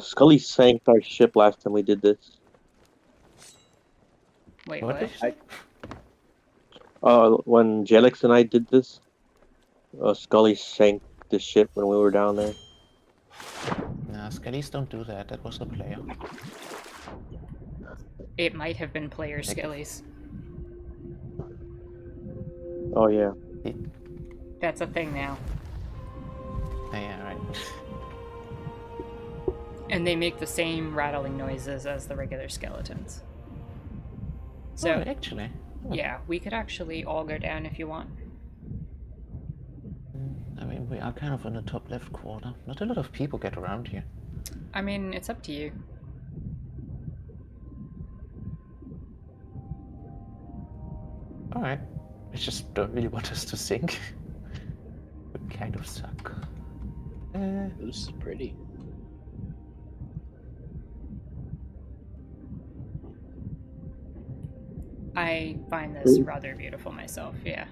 [SPEAKER 2] Scully sank our ship last time we did this.
[SPEAKER 1] Wait,
[SPEAKER 3] What
[SPEAKER 1] what?
[SPEAKER 3] did you say?
[SPEAKER 2] When Jelix and I did this, Scully sank the ship when we were down there.
[SPEAKER 3] Nah, skellies don't do that. That was the player.
[SPEAKER 1] It might have been player skillies.
[SPEAKER 2] Oh yeah.
[SPEAKER 1] That's a thing now.
[SPEAKER 3] Yeah, right.
[SPEAKER 1] And they make the same rattling noises as the regular skeletons. So,
[SPEAKER 3] Oh, actually.
[SPEAKER 1] yeah, we could actually all go down if you want.
[SPEAKER 3] I mean, we are kind of in the top left corner. Not a lot of people get around here.
[SPEAKER 1] I mean, it's up to you.
[SPEAKER 3] Alright. I just don't really want us to sink. We kind of suck.
[SPEAKER 5] This is pretty.
[SPEAKER 1] I find this rather beautiful myself, yeah.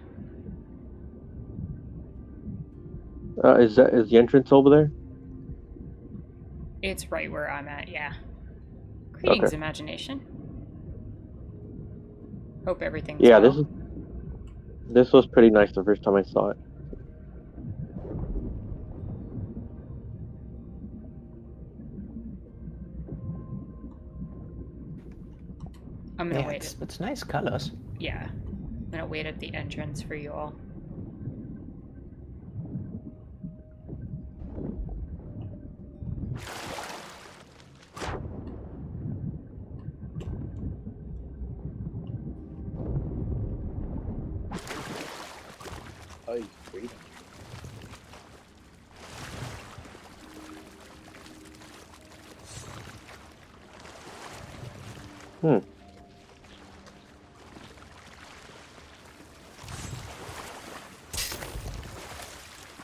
[SPEAKER 2] Is the entrance over there?
[SPEAKER 1] It's right where I'm at, yeah. Greetings,
[SPEAKER 2] Okay.
[SPEAKER 1] imagination. Hope everything's
[SPEAKER 2] Yeah,
[SPEAKER 1] well.
[SPEAKER 2] this was pretty nice the first time I saw it.
[SPEAKER 1] I'm gonna
[SPEAKER 3] Yeah,
[SPEAKER 1] wait.
[SPEAKER 3] it's nice colors.
[SPEAKER 1] Yeah. I'm gonna wait at the entrance for you all.
[SPEAKER 5] reading.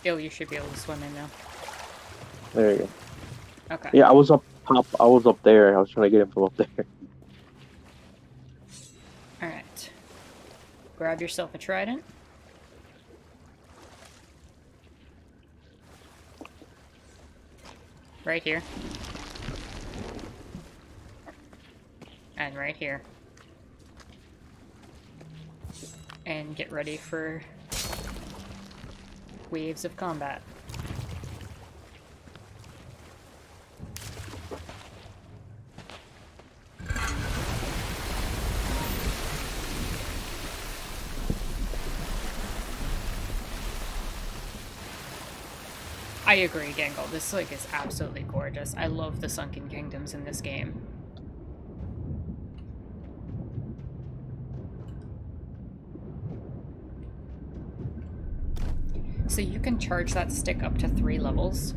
[SPEAKER 1] Bill, you should be able to swim in now.
[SPEAKER 2] There you go.
[SPEAKER 1] Okay.
[SPEAKER 2] Yeah, I was up top. I was up there. I was trying to get him from up there.
[SPEAKER 1] Alright. Grab yourself a trident. Right here. And right here. And get ready for waves of combat. I agree, Gangle. This like is absolutely gorgeous. I love the Sunken Kingdoms in this game. So you can charge that stick up to 3 levels.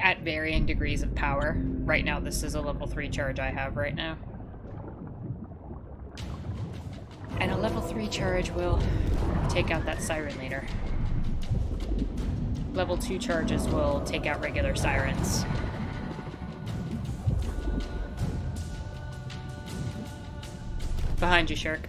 [SPEAKER 1] At varying degrees of power. Right now, this is a level 3 charge I have right now. And a level 3 charge will take out that siren leader. Level 2 charges will take out regular sirens. Behind you, Shirk.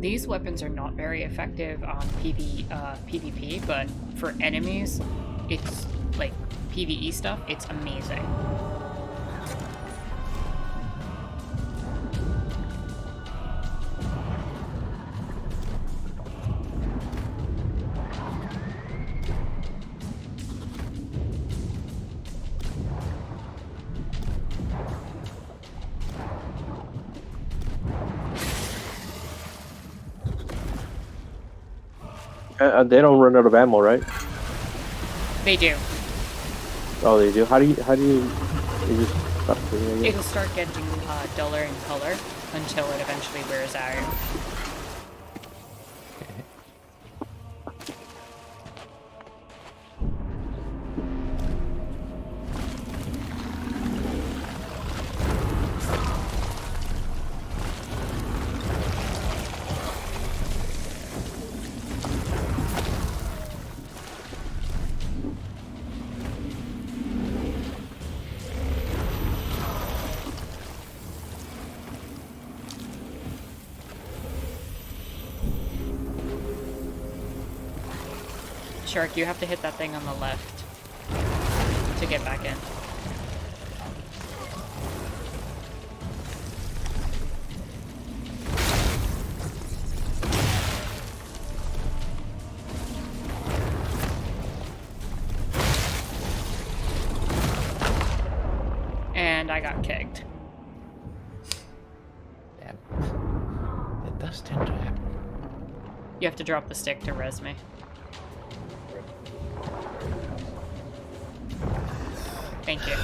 [SPEAKER 1] These weapons are not very effective on PvP, but for enemies, it's like PvE stuff, it's amazing.
[SPEAKER 2] They don't run out of ammo, right?
[SPEAKER 1] They do.
[SPEAKER 2] Oh, they do. How do you? You just stop doing it again?
[SPEAKER 1] It'll start getting duller in color until it eventually wears out. Shark, you have to hit that thing on the left to get back in. And I got kicked.
[SPEAKER 3] Damn. It does tend to happen.
[SPEAKER 1] You have to drop the stick to res me. Thank you.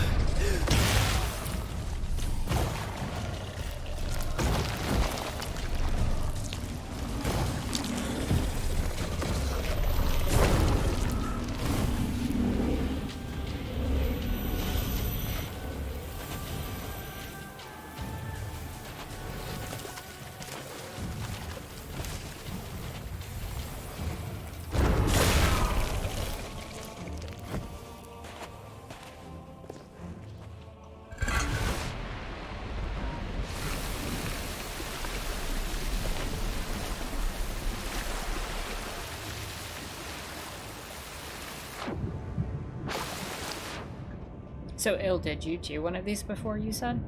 [SPEAKER 1] So, Il, did you do one of these before, you said?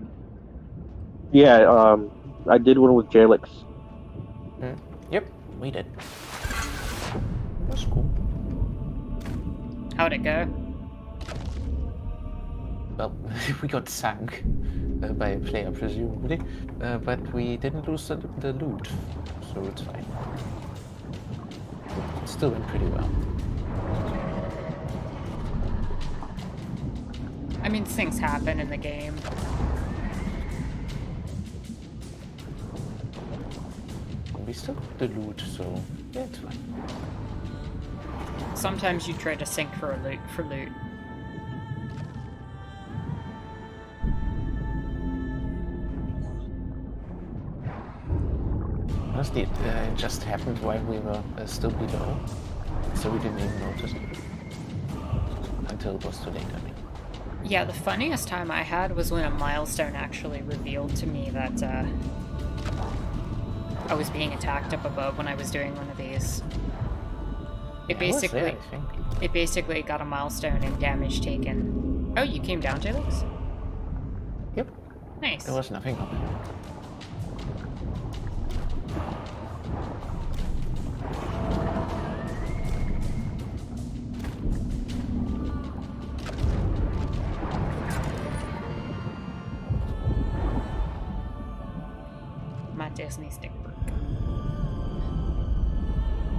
[SPEAKER 2] Yeah, I did one with Jalix.
[SPEAKER 3] Yep, we did. That's cool.
[SPEAKER 1] How'd it go?
[SPEAKER 3] Well, we got sunk by a player, presumably, but we didn't lose the loot, so it's fine. It still went pretty well.
[SPEAKER 1] mean, things happen in the game.
[SPEAKER 3] We still got the loot, so yeah, it's fine.
[SPEAKER 1] Sometimes you try to sink for loot.
[SPEAKER 3] Honestly, it just happened while we were still below, so we didn't even notice it. Until it was too late, I mean.
[SPEAKER 1] Yeah, the funniest time I had was when a milestone actually revealed to me that I was being attacked up above when I was doing one of these. It
[SPEAKER 3] Yeah, I was
[SPEAKER 1] basically,
[SPEAKER 3] there, I think.
[SPEAKER 1] it basically got a milestone and damage taken. Oh, you came down to this?
[SPEAKER 3] Yep,
[SPEAKER 1] Nice.
[SPEAKER 3] there was nothing on it.
[SPEAKER 1] My Disney stick work.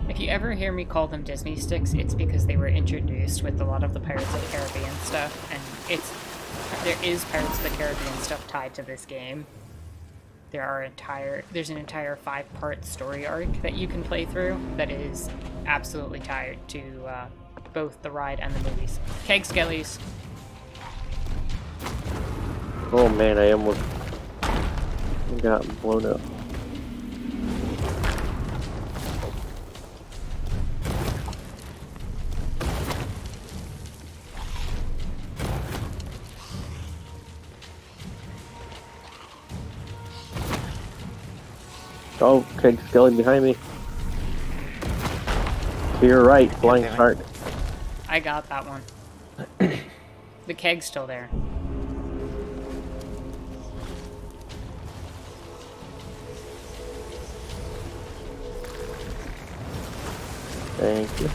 [SPEAKER 1] If you ever hear me call them Disney sticks, it's because they were introduced with a lot of the Pirates of the Caribbean stuff, and there is Pirates of the Caribbean stuff tied to this game. There's an entire 5-part story arc that you can play through that is absolutely tied to both the ride and the movies. Keg skellies.
[SPEAKER 8] Oh man, I almost got blown up. Oh, Keg Skelly behind me. To your right, flying
[SPEAKER 3] damn it.
[SPEAKER 8] shark.
[SPEAKER 1] I got that one. The keg's still there.
[SPEAKER 8] Thank you.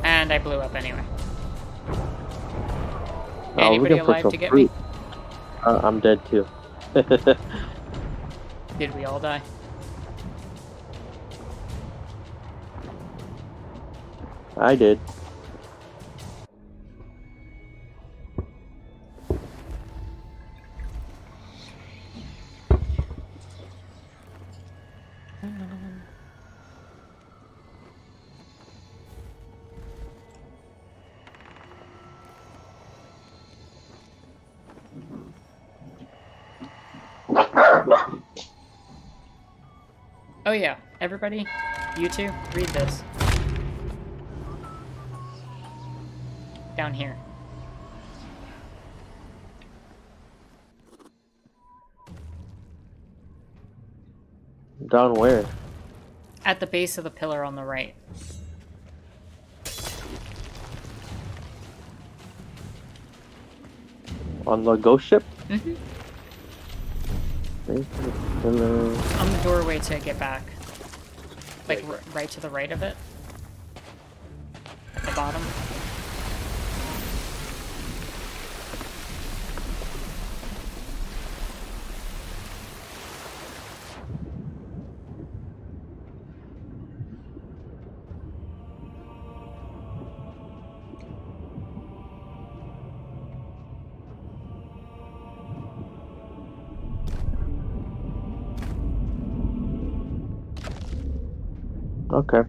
[SPEAKER 1] And I blew up anyway.
[SPEAKER 8] Oh,
[SPEAKER 1] Anybody
[SPEAKER 8] looking for
[SPEAKER 1] alive
[SPEAKER 8] some
[SPEAKER 1] to get
[SPEAKER 8] fruit.
[SPEAKER 1] me?
[SPEAKER 8] I'm dead too.
[SPEAKER 1] Did we all die?
[SPEAKER 8] I did.
[SPEAKER 1] Oh yeah, everybody, you two, read this. Down here.
[SPEAKER 8] Down where?
[SPEAKER 1] At the base of the pillar on the right.
[SPEAKER 8] On the ghost ship?
[SPEAKER 1] Mm-hmm.
[SPEAKER 8] Hello.
[SPEAKER 1] On the doorway to get back. Like, right to the right of it. The bottom.
[SPEAKER 8] Okay.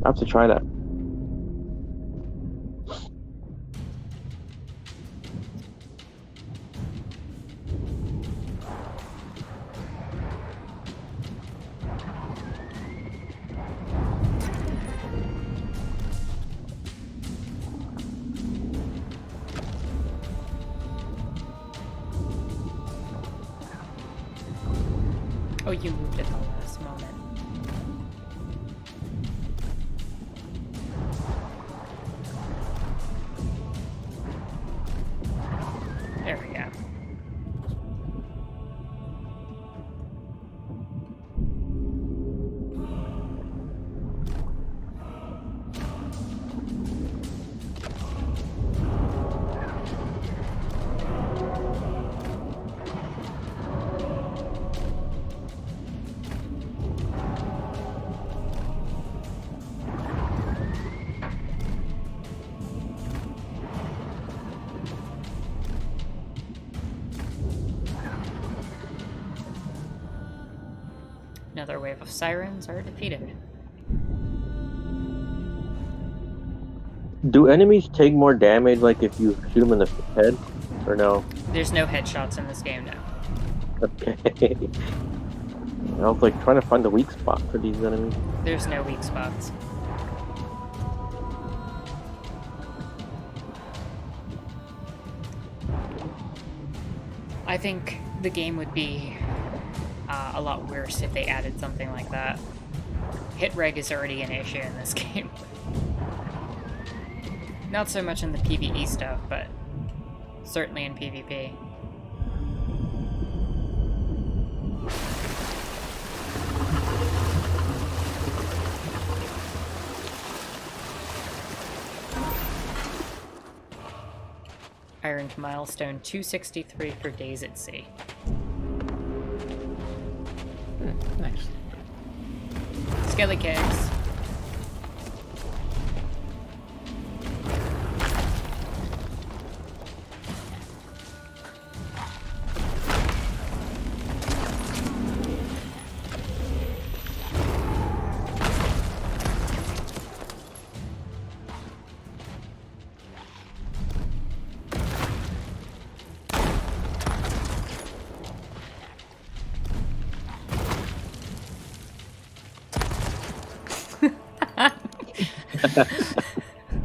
[SPEAKER 8] I have to try that.
[SPEAKER 1] Oh, you moved at the last moment. There we go. Another wave of sirens are defeated.
[SPEAKER 8] Do enemies take more damage, like if you shoot them in the head, or no?
[SPEAKER 1] There's no headshots in this game now.
[SPEAKER 8] Okay. I was like trying to find the weak spot for these enemies.
[SPEAKER 1] There's no weak spots. I think the game would be a lot worse if they added something like that. Hit reg is already an issue in this game. Not so much in the PvE stuff, but certainly in PvP. Iron milestone 263 for days at sea.
[SPEAKER 3] Nice.
[SPEAKER 1] Skelly kegs.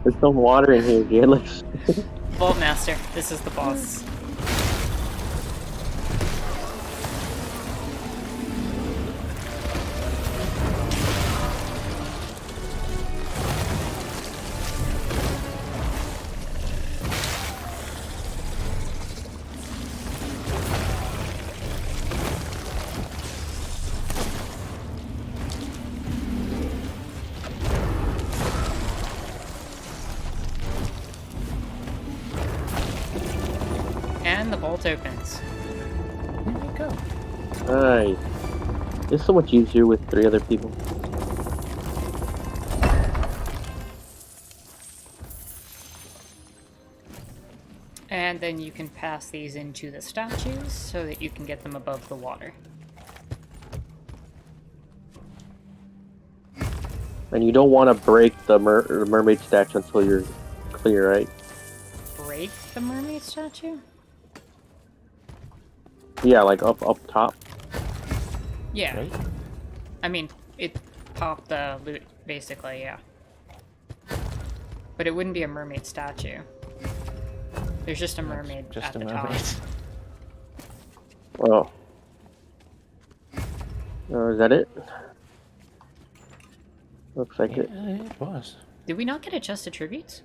[SPEAKER 8] There's some water in here, Gaelic.
[SPEAKER 1] Vault Master, this is the boss. And the vault opens.
[SPEAKER 3] There we go.
[SPEAKER 8] Nice. It's so much easier with 3 other people.
[SPEAKER 1] And then you can pass these into the statues so that you can get them above the water.
[SPEAKER 8] And you don't want to break the mermaid statue until you're clear, right?
[SPEAKER 1] Break the mermaid statue?
[SPEAKER 8] Yeah, like up top.
[SPEAKER 1] Yeah.
[SPEAKER 3] Right?
[SPEAKER 1] I mean, it popped the loot, basically, yeah. But it wouldn't be a mermaid statue. There's just a mermaid
[SPEAKER 3] Just
[SPEAKER 1] at
[SPEAKER 3] a
[SPEAKER 1] the
[SPEAKER 3] mermaid.
[SPEAKER 1] top.
[SPEAKER 8] Oh. Is that it? Looks like it.
[SPEAKER 3] Yeah, it was.
[SPEAKER 1] Did we not get a chest of tributes?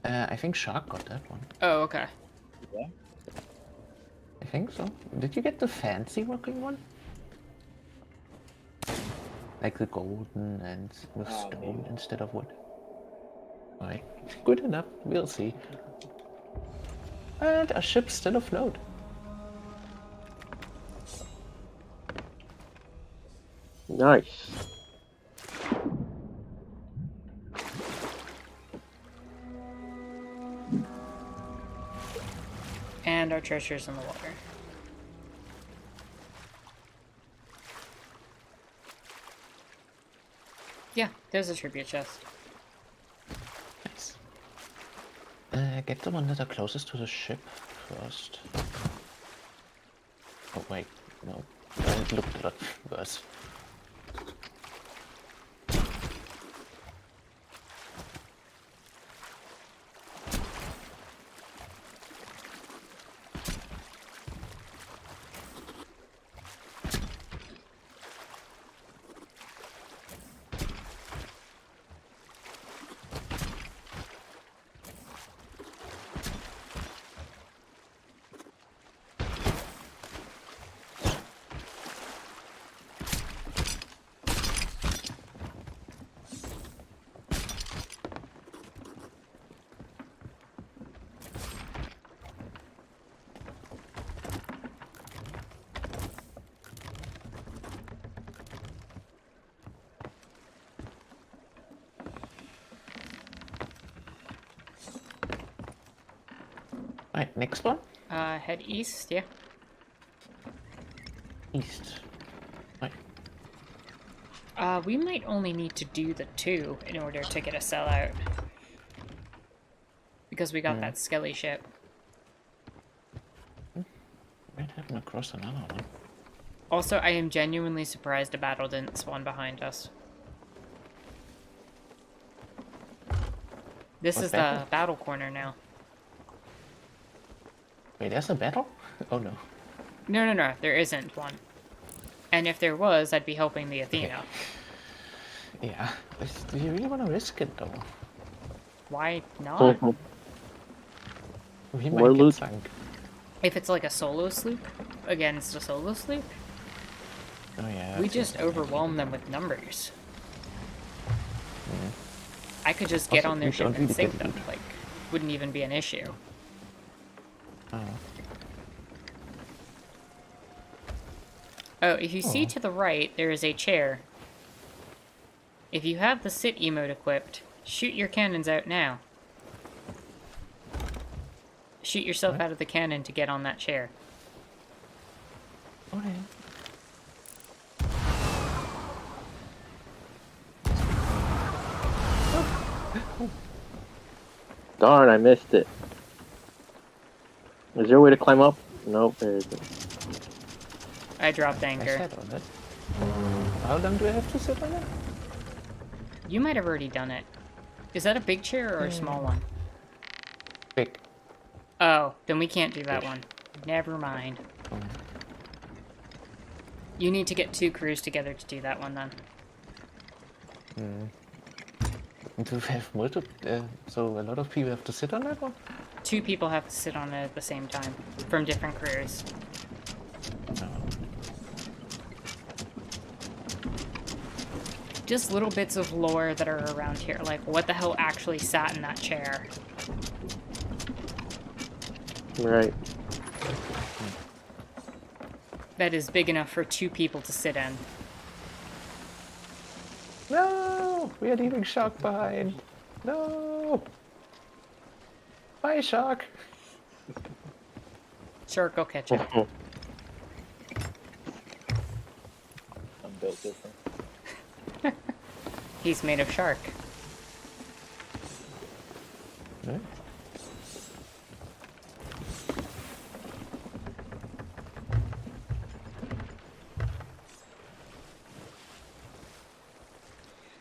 [SPEAKER 3] I think Shark got that one.
[SPEAKER 1] Oh, okay.
[SPEAKER 3] I think so. Did you get the fancy looking one? Like the golden and with stone instead of wood. Alright, good enough. We'll see. And a ship still afloat.
[SPEAKER 8] Nice.
[SPEAKER 1] And our treasure's in the water. Yeah, there's a tribute chest.
[SPEAKER 3] Nice. Get the one that are closest to the ship first. Oh wait, no. It looked a lot worse. Alright, next one.
[SPEAKER 1] Head east, yeah.
[SPEAKER 3] East. Right.
[SPEAKER 1] We might only need to do the 2 in order to get a sellout. Because we got that skelly ship.
[SPEAKER 3] Might happen across another one.
[SPEAKER 1] Also, I am genuinely surprised a battle didn't spawn behind us. This
[SPEAKER 3] What
[SPEAKER 1] is
[SPEAKER 3] battle?
[SPEAKER 1] the battle corner now.
[SPEAKER 3] Wait, there's a battle? Oh no.
[SPEAKER 1] No, there isn't one. And if there was, I'd be helping the Athena.
[SPEAKER 3] Yeah. Do you really want to risk it though?
[SPEAKER 1] Why not?
[SPEAKER 3] We
[SPEAKER 8] More
[SPEAKER 3] might get
[SPEAKER 8] loot.
[SPEAKER 3] sunk.
[SPEAKER 1] If it's like a solo sloop against a solo sloop,
[SPEAKER 3] Oh yeah.
[SPEAKER 1] we
[SPEAKER 3] that's
[SPEAKER 1] just
[SPEAKER 3] also an
[SPEAKER 1] overwhelm them with numbers.
[SPEAKER 3] idea.
[SPEAKER 1] I could just get
[SPEAKER 3] Also,
[SPEAKER 1] on their
[SPEAKER 3] we
[SPEAKER 1] ship
[SPEAKER 3] don't
[SPEAKER 1] and
[SPEAKER 3] really
[SPEAKER 1] sink
[SPEAKER 3] get
[SPEAKER 1] them.
[SPEAKER 3] loot.
[SPEAKER 1] Like, wouldn't even be an issue.
[SPEAKER 3] Oh.
[SPEAKER 1] Oh, if you see
[SPEAKER 3] Oh.
[SPEAKER 1] to the right, there is a chair. If you have the sit emote equipped, shoot your cannons out now. Shoot yourself
[SPEAKER 3] What?
[SPEAKER 1] out of the cannon to get on that chair.
[SPEAKER 3] Okay.
[SPEAKER 8] Darn, I missed it. Is there a way to climb up? Nope, there isn't.
[SPEAKER 1] I dropped
[SPEAKER 3] I
[SPEAKER 1] anchor.
[SPEAKER 3] sat on it. How long do I have to sit on it?
[SPEAKER 1] You might have already done it. Is that a big chair or a small one?
[SPEAKER 3] Big.
[SPEAKER 1] Oh, then we can't do that one. Never mind.
[SPEAKER 3] Oh.
[SPEAKER 1] You need to get 2 crews together to do that one then.
[SPEAKER 3] And do we have multiple? So a lot of people have to sit on that one?
[SPEAKER 1] 2 people have to sit on it at the same time, from different crews.
[SPEAKER 3] No.
[SPEAKER 1] Just little bits of lore that are around here, like what the hell actually sat in that chair.
[SPEAKER 8] Right.
[SPEAKER 1] That is big enough for 2 people to sit in.
[SPEAKER 3] No! We are leaving Shark behind. No! Bye, Shark.
[SPEAKER 1] Shark will catch it.
[SPEAKER 5] I'm built different.
[SPEAKER 1] He's made of shark.
[SPEAKER 3] No?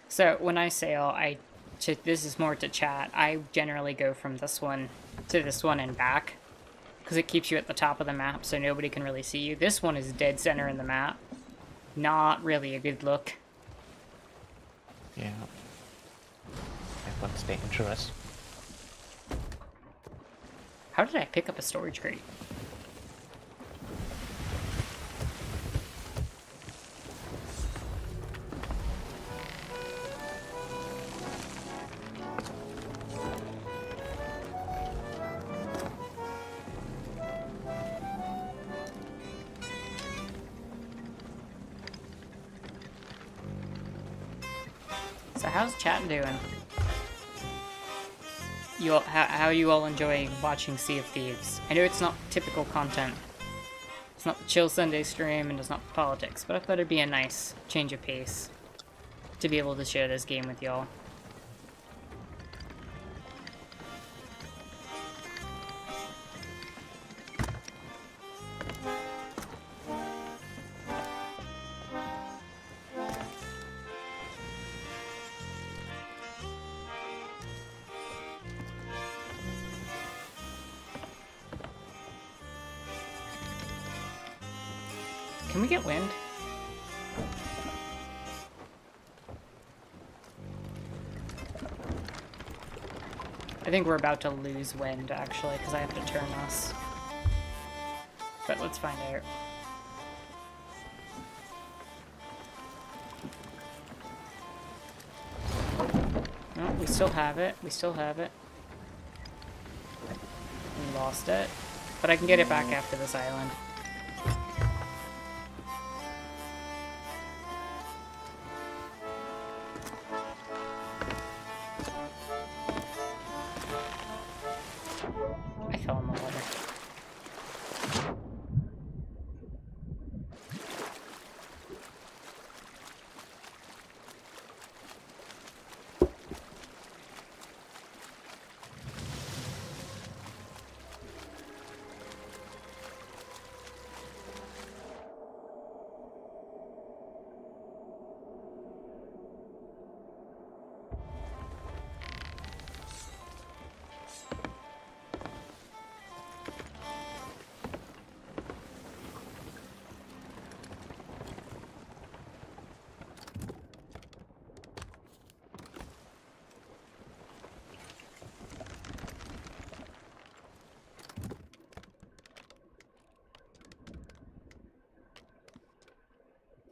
[SPEAKER 1] So when I sail, this is more to chat. I generally go from this one to this one and back, because it keeps you at the top of the map, so nobody can really see you. This one is dead center in the map. Not really a good look.
[SPEAKER 3] Yeah. That one's dangerous.
[SPEAKER 1] How did I pick up a storage crate? So how's chat doing? You all, how are you all enjoying watching Sea of Thieves? I know it's not typical content. It's not the Chill Sunday stream and it's not politics, but I thought it'd be a nice change of pace to be able to share this game with y'all. Can we get wind? I think we're about to lose wind, actually, because I have to turn us. But let's find out. No, we still have it. We still have it. We lost it. But I can get it back after this island. I fell in the water.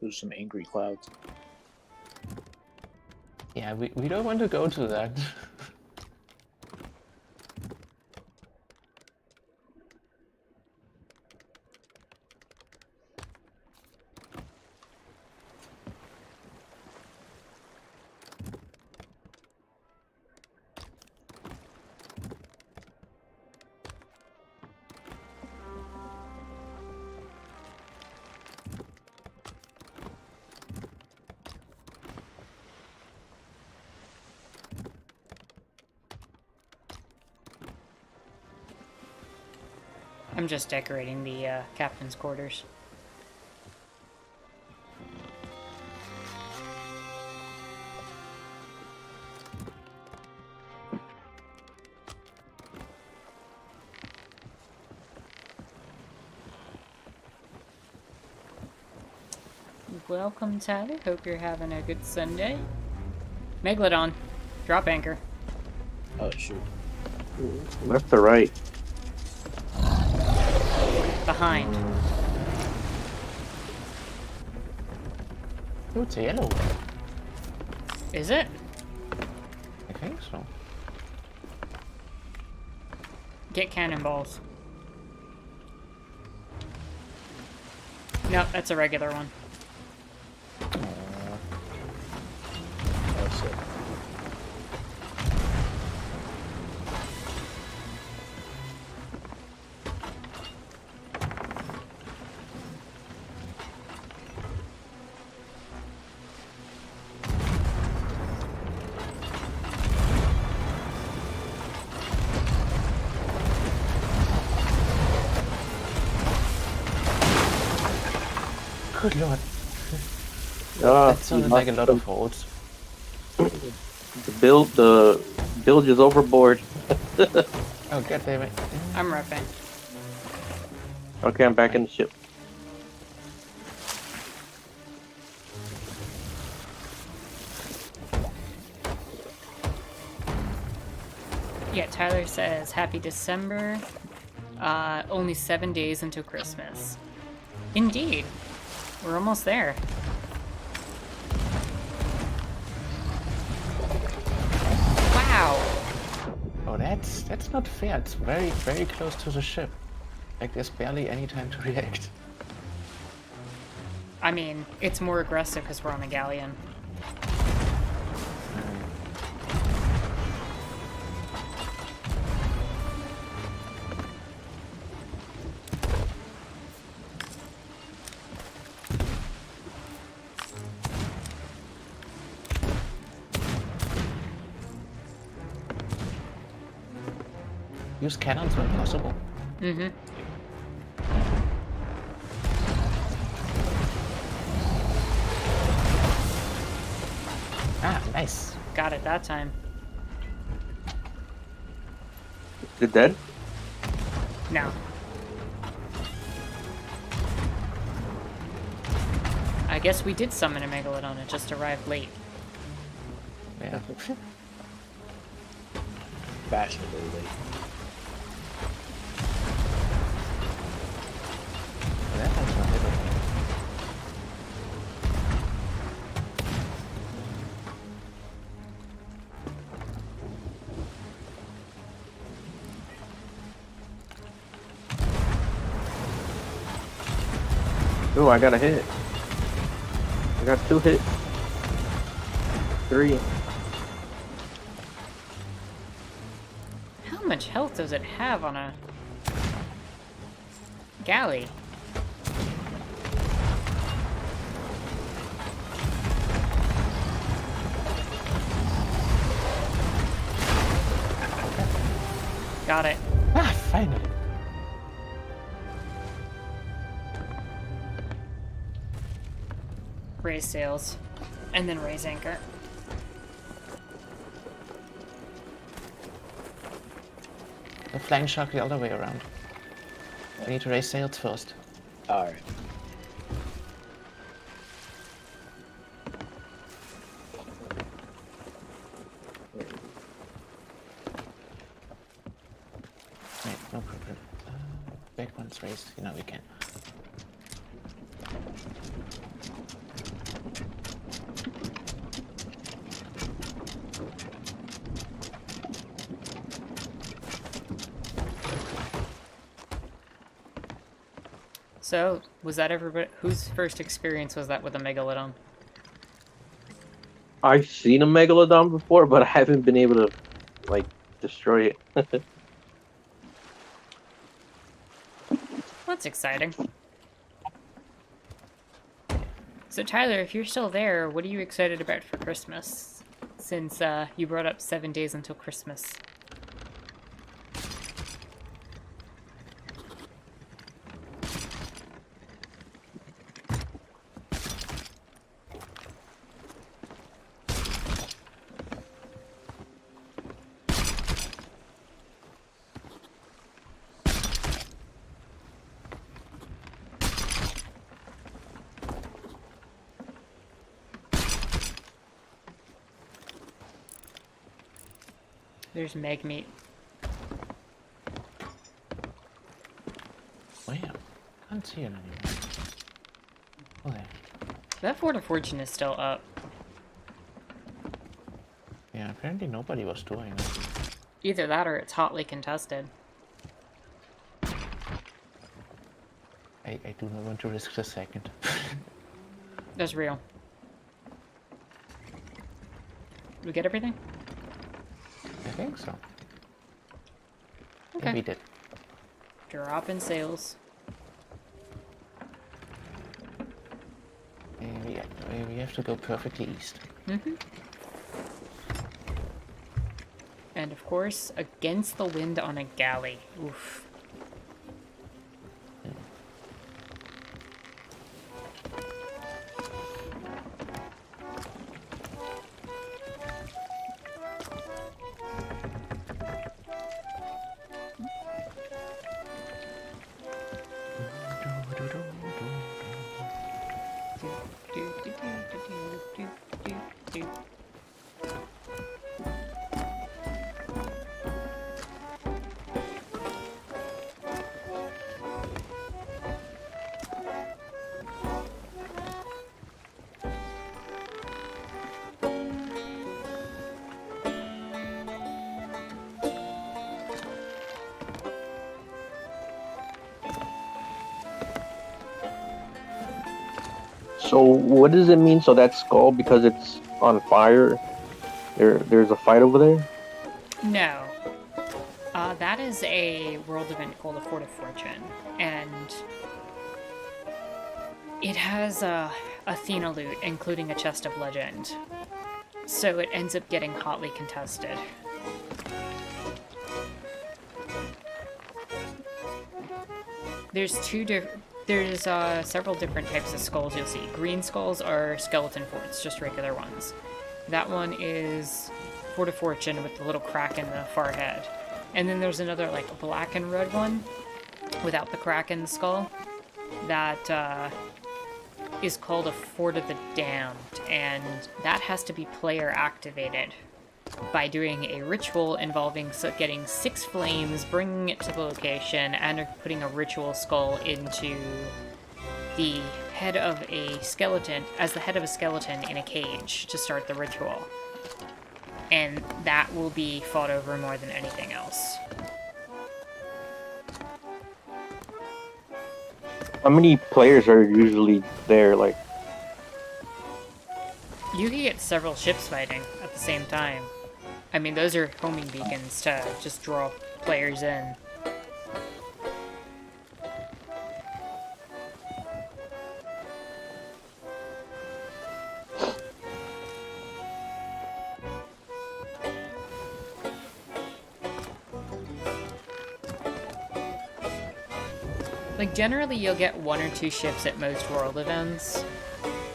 [SPEAKER 5] There's some angry clouds.
[SPEAKER 3] Yeah, we don't want to go to that.
[SPEAKER 1] I'm just decorating the captain's quarters. Welcome, Tyler. Hope you're having a good Sunday. Megalodon, drop anchor.
[SPEAKER 5] Oh shoot.
[SPEAKER 2] Left or right?
[SPEAKER 1] Behind.
[SPEAKER 3] Oh, it's a yellow one.
[SPEAKER 1] Is it?
[SPEAKER 3] I think so.
[SPEAKER 1] Get cannonballs. Nope, that's a regular one.
[SPEAKER 5] Oh shit.
[SPEAKER 3] Good lord.
[SPEAKER 2] Ah,
[SPEAKER 3] That sounded like a lot of holes.
[SPEAKER 2] the bilge is overboard.
[SPEAKER 3] Oh, god damn it.
[SPEAKER 1] I'm repping.
[SPEAKER 2] Okay, I'm back in the ship.
[SPEAKER 1] Yeah, Tyler says, Happy December. Only 7 days until Christmas. Indeed. We're almost there. Wow.
[SPEAKER 3] Oh, that's not fair. It's very, very close to the ship. Like, there's barely any time to react.
[SPEAKER 1] I mean, it's more aggressive because we're on a galleon.
[SPEAKER 3] Use cannons when possible.
[SPEAKER 1] Mm-hmm.
[SPEAKER 3] Ah, nice.
[SPEAKER 1] Got it that time.
[SPEAKER 2] Is it dead?
[SPEAKER 1] No. I guess we did summon a Megalodon, it just arrived late.
[SPEAKER 3] Yeah.
[SPEAKER 5] Fashionably late.
[SPEAKER 3] That one's not little.
[SPEAKER 2] Oh, I got a hit. I got 2 hits. 3.
[SPEAKER 1] How much health does it have on a galley? Got it.
[SPEAKER 3] Ah, finally.
[SPEAKER 1] Raise sails. And then raise anchor.
[SPEAKER 3] The flying shark the other way around. We need to raise sails first.
[SPEAKER 5] Alright.
[SPEAKER 3] Right, no problem. Back one's raised. You know we can.
[SPEAKER 1] So, was that everybody? Whose first experience was that with a megalodon?
[SPEAKER 8] I've seen a megalodon before, but I haven't been able to like destroy it.
[SPEAKER 1] That's exciting. So Tyler, if you're still there, what are you excited about for Christmas? Since you brought up 7 days until Christmas. There's Meg meat.
[SPEAKER 3] Where? Can't see it anymore. Oh, there.
[SPEAKER 1] That Fort of Fortune is still up.
[SPEAKER 3] Yeah, apparently nobody was doing it.
[SPEAKER 1] Either that or it's hotly contested.
[SPEAKER 3] I do not want to risk the second.
[SPEAKER 1] That's real. We get everything?
[SPEAKER 3] I think so.
[SPEAKER 1] Okay.
[SPEAKER 3] Yeah, we did.
[SPEAKER 1] Drop in sales.
[SPEAKER 3] We have to go perfectly east.
[SPEAKER 1] Mm-hmm. And of course, against the wind on a galley. Oof.
[SPEAKER 8] So what does it mean? So that skull, because it's on fire, there's a fight over there?
[SPEAKER 1] No. That is a world event called the Fort of Fortune, and it has Athena loot, including a chest of legend. So it ends up getting hotly contested. There's several different types of skulls you'll see. Green skulls are skeleton forts, just regular ones. That one is Fort of Fortune with the little crack in the far head. And then there's another, like, black and red one without the crack in the skull that is called a Fort of the Damned, and that has to be player activated by doing a ritual involving getting 6 flames, bringing it to the location, and putting a ritual skull into the head of a skeleton, as the head of a skeleton in a cage to start the ritual. And that will be fought over more than anything else.
[SPEAKER 8] How many players are usually there? Like,
[SPEAKER 1] You can get several ships fighting at the same time. I mean, those are homing beacons to just draw players in. Like, generally you'll get 1 or 2 ships at most world events,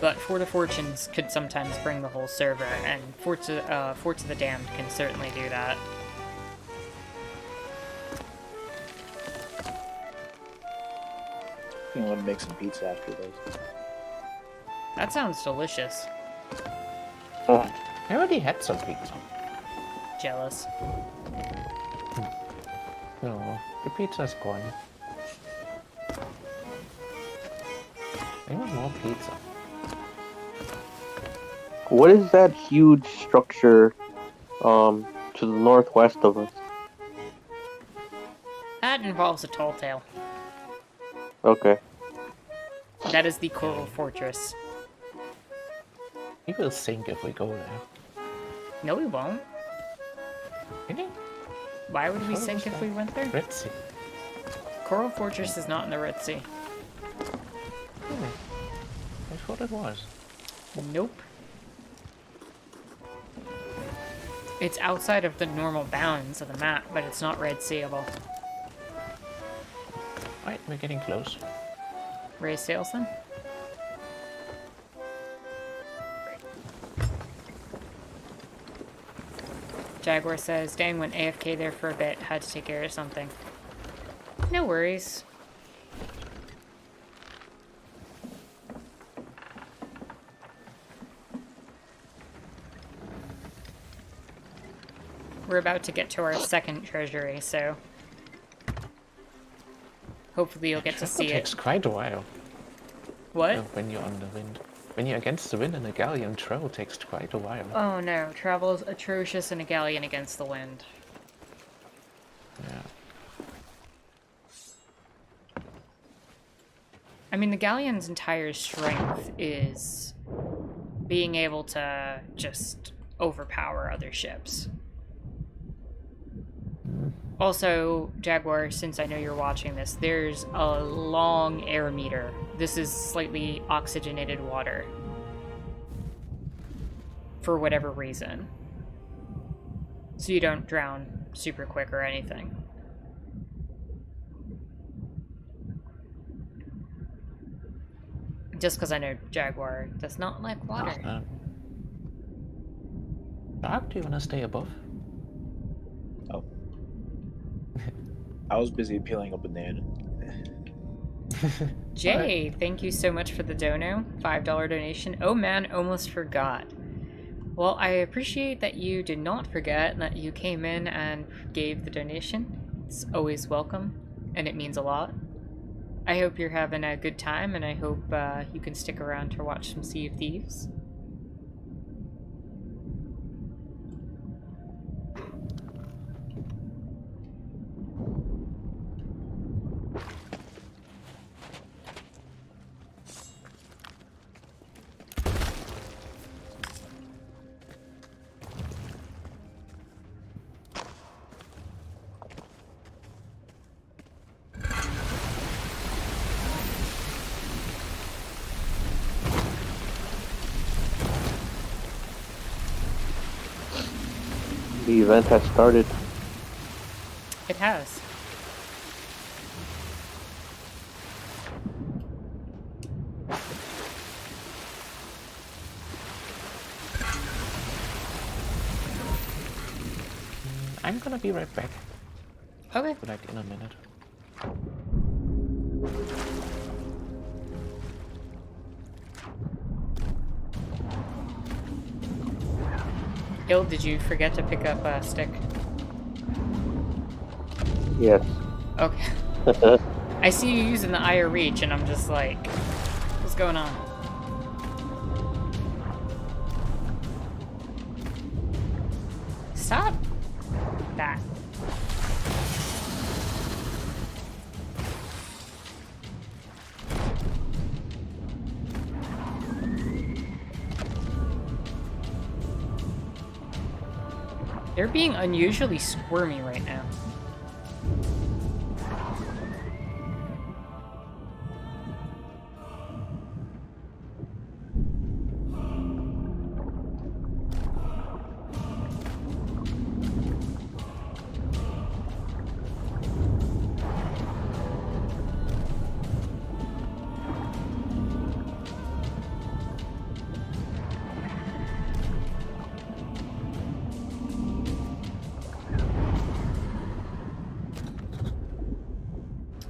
[SPEAKER 1] but Fort of Fortunes could sometimes bring the whole server, and Forts of the Damned can certainly do that.
[SPEAKER 5] You know, make some pizza after those.
[SPEAKER 1] That sounds delicious.
[SPEAKER 3] I already had some pizza.
[SPEAKER 1] Jealous.
[SPEAKER 3] No, the pizza's gone. I want more pizza.
[SPEAKER 8] what is that huge structure to the northwest of us?
[SPEAKER 1] That involves a tall tale.
[SPEAKER 8] Okay.
[SPEAKER 1] That is the Coral Fortress.
[SPEAKER 3] We will sink if we go there.
[SPEAKER 1] No, we won't.
[SPEAKER 3] Really?
[SPEAKER 1] Why would we
[SPEAKER 3] Thought it
[SPEAKER 1] sink
[SPEAKER 3] was
[SPEAKER 1] if we
[SPEAKER 3] like
[SPEAKER 1] went there?
[SPEAKER 3] Red Sea.
[SPEAKER 1] Coral Fortress is not in the Red Sea.
[SPEAKER 3] Really? I thought it was.
[SPEAKER 1] Nope. It's outside of the normal bounds of the map, but it's not Red Seeable.
[SPEAKER 3] Right, we're getting close.
[SPEAKER 1] Raise sails then? Jaguar says, dang, went AFK there for a bit, had to take care of something. No worries. We're about to get to our second treasury, so hopefully you'll get to see
[SPEAKER 3] It takes
[SPEAKER 1] it.
[SPEAKER 3] quite a while
[SPEAKER 1] What?
[SPEAKER 3] when you're on the wind. When you're against the wind in a galleon, travel takes quite a while.
[SPEAKER 1] Oh no, travel is atrocious in a galleon against the wind.
[SPEAKER 3] Yeah.
[SPEAKER 1] I mean, the galleon's entire strength is being able to just overpower other ships. Also, Jaguar, since I know you're watching this, there's a long air meter. This is slightly oxygenated water. For whatever reason. So you don't drown super quick or anything. Just because I know Jaguar does not like water.
[SPEAKER 3] Shark, do you want to stay above?
[SPEAKER 5] Oh. I was busy peeling a banana.
[SPEAKER 1] Jay, thank you so much for the dono. $5 donation. Oh man, almost forgot. Well, I appreciate that you did not forget and that you came in and gave the donation. It's always welcome, and it means a lot. I hope you're having a good time, and I hope you can stick around to watch some Sea of Thieves.
[SPEAKER 8] The event has started.
[SPEAKER 1] It has.
[SPEAKER 3] I'm gonna be right back.
[SPEAKER 1] Okay.
[SPEAKER 3] Like in a minute.
[SPEAKER 1] Il, did you forget to pick up a stick?
[SPEAKER 8] Yes.
[SPEAKER 1] Okay. I see you using the Eye of Reach, and I'm just like, what's going on? Stop that. They're being unusually squirmy right now.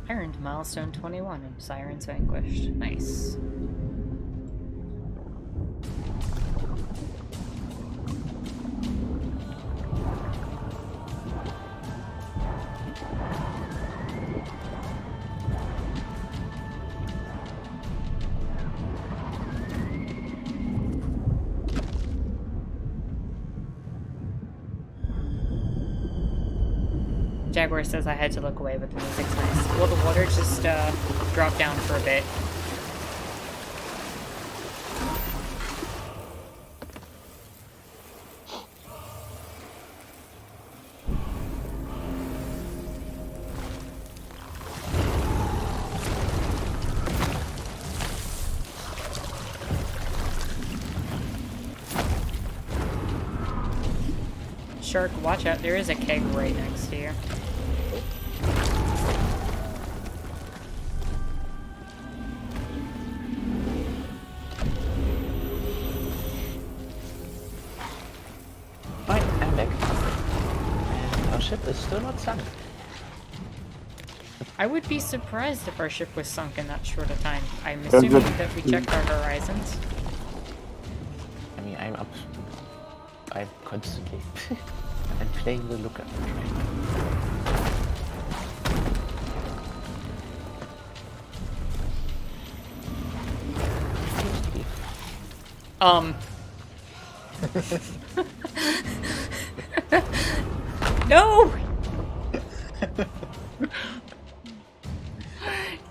[SPEAKER 1] I earned milestone 21 in Sirens Vanquished. Nice. Jaguar says I had to look away, but the music's nice. Well, the water just dropped down for a bit. Shark, watch out. There is a keg right next to you.
[SPEAKER 3] Right, I'm back. And our ship is still not sunk.
[SPEAKER 1] I would be surprised if our ship was sunk in that short a time. I'm
[SPEAKER 8] There's
[SPEAKER 1] assuming
[SPEAKER 8] a-
[SPEAKER 1] that we checked our horizons.
[SPEAKER 3] I mean, I'm up. I'm constantly. I'm playing the lookout right
[SPEAKER 1] Um. No!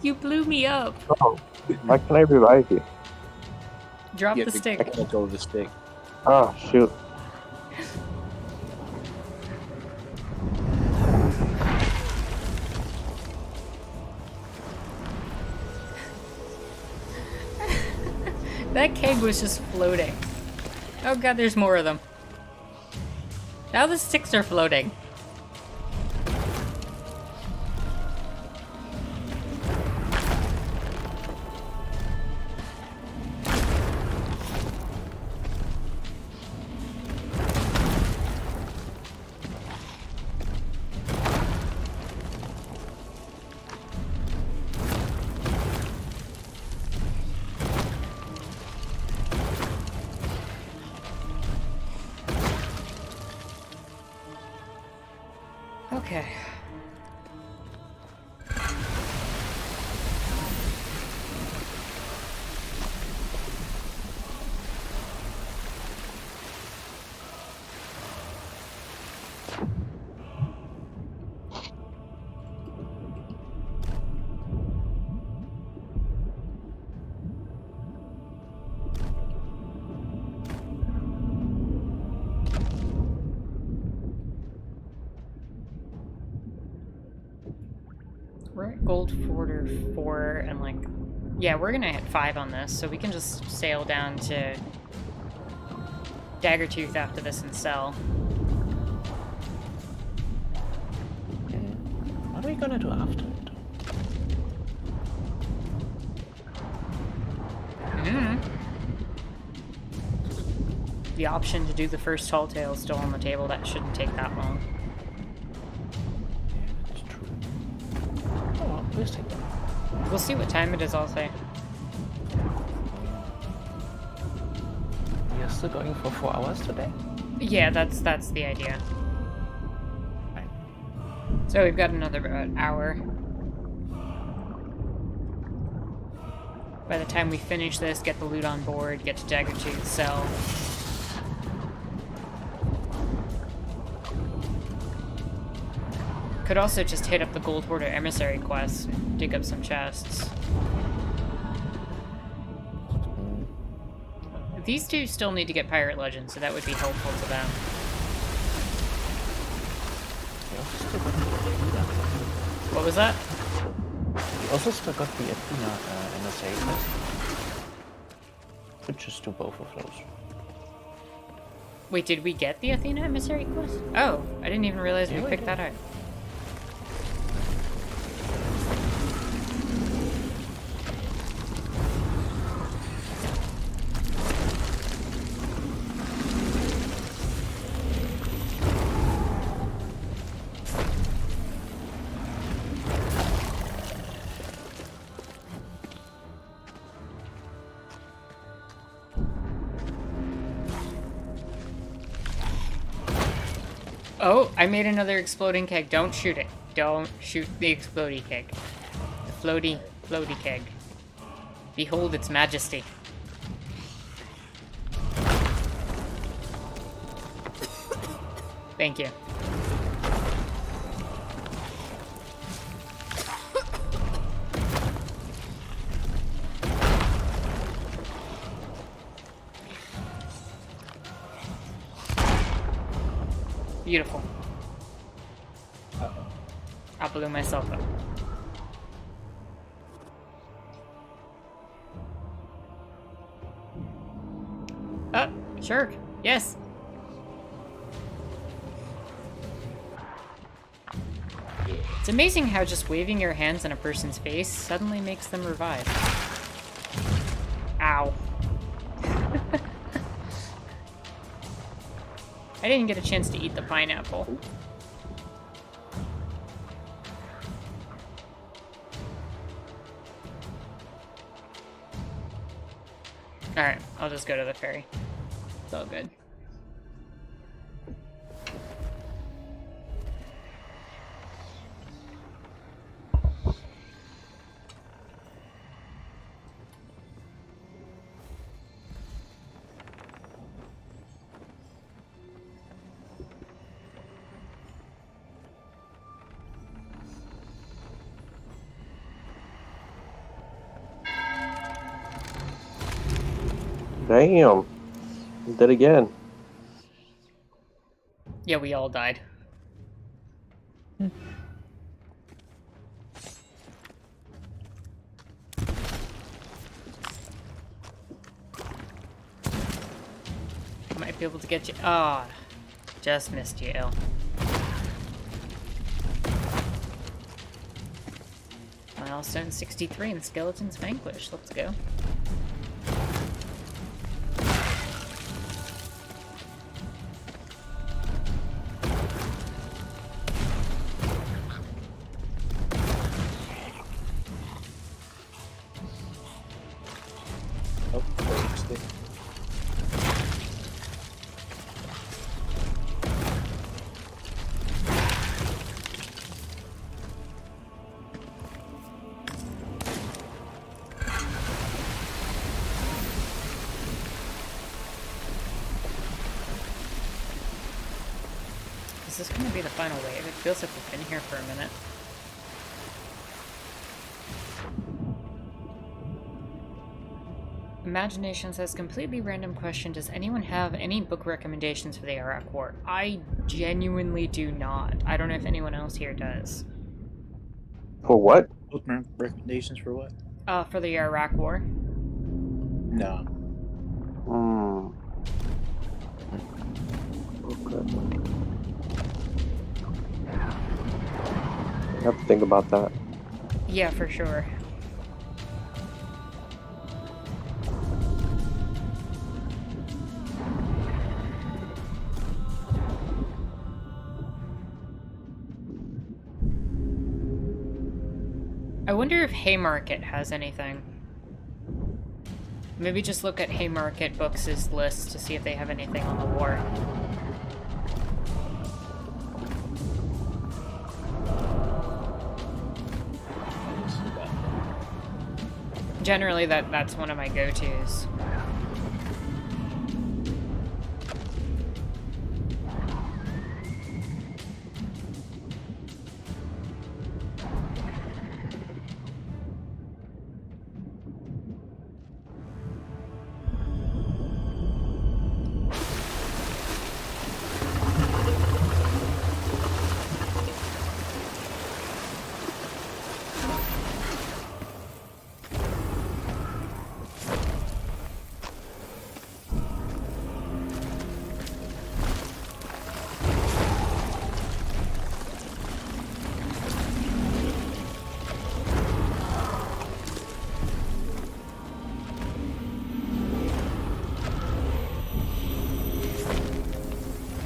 [SPEAKER 1] You blew me up.
[SPEAKER 8] Oh, why can I revive you?
[SPEAKER 1] Drop
[SPEAKER 5] You
[SPEAKER 1] the
[SPEAKER 5] have to
[SPEAKER 1] stick.
[SPEAKER 5] let go of the stick.
[SPEAKER 8] Oh, shoot.
[SPEAKER 1] That keg was just floating. Oh god, there's more of them. Now the sticks are floating. Okay. We're at Gold Forder 4 and like... Yeah, we're gonna hit 5 on this, so we can just sail down to Daggertooth after this and sell.
[SPEAKER 3] What are we gonna do after it?
[SPEAKER 1] The option to do the first tall tale is still on the table. That shouldn't take that long.
[SPEAKER 3] That's true. Oh well, please take that.
[SPEAKER 1] We'll see what time it is, I'll say.
[SPEAKER 3] We are still going for 4 hours today?
[SPEAKER 1] Yeah, that's the idea.
[SPEAKER 3] Fine.
[SPEAKER 1] So we've got another about hour. By the time we finish this, get the loot on board, get to Daggertooth, sell. Could also just hit up the Gold Hoarder Emissary quest and dig up some chests. These two still need to get Pirate Legends, so that would be helpful to them.
[SPEAKER 3] We also still got the Athena.
[SPEAKER 1] What was that?
[SPEAKER 3] We also still got the Athena MSA quest. Could just do both of those.
[SPEAKER 1] Wait, did we get the Athena Emissary quest? Oh, I didn't even realize
[SPEAKER 3] Yeah,
[SPEAKER 1] we
[SPEAKER 3] we
[SPEAKER 1] picked
[SPEAKER 3] did.
[SPEAKER 1] that out. Oh, I made another exploding keg. Don't shoot it. Don't shoot the explodey keg. The floaty keg. Behold its majesty. Thank you. Beautiful. I blew myself up. Sure. Yes. It's amazing how just waving your hands in a person's face suddenly makes them revive. Ow. I didn't get a chance to eat the pineapple. Alright, I'll just go to the ferry. It's all good.
[SPEAKER 8] Damn. Did again.
[SPEAKER 1] Yeah, we all died. Might be able to get you. Ah, just missed you. Milestone 63 and Skeleton's Vanquished. Let's go.
[SPEAKER 5] Oh, wait, stick.
[SPEAKER 1] Is this going to be the final wave? It feels like we've been here for a minute. Imagination says, completely random question. Does anyone have any book recommendations for the Iraq War? I genuinely do not. I don't know if anyone else here does.
[SPEAKER 8] For what?
[SPEAKER 5] Book recommendations for what?
[SPEAKER 1] For the Iraq War?
[SPEAKER 5] No.
[SPEAKER 8] Hmm. Okay. I have to think about that.
[SPEAKER 1] Yeah, for sure. I wonder if Haymarket has anything. Maybe just look at Haymarket Books' list to see if they have anything on the war. Generally, that's one of my go-tos.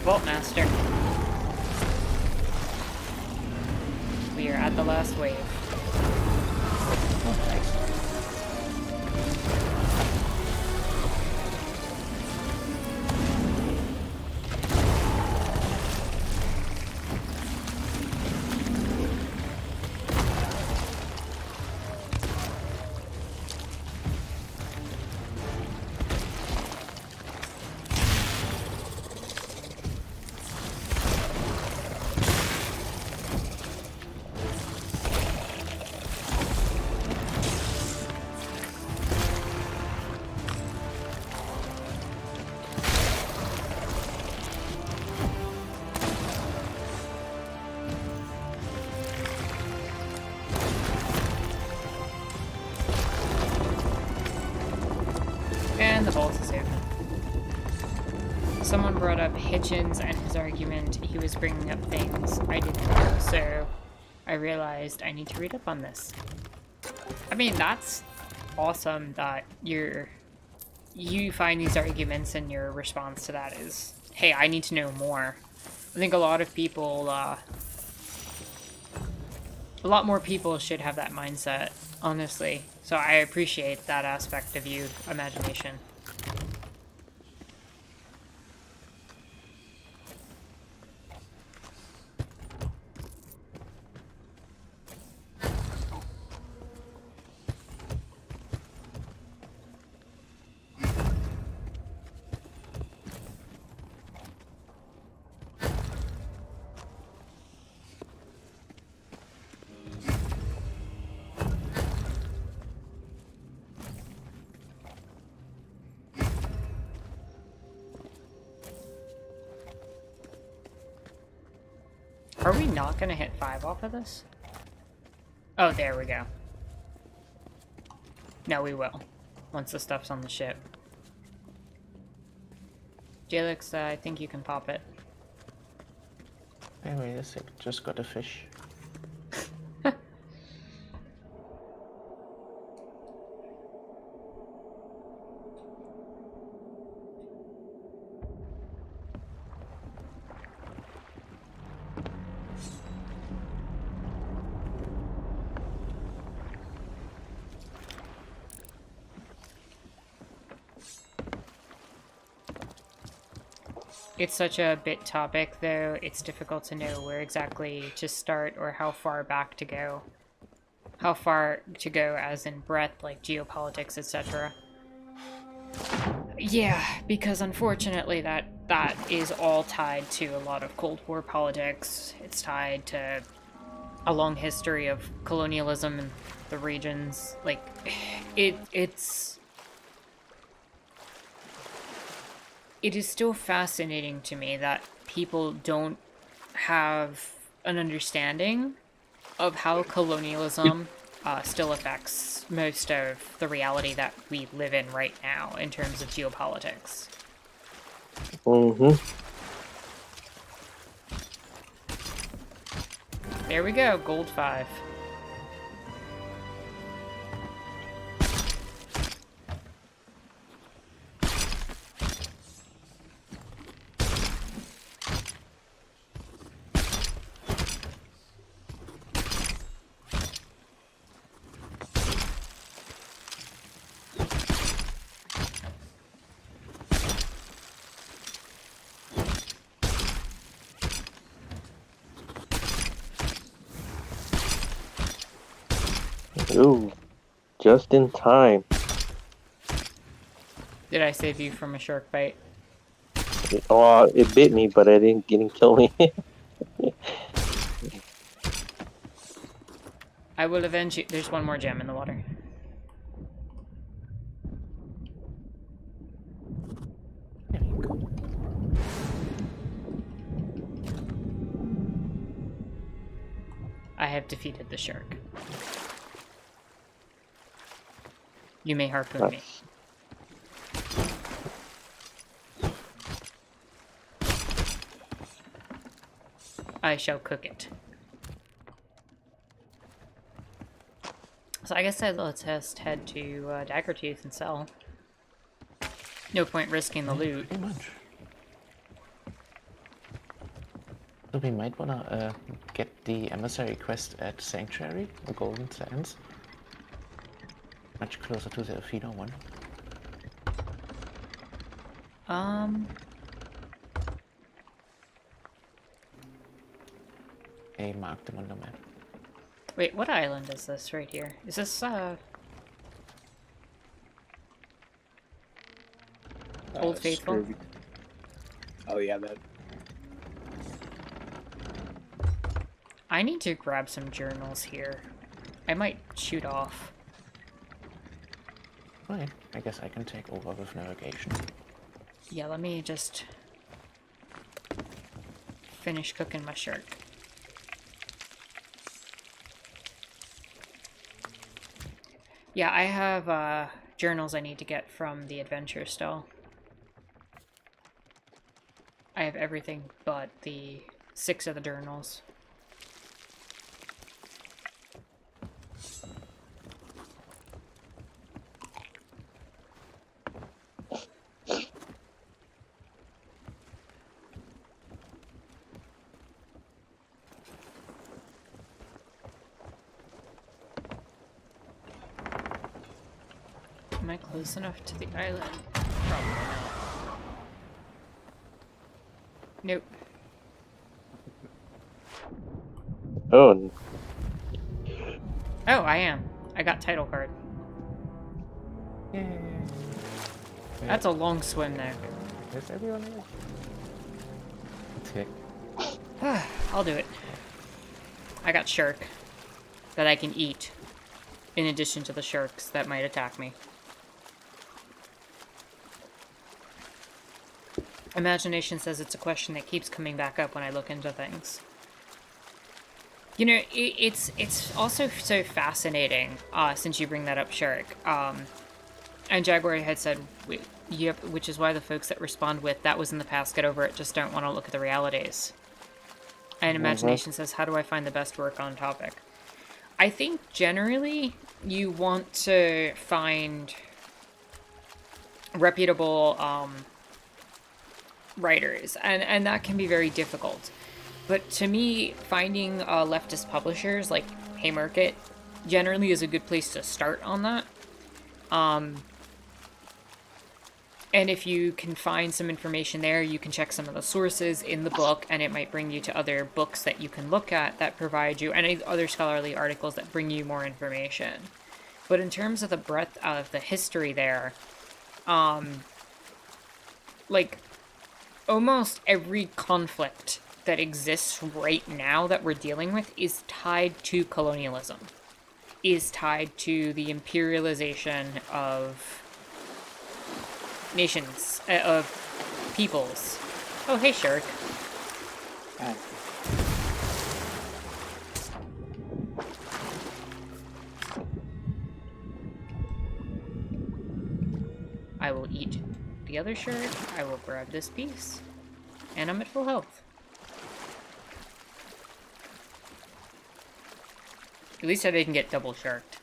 [SPEAKER 1] Vault Master. We are at the last wave.
[SPEAKER 3] Oh, nice.
[SPEAKER 1] And the vault is open. Someone brought up Hitchens and his argument he was bringing up things I didn't know, so I realized I need to read up on this. I mean, that's awesome that you find these arguments and your response to that is, hey, I need to know more. I think a lot of people, a lot more people should have that mindset, honestly. So I appreciate that aspect of you, imagination. Are we not gonna hit 5 off of this? Oh, there we go. No, we will. Once the stuff's on the ship. Jalix, I think you can pop it.
[SPEAKER 3] Hey, wait a sec, just got a fish.
[SPEAKER 1] It's such a bit topic, though, it's difficult to know where exactly to start or how far back to go. How far to go as in breadth, like geopolitics, etc. Yeah, because unfortunately that is all tied to a lot of Cold War politics. It's tied to a long history of colonialism in the regions. Like, it is still fascinating to me that people don't have an understanding of how colonialism still affects most of the reality that we live in right now in terms of geopolitics.
[SPEAKER 8] Mm-hmm.
[SPEAKER 1] There we go, gold 5.
[SPEAKER 8] Ooh, just in time.
[SPEAKER 1] Did I save you from a shark bite?
[SPEAKER 8] Oh, it bit me, but it didn't kill me.
[SPEAKER 1] I will avenge you. There's one more gem in the water.
[SPEAKER 3] There you go.
[SPEAKER 1] I have defeated the shark. You may harpoon me.
[SPEAKER 8] That's-
[SPEAKER 1] I shall cook it. So I guess let's just head to Daggertooth and sell. No point risking the loot.
[SPEAKER 3] Pretty much. So we might wanna get the emissary quest at Sanctuary, the Golden Sands. Much closer to the Athena one. I marked them on the map.
[SPEAKER 1] Wait, what island is this right here? Is this, Old Faithful?
[SPEAKER 5] Scurvy. Oh yeah, that.
[SPEAKER 1] I need to grab some journals here. I might shoot off.
[SPEAKER 3] Right, I guess I can take over with navigation.
[SPEAKER 1] Yeah, let me just finish cooking my shark. Yeah, I have journals I need to get from the adventure still. I have everything but the 6 of the journals. Am I close enough to the island? Probably not. Nope.
[SPEAKER 8] Oh,
[SPEAKER 1] Oh, I am. I got title card.
[SPEAKER 3] Yay.
[SPEAKER 1] That's a long swim there.
[SPEAKER 3] Is everyone here? Okay.
[SPEAKER 1] I'll do it. I got shark that I can eat, in addition to the sharks that might attack me. Imagination says it's a question that keeps coming back up when I look into things. You know, it's also so fascinating, since you bring that up, Shark. And Jaguar had said, yep, which is why the folks that respond with, that was in the past, get over it, just don't want to look at the realities. And Imagination says, how do I find the best work on topic? I think generally you want to find reputable writers, and that can be very difficult. But to me, finding leftist publishers like Haymarket generally is a good place to start on that. And if you can find some information there, you can check some of the sources in the book, and it might bring you to other books that you can look at that provide you, and other scholarly articles that bring you more information. But in terms of the breadth of the history there, like, almost every conflict that exists right now that we're dealing with is tied to colonialism, is tied to the imperialization of nations, of peoples. Oh, hey, Shark.
[SPEAKER 5] Hi.
[SPEAKER 1] I will eat the other shark, I will grab this piece, and I'm at full health. At least I didn't get double sharked.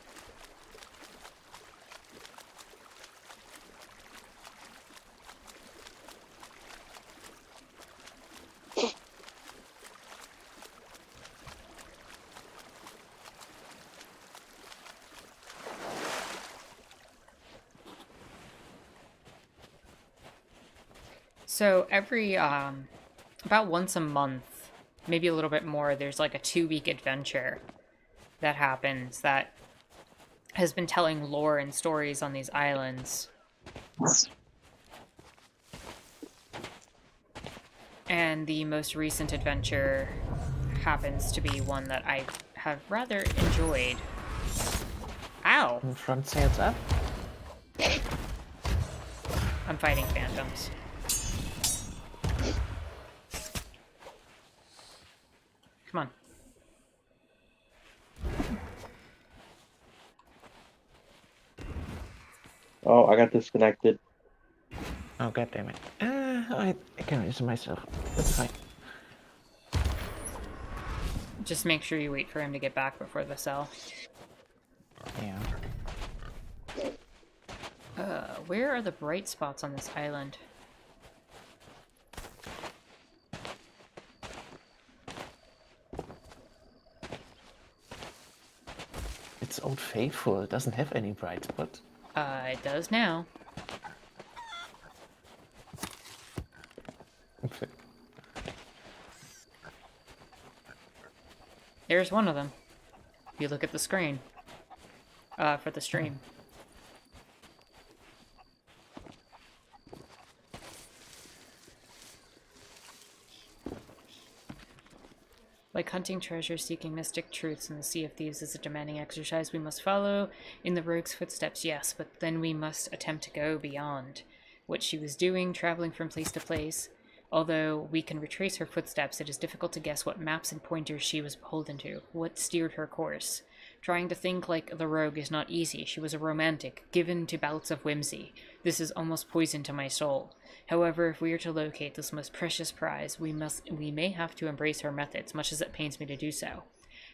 [SPEAKER 1] So every, about once a month, maybe a little bit more, there's like a 2-week adventure that happens that has been telling lore and stories on these islands. And the most recent adventure happens to be one that I have rather enjoyed. Ow!
[SPEAKER 3] Front sails up.
[SPEAKER 1] I'm fighting phantoms. Come on.
[SPEAKER 8] oh, I got disconnected.
[SPEAKER 3] Oh, god damn it. I can use myself. That's fine.
[SPEAKER 1] Just make sure you wait for him to get back before the cell.
[SPEAKER 3] Yeah.
[SPEAKER 1] Where are the bright spots on this island?
[SPEAKER 3] It's Old Faithful. It doesn't have any bright spot.
[SPEAKER 1] It does now.
[SPEAKER 3] Okay.
[SPEAKER 1] There's one of them. If you look at the screen. For the stream. Like hunting treasure, seeking mystic truths in the Sea of Thieves is a demanding exercise we must follow in the rogue's footsteps, yes, but then we must attempt to go beyond what she was doing, traveling from place to place. Although we can retrace her footsteps, it is difficult to guess what maps and pointers she was beholden to, what steered her course. Trying to think like the rogue is not easy. She was a romantic, given to bouts of whimsy. This is almost poison to my soul. However, if we are to locate this most precious prize, we may have to embrace her methods, much as it pains me to do so.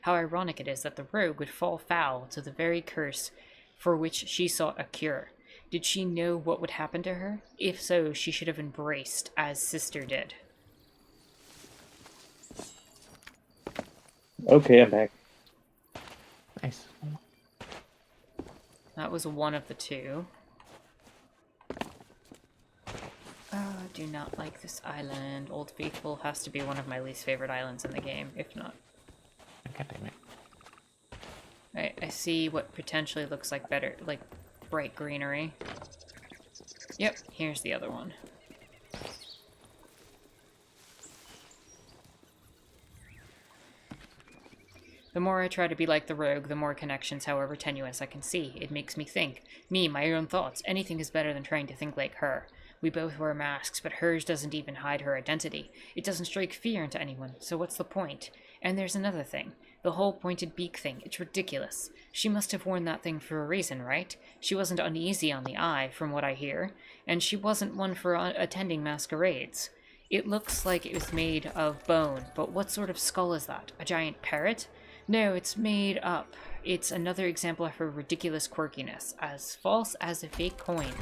[SPEAKER 1] How ironic it is that the rogue would fall foul to the very curse for which she sought a cure. Did she know what would happen to her? If so, she should have embraced, as Sister did.
[SPEAKER 8] Okay, I'm back.
[SPEAKER 3] Nice.
[SPEAKER 1] That was one of the two. Oh, I do not like this island. Old Faithful has to be one of my least favorite islands in the game, if not.
[SPEAKER 3] God damn it.
[SPEAKER 1] Right, I see what potentially looks like better, like bright greenery. Yep, here's the other one. The more I try to be like the rogue, the more connections, however tenuous, I can see. It makes me think. Me, my own thoughts. Anything is better than trying to think like her. We both wear masks, but hers doesn't even hide her identity. It doesn't strike fear into anyone, so what's the point? And there's another thing. The whole pointed beak thing. It's ridiculous. She must have worn that thing for a reason, right? She wasn't uneasy on the eye, from what I hear. And she wasn't one for attending masquerades. It looks like it was made of bone, but what sort of skull is that? A giant parrot? No, it's made up. It's another example of her ridiculous quirkiness, as false as a fake coin.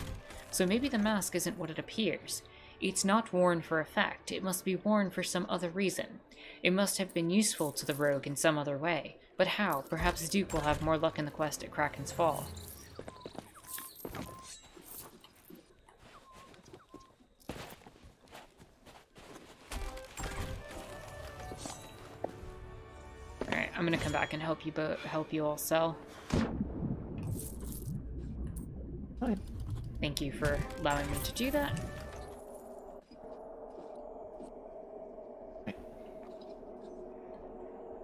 [SPEAKER 1] So maybe the mask isn't what it appears. It's not worn for effect. It must be worn for some other reason. It must have been useful to the rogue in some other way. But how? Perhaps Duke will have more luck in the quest at Kraken's Fall. Alright, I'm gonna come back and help you all sell.
[SPEAKER 3] Right.
[SPEAKER 1] Thank you for allowing me to do that.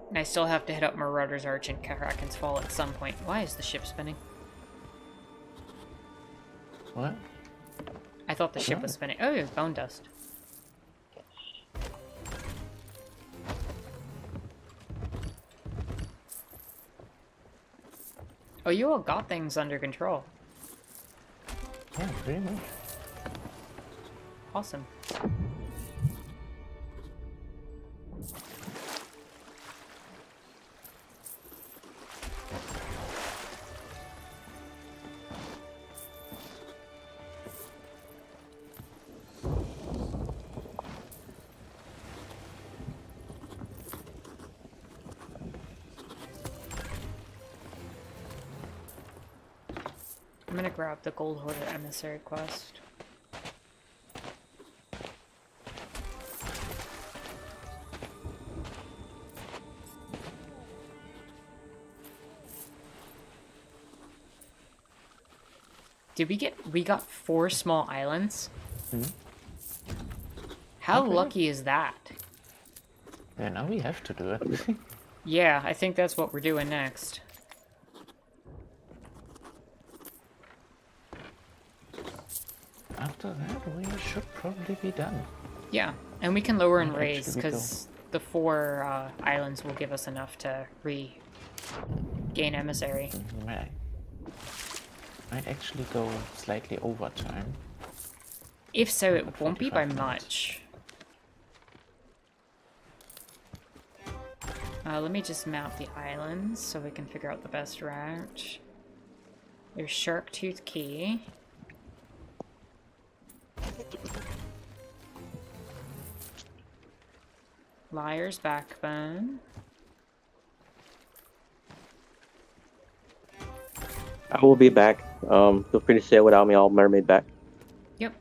[SPEAKER 1] And I still have to hit up Marauder's Arch and Kraken's Fall at some point. Why is the ship spinning?
[SPEAKER 3] What?
[SPEAKER 1] I thought the ship was spinning. Oh, bone dust. Oh, you all got things under control.
[SPEAKER 3] Yeah, pretty much.
[SPEAKER 1] Awesome. I'm gonna grab the Gold Hoarder Emissary quest. Did we got 4 small islands?
[SPEAKER 3] Hmm?
[SPEAKER 1] How
[SPEAKER 3] Okay.
[SPEAKER 1] lucky is that?
[SPEAKER 3] Yeah, now we have to do it.
[SPEAKER 1] Yeah, I think that's what we're doing next.
[SPEAKER 3] After that, we should probably be done.
[SPEAKER 1] Yeah, and we can lower and
[SPEAKER 3] Where
[SPEAKER 1] raise,
[SPEAKER 3] should we go?
[SPEAKER 1] because the 4 islands will give us enough to regain Emissary.
[SPEAKER 3] Might actually go slightly over time.
[SPEAKER 1] If so, it won't be by
[SPEAKER 3] 45 minutes.
[SPEAKER 1] much. Let me just map the islands so we can figure out the best route. There's Sharktooth Key. Liar's Backbone.
[SPEAKER 8] I will be back. Feel free to say it without me. I'll mermaid back.
[SPEAKER 1] Yep.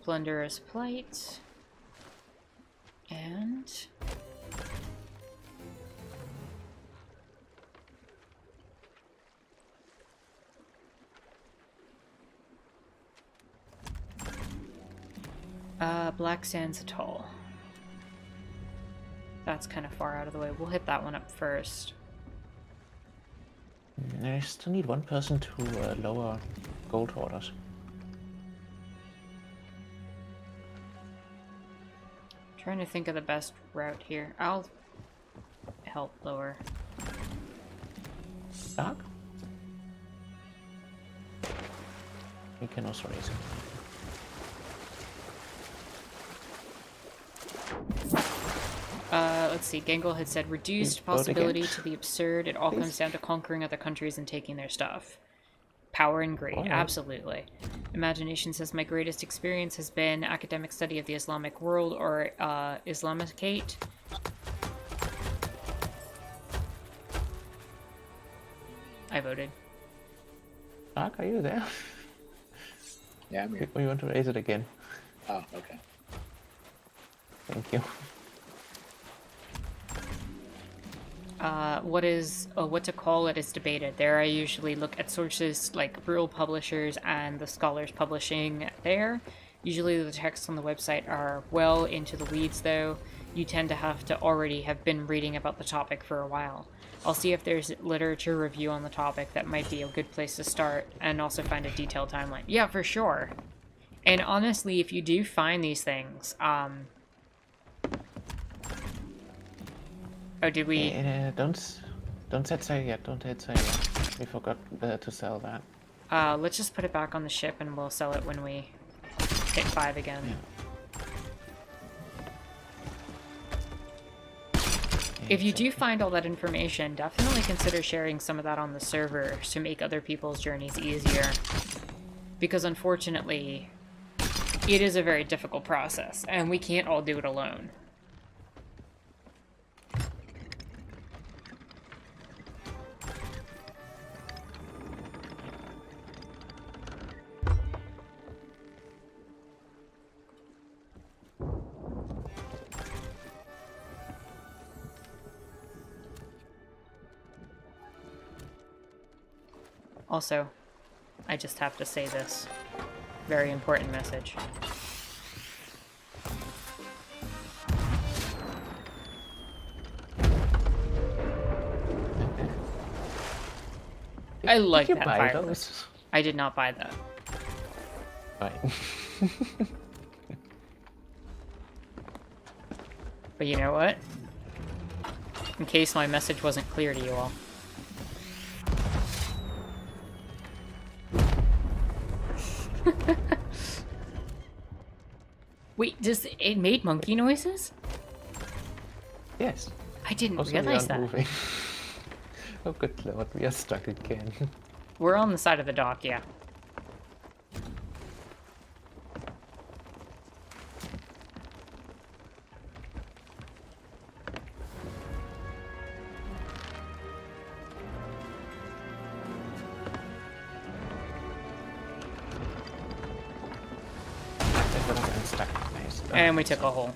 [SPEAKER 1] Plunderer's Plight. And... Black Sands Atoll. That's kind of far out of the way. We'll hit that one up first.
[SPEAKER 3] I still need one person to lower gold orders.
[SPEAKER 1] Trying to think of the best route here. I'll help lower.
[SPEAKER 3] Dark? We can also raise it.
[SPEAKER 1] let's see. Gengal had said reduced
[SPEAKER 3] Vote again.
[SPEAKER 1] possibility to the absurd. It all
[SPEAKER 3] Please.
[SPEAKER 1] comes down to conquering other countries and taking their stuff. Power and greed,
[SPEAKER 3] Alright.
[SPEAKER 1] absolutely. Imagination says my greatest experience has been academic study of the Islamic world, or Islamicate. I voted.
[SPEAKER 3] Mark, are you there?
[SPEAKER 5] Yeah, I'm here.
[SPEAKER 3] Or you want to raise it again?
[SPEAKER 5] Oh, okay.
[SPEAKER 3] Thank you.
[SPEAKER 1] What to call it is debated. There I usually look at sources like Real Publishers and the Scholars Publishing there. Usually the texts on the website are well into the weeds though. You tend to have to already have been reading about the topic for a while. I'll see if there's literature review on the topic that might be a good place to start, and also find a detailed timeline. Yeah, for sure. And honestly, if you do find these things, oh, did we...
[SPEAKER 3] Don't set sail yet. Don't hit sail yet. We forgot to sell that.
[SPEAKER 1] Let's just put it back on the ship and we'll sell it when we hit 5 again.
[SPEAKER 3] Yeah.
[SPEAKER 1] If you do find all that information, definitely consider sharing some of that on the server to make other people's journeys easier. Because unfortunately, it is a very difficult process, and we can't all do it alone. Also, I just have to say this very important message. I like
[SPEAKER 3] Did you
[SPEAKER 1] that
[SPEAKER 3] buy
[SPEAKER 1] firework.
[SPEAKER 3] those?
[SPEAKER 1] I did not buy that.
[SPEAKER 3] Right.
[SPEAKER 1] But you know what? In case my message wasn't clear to you all. Wait, does it made monkey noises?
[SPEAKER 3] Yes.
[SPEAKER 1] I didn't
[SPEAKER 3] Also, we
[SPEAKER 1] realize
[SPEAKER 3] aren't
[SPEAKER 1] that.
[SPEAKER 3] moving. Oh, good lord, we are stuck again.
[SPEAKER 1] We're on the side of the dock, yeah.
[SPEAKER 3] I'm stuck. Nice.
[SPEAKER 1] And we took a hole.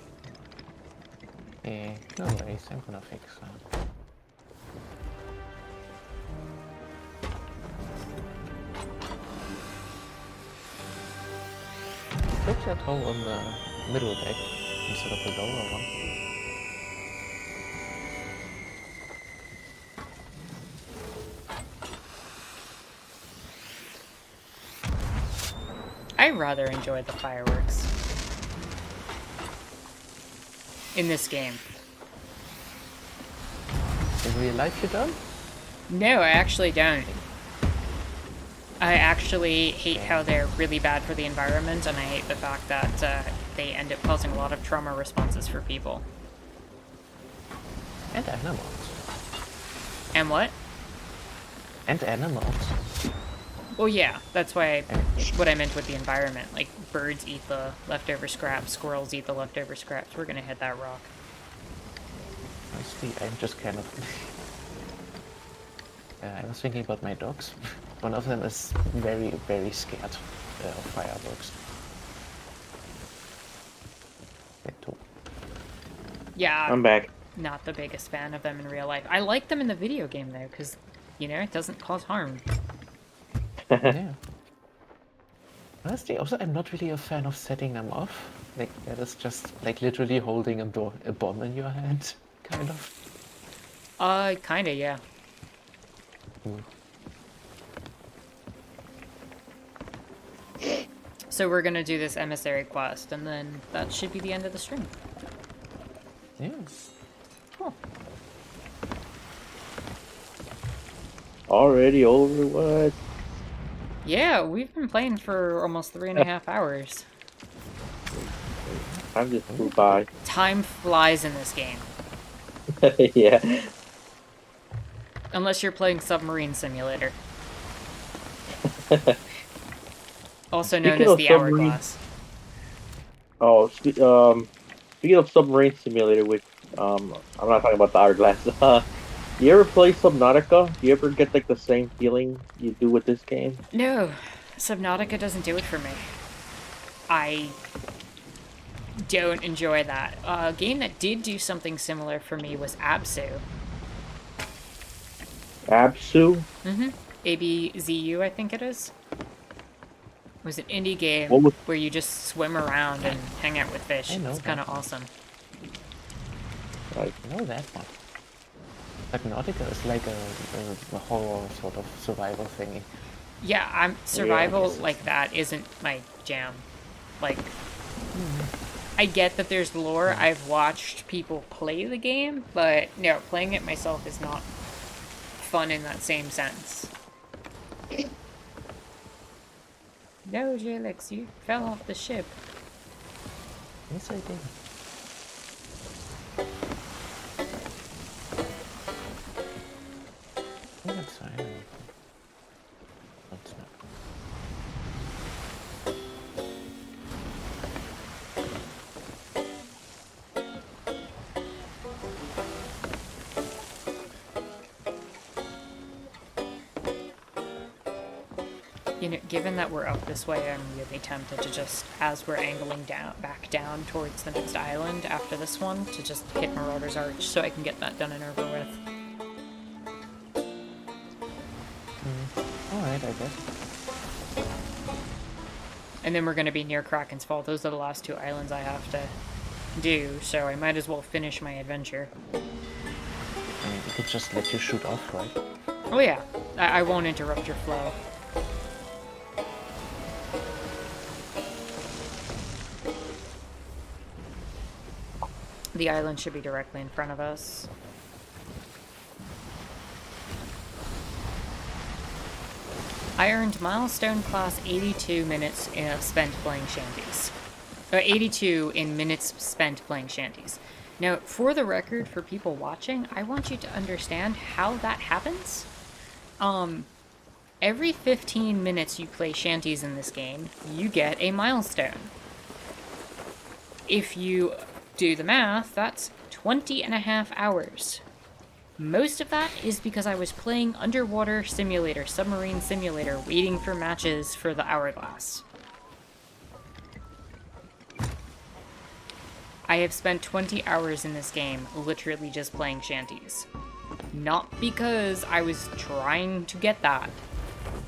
[SPEAKER 3] No worries, I'm gonna fix that. Fix that hole on the middle deck instead of the lower one.
[SPEAKER 1] I rather enjoyed the fireworks in this game.
[SPEAKER 3] In real life you don't?
[SPEAKER 1] No, I actually don't. I actually hate how they're really bad for the environment, and I hate the fact that they end up causing a lot of trauma responses for people.
[SPEAKER 3] And animals.
[SPEAKER 1] And what?
[SPEAKER 3] And animals.
[SPEAKER 1] Well, yeah, that's why what I meant with the environment. Like, birds eat the leftover scraps, squirrels eat the leftover scraps. We're gonna hit that rock.
[SPEAKER 3] Honestly, I'm just kind of... I was thinking about my dogs. One of them is very, very scared of fireworks. Me too.
[SPEAKER 1] Yeah,
[SPEAKER 2] I'm back.
[SPEAKER 1] not the biggest fan of them in real life. I like them in the video game, though, because, you know, it doesn't cause harm.
[SPEAKER 3] Yeah. Honestly, also, I'm not really a fan of setting them off. Like, that is just, like, literally holding a bomb in your hand, kind of.
[SPEAKER 1] Kinda, yeah.
[SPEAKER 3] Mm.
[SPEAKER 1] So we're gonna do this emissary quest, and then that should be the end of the stream.
[SPEAKER 3] Yeah.
[SPEAKER 1] Cool.
[SPEAKER 8] Already over what?
[SPEAKER 1] Yeah, we've been playing for almost 3.5 hours.
[SPEAKER 8] Time just flew by.
[SPEAKER 1] Time flies in this game.
[SPEAKER 8] Yeah.
[SPEAKER 1] Unless you're playing Submarine Simulator, also known
[SPEAKER 8] Speaking
[SPEAKER 1] as
[SPEAKER 8] of
[SPEAKER 1] the
[SPEAKER 8] submarine,
[SPEAKER 1] Hourglass.
[SPEAKER 8] oh, speaking of submarine simulator, which I'm not talking about the hourglass. You ever play Subnautica? Do you ever get like the same feeling you do with this game?
[SPEAKER 1] No, Subnautica doesn't do it for me. I don't enjoy that. A game that did do something similar for me was Absu.
[SPEAKER 8] Absu?
[SPEAKER 1] ABZU, I think it is. It was an indie
[SPEAKER 8] What
[SPEAKER 1] game
[SPEAKER 8] was
[SPEAKER 1] where you just swim around and hang out with fish.
[SPEAKER 3] I know
[SPEAKER 1] It's kind of
[SPEAKER 3] that.
[SPEAKER 1] awesome.
[SPEAKER 8] like?
[SPEAKER 3] I know that one. Subnautica is like a horror sort of survival thingy.
[SPEAKER 1] Yeah, survival
[SPEAKER 3] Yes.
[SPEAKER 1] like that isn't my jam. Like, I get that there's lore. I've watched people play the game, but no, playing it myself is not fun in that same sense. No, Jalix, you fell off the ship.
[SPEAKER 3] Yes, I did. Oh, that's fine. That's not.
[SPEAKER 1] You know, given that we're up this way, I'm really tempted to just, as we're angling back down towards the next island after this one, to just hit Marauder's Arch so I can get that done and over with.
[SPEAKER 3] Alright, I guess.
[SPEAKER 1] And then we're going to be near Kraken's Fall. Those are the last 2 islands I have to do, so I might as well finish my adventure.
[SPEAKER 3] I mean, we could just let you shoot off, right?
[SPEAKER 1] Oh yeah, I won't interrupt your flow. The island should be directly in front of us. I earned milestone class 82 minutes spent playing shanties. 82 in minutes spent playing shanties. Now, for the record, for people watching, I want you to understand how that happens. Every 15 minutes you play shanties in this game, you get a milestone. If you do the math, that's 20 and a half hours. Most of that is because I was playing underwater simulator, submarine simulator, waiting for matches for the Hourglass. I have spent 20 hours in this game literally just playing shanties. Not because I was trying to get that,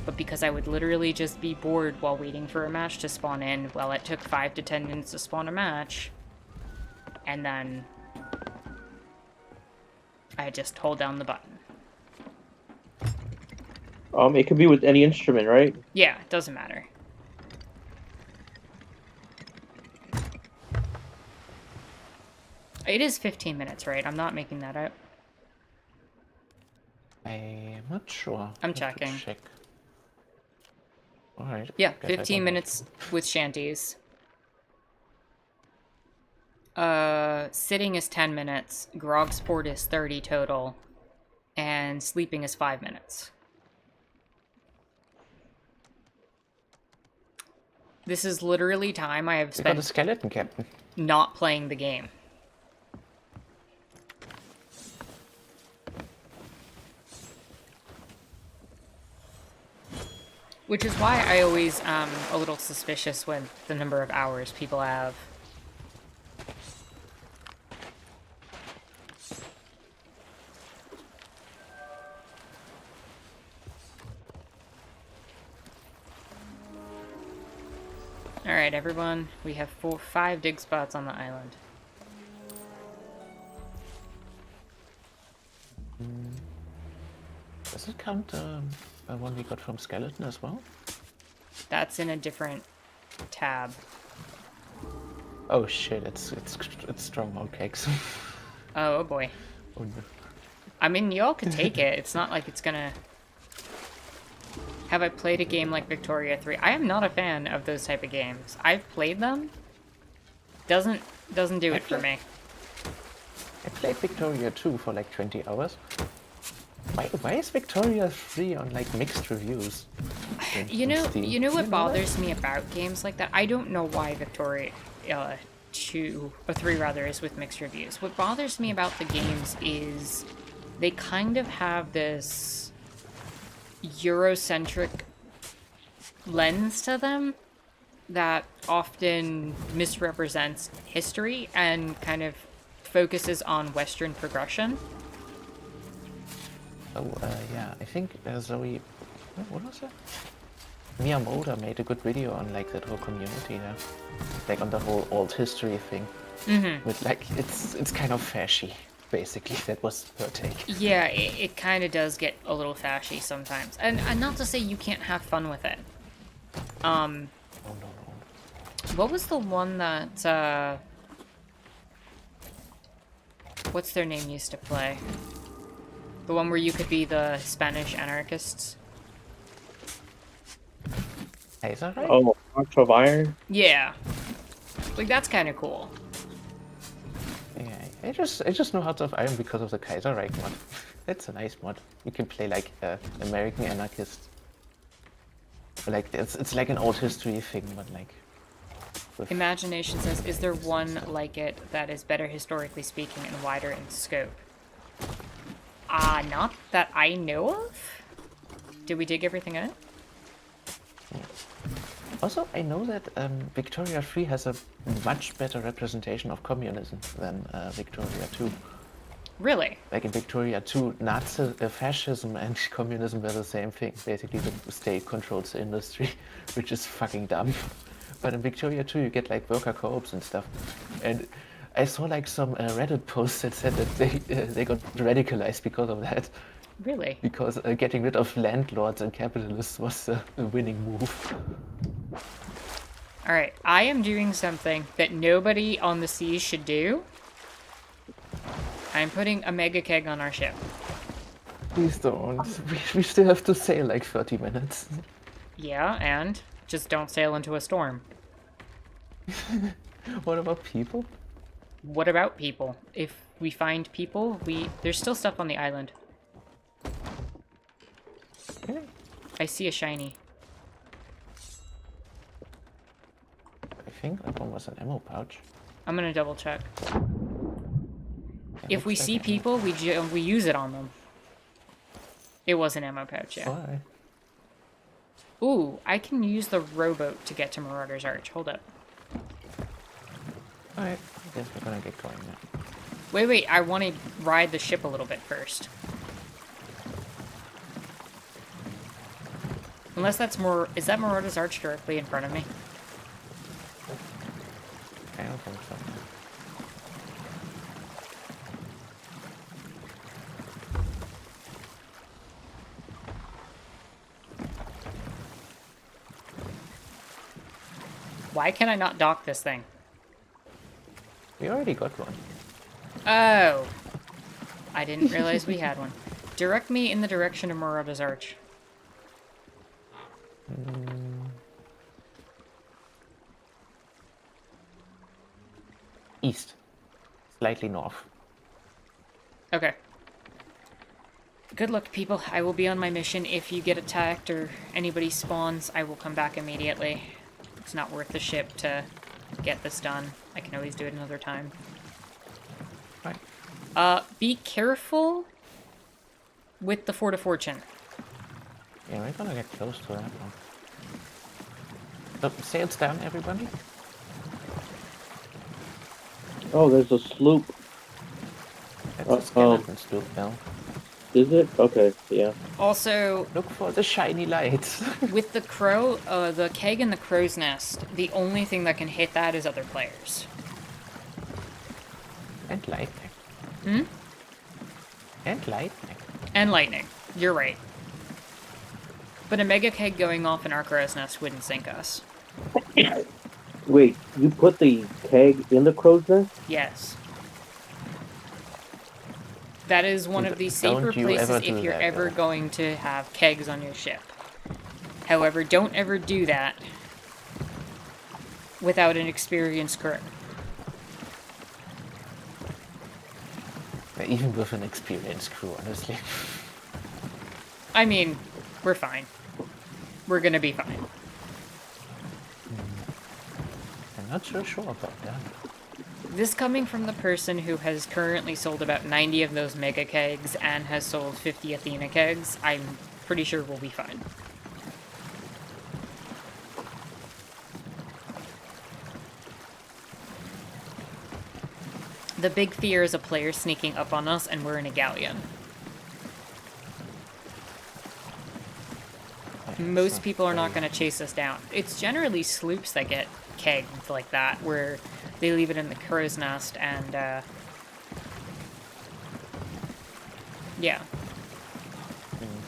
[SPEAKER 1] but because I would literally just be bored while waiting for a match to spawn in while it took 5 to 10 minutes to spawn a match. And then I just hold down the button.
[SPEAKER 8] It can be with any instrument, right?
[SPEAKER 1] Yeah, it doesn't matter. It is 15 minutes, right? I'm not making that up.
[SPEAKER 3] I'm not sure.
[SPEAKER 1] I'm
[SPEAKER 3] Have to
[SPEAKER 1] checking.
[SPEAKER 3] Check. Alright.
[SPEAKER 1] Yeah,
[SPEAKER 3] guess I
[SPEAKER 1] 15
[SPEAKER 3] don't
[SPEAKER 1] minutes with shanties. Sitting is 10 minutes, grog sport is 30 total, and sleeping is 5 minutes. This is literally time I have
[SPEAKER 3] We got a
[SPEAKER 1] spent
[SPEAKER 3] skeleton captain.
[SPEAKER 1] not playing the game. Which is why I always am a little suspicious with the number of hours people have. Alright, everyone. We have 5 dig spots on the island.
[SPEAKER 3] Does it count the one we got from skeleton as well?
[SPEAKER 1] That's in a different tab.
[SPEAKER 3] Oh shit! It's stronghold cakes.
[SPEAKER 1] Oh boy.
[SPEAKER 3] Oh no.
[SPEAKER 1] I mean, y'all can take it. It's not like it's gonna... Have I played a game like Victoria 3? I am not a fan of those type of games. I've played them. Doesn't do it for me.
[SPEAKER 3] I played Victoria 2 for like 20 hours. Why is Victoria 3 on like mixed reviews? Steam?
[SPEAKER 1] You know what
[SPEAKER 3] that?
[SPEAKER 1] bothers me about games like that? I don't know why Victoria 2 or 3 rather is with mixed reviews. What bothers me about the games is they kind of have this Eurocentric lens to them that often misrepresents history and kind of focuses on Western progression.
[SPEAKER 3] Oh, yeah, I think Zoe... What was it? Miyamoto made a good video on like that whole community there. Like on the whole alt history thing.
[SPEAKER 1] Mm-hmm.
[SPEAKER 3] With like, it's kind of fashy, basically. That was her take.
[SPEAKER 1] Yeah, it kind of does get a little fashy sometimes. And not to say you can't have fun with it.
[SPEAKER 3] Oh, no.
[SPEAKER 1] What was the one that, what's their name used to play? The one where you could be the Spanish anarchists?
[SPEAKER 3] Hey, is that right?
[SPEAKER 8] Oh, Hearts of Iron.
[SPEAKER 1] Yeah. Like, that's kind of cool.
[SPEAKER 3] Yeah, I just know Hearts of Iron because of the Kaiserreich mod. It's a nice mod. You can play like American anarchist. Like it's like an old history thing, but like.
[SPEAKER 1] Imagination says, is there one like it that is better historically speaking and wider in scope? Not that I know of. Did we dig everything out?
[SPEAKER 3] Also, I know that Victoria 3 has a much better representation of communism than Victoria 2.
[SPEAKER 1] Really?
[SPEAKER 3] Like in Victoria 2, fascism and communism were the same thing. Basically, the state controls the industry, which is fucking dumb. But in Victoria 2, you get like worker co-ops and stuff. And I saw like some Reddit posts that said that they got radicalized because of that.
[SPEAKER 1] Really?
[SPEAKER 3] Because getting rid of landlords and capitalists was the winning move.
[SPEAKER 1] Alright, I am doing something that nobody on the seas should do. I'm putting a mega keg on our ship.
[SPEAKER 3] Please don't. We still have to sail like 30 minutes.
[SPEAKER 1] Yeah, and just don't sail into a storm.
[SPEAKER 3] What about people?
[SPEAKER 1] What about people? If we find people, there's still stuff on the island.
[SPEAKER 3] Okay.
[SPEAKER 1] I see a shiny.
[SPEAKER 3] I think that one was an ammo pouch.
[SPEAKER 1] I'm gonna double check.
[SPEAKER 3] It
[SPEAKER 1] If we
[SPEAKER 3] looks like
[SPEAKER 1] see
[SPEAKER 3] an
[SPEAKER 1] people, we use it on them. It was an ammo pouch, yeah.
[SPEAKER 3] Why?
[SPEAKER 1] Ooh, I can use the rowboat to get to Marauder's Arch. Hold up.
[SPEAKER 3] Alright, I guess we're gonna get going now.
[SPEAKER 1] Wait, I want to ride the ship a little bit first. Unless that's more... Is that Marauder's Arch directly in front of me?
[SPEAKER 3] I don't think so.
[SPEAKER 1] Why can I not dock this thing?
[SPEAKER 3] We already got one.
[SPEAKER 1] Oh. I didn't realize we had one. Direct me in the direction of Marauder's Arch.
[SPEAKER 3] East. Slightly north.
[SPEAKER 1] Okay. Good luck, people. I will be on my mission. If you get attacked or anybody spawns, I will come back immediately. It's not worth the ship to get this done. I can always do it another time.
[SPEAKER 3] Right.
[SPEAKER 1] Be careful with the Fort of Fortune.
[SPEAKER 3] Yeah, we're gonna get close to that one. So, sails down, everybody.
[SPEAKER 8] Oh, there's a sloop.
[SPEAKER 3] That's a skeleton sloop now.
[SPEAKER 8] Is it? Okay, yeah.
[SPEAKER 1] Also,
[SPEAKER 3] Look for the shiny lights.
[SPEAKER 1] with the crow, the keg and the crow's nest, the only thing that can hit that is other players.
[SPEAKER 3] And lightning.
[SPEAKER 1] Hmm?
[SPEAKER 3] And lightning.
[SPEAKER 1] And lightning. You're right. But a mega keg going off in our crow's nest wouldn't sink us.
[SPEAKER 8] Wait, you put the keg in the crow's nest?
[SPEAKER 1] Yes. That is one of the
[SPEAKER 3] Don't
[SPEAKER 1] safer
[SPEAKER 3] you
[SPEAKER 1] places
[SPEAKER 3] ever
[SPEAKER 1] if
[SPEAKER 3] do
[SPEAKER 1] you're
[SPEAKER 3] that,
[SPEAKER 1] ever
[SPEAKER 3] though.
[SPEAKER 1] going to have kegs on your ship. However, don't ever do that without an experienced crew.
[SPEAKER 3] even with an experienced crew, honestly.
[SPEAKER 1] I mean, we're fine. We're gonna be fine.
[SPEAKER 3] I'm not so sure about that.
[SPEAKER 1] This coming from the person who has currently sold about 90 of those mega kegs and has sold 50 Athena kegs, I'm pretty sure we'll be fine. The big fear is a player sneaking up on us and we're in a galleon. Most people are not going to chase us down. It's generally sloops that get kegged like that, where they leave it in the crow's nest and, yeah.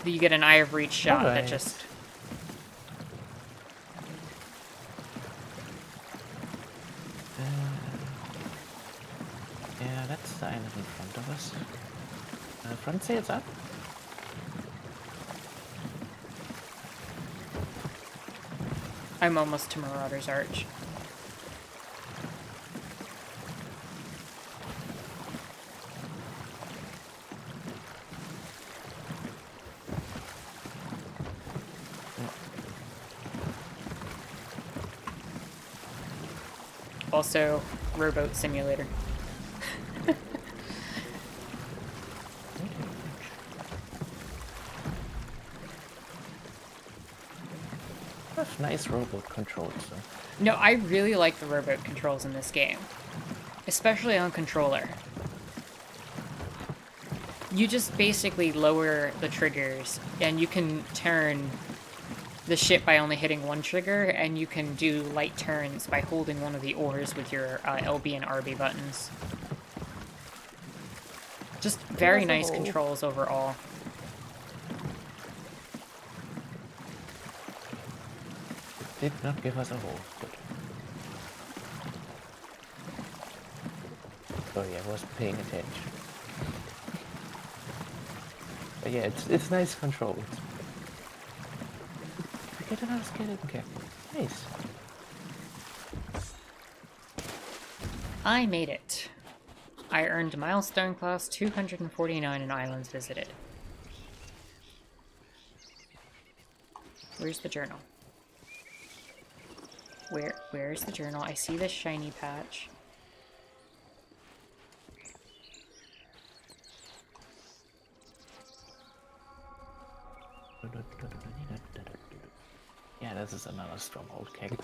[SPEAKER 1] You get an eye of reach shot that just...
[SPEAKER 3] Yeah, that's the island in front of us. Front sails up.
[SPEAKER 1] I'm almost to Marauder's Arch. Also, rowboat simulator.
[SPEAKER 3] That's nice rowboat controls, though.
[SPEAKER 1] No, I really like the rowboat controls in this game. Especially on controller. You just basically lower the triggers, and you can turn the ship by only hitting one trigger, and you can do light turns by holding one of the oars with your LB and RB buttons. Just very nice controls overall.
[SPEAKER 3] Did not give us a hole. Good. Sorry, I was paying attention. But yeah, it's nice controls. We get another skeleton cap. Nice.
[SPEAKER 1] I made it. I earned milestone class 249 in islands visited. Where's the journal? Where's the journal? I see this shiny patch.
[SPEAKER 3] Yeah, this is another stronghold keg.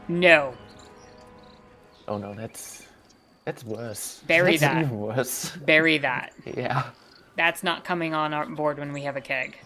[SPEAKER 1] No.
[SPEAKER 3] Oh no, that's worse.
[SPEAKER 1] Bury
[SPEAKER 3] that's
[SPEAKER 1] that.
[SPEAKER 3] Even worse.
[SPEAKER 1] Bury that.
[SPEAKER 3] Yeah.
[SPEAKER 1] That's not coming on our board when we have a keg.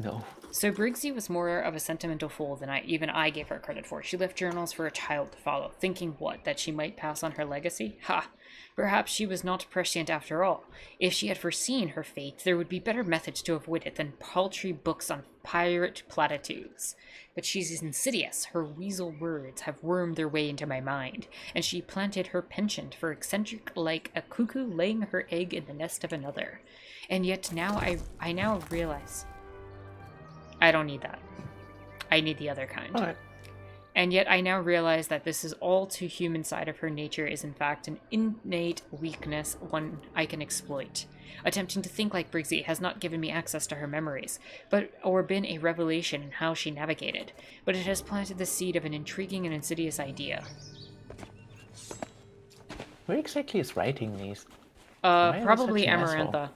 [SPEAKER 3] No.
[SPEAKER 1] So Briggsy was more of a sentimental fool than even I gave her credit for. She left journals for a child to follow, thinking what, that she might pass on her legacy? Ha! Perhaps she was not prescient after all. If she had foreseen her fate, there would be better methods to avoid it than paltry books on pirate platitudes. But she's insidious. Her weasel words have wormed their way into my mind, and she planted her penchant for eccentric like a cuckoo laying her egg in the nest of another. And yet now I now realize... I don't need that. I need the other kind.
[SPEAKER 3] Alright.
[SPEAKER 1] And yet I now realize that this is all too human side of her nature is in fact an innate weakness, one I can exploit. Attempting to think like Briggsy has not given me access to her memories, or been a revelation in how she navigated, but it has planted the seed of an intriguing and insidious idea.
[SPEAKER 3] Where exactly is writing these? Why is
[SPEAKER 1] Probably
[SPEAKER 3] such an
[SPEAKER 1] Amarantha.
[SPEAKER 3] asshole?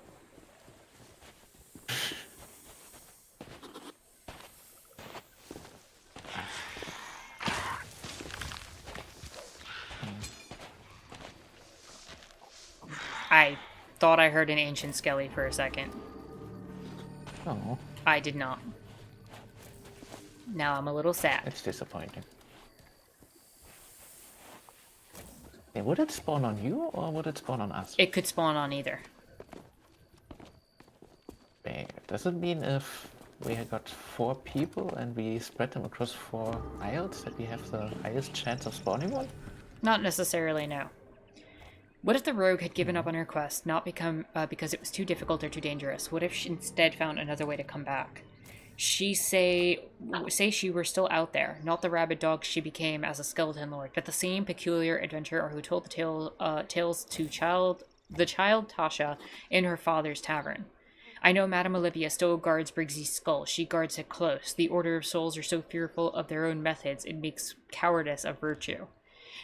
[SPEAKER 1] I thought I heard an ancient skelly for a second.
[SPEAKER 3] Oh,
[SPEAKER 1] I did not. Now I'm a little sad.
[SPEAKER 3] that's disappointing. Yeah, would it spawn on you or would it spawn on us?
[SPEAKER 1] It could spawn on either.
[SPEAKER 3] Does it mean if we had got 4 people and we spread them across 4 isles that we have the highest chance of spawning one?
[SPEAKER 1] Not necessarily, no. What if the rogue had given up on her quest, not because it was too difficult or too dangerous? What if she instead found another way to come back? Say she were still out there, not the rabid dog she became as a skeleton lord, but the same peculiar adventurer who told tales to the child Tasha in her father's tavern. I know Madame Olivia still guards Briggsy's skull. She guards it close. The Order of Souls are so fearful of their own methods, it makes cowardice a virtue.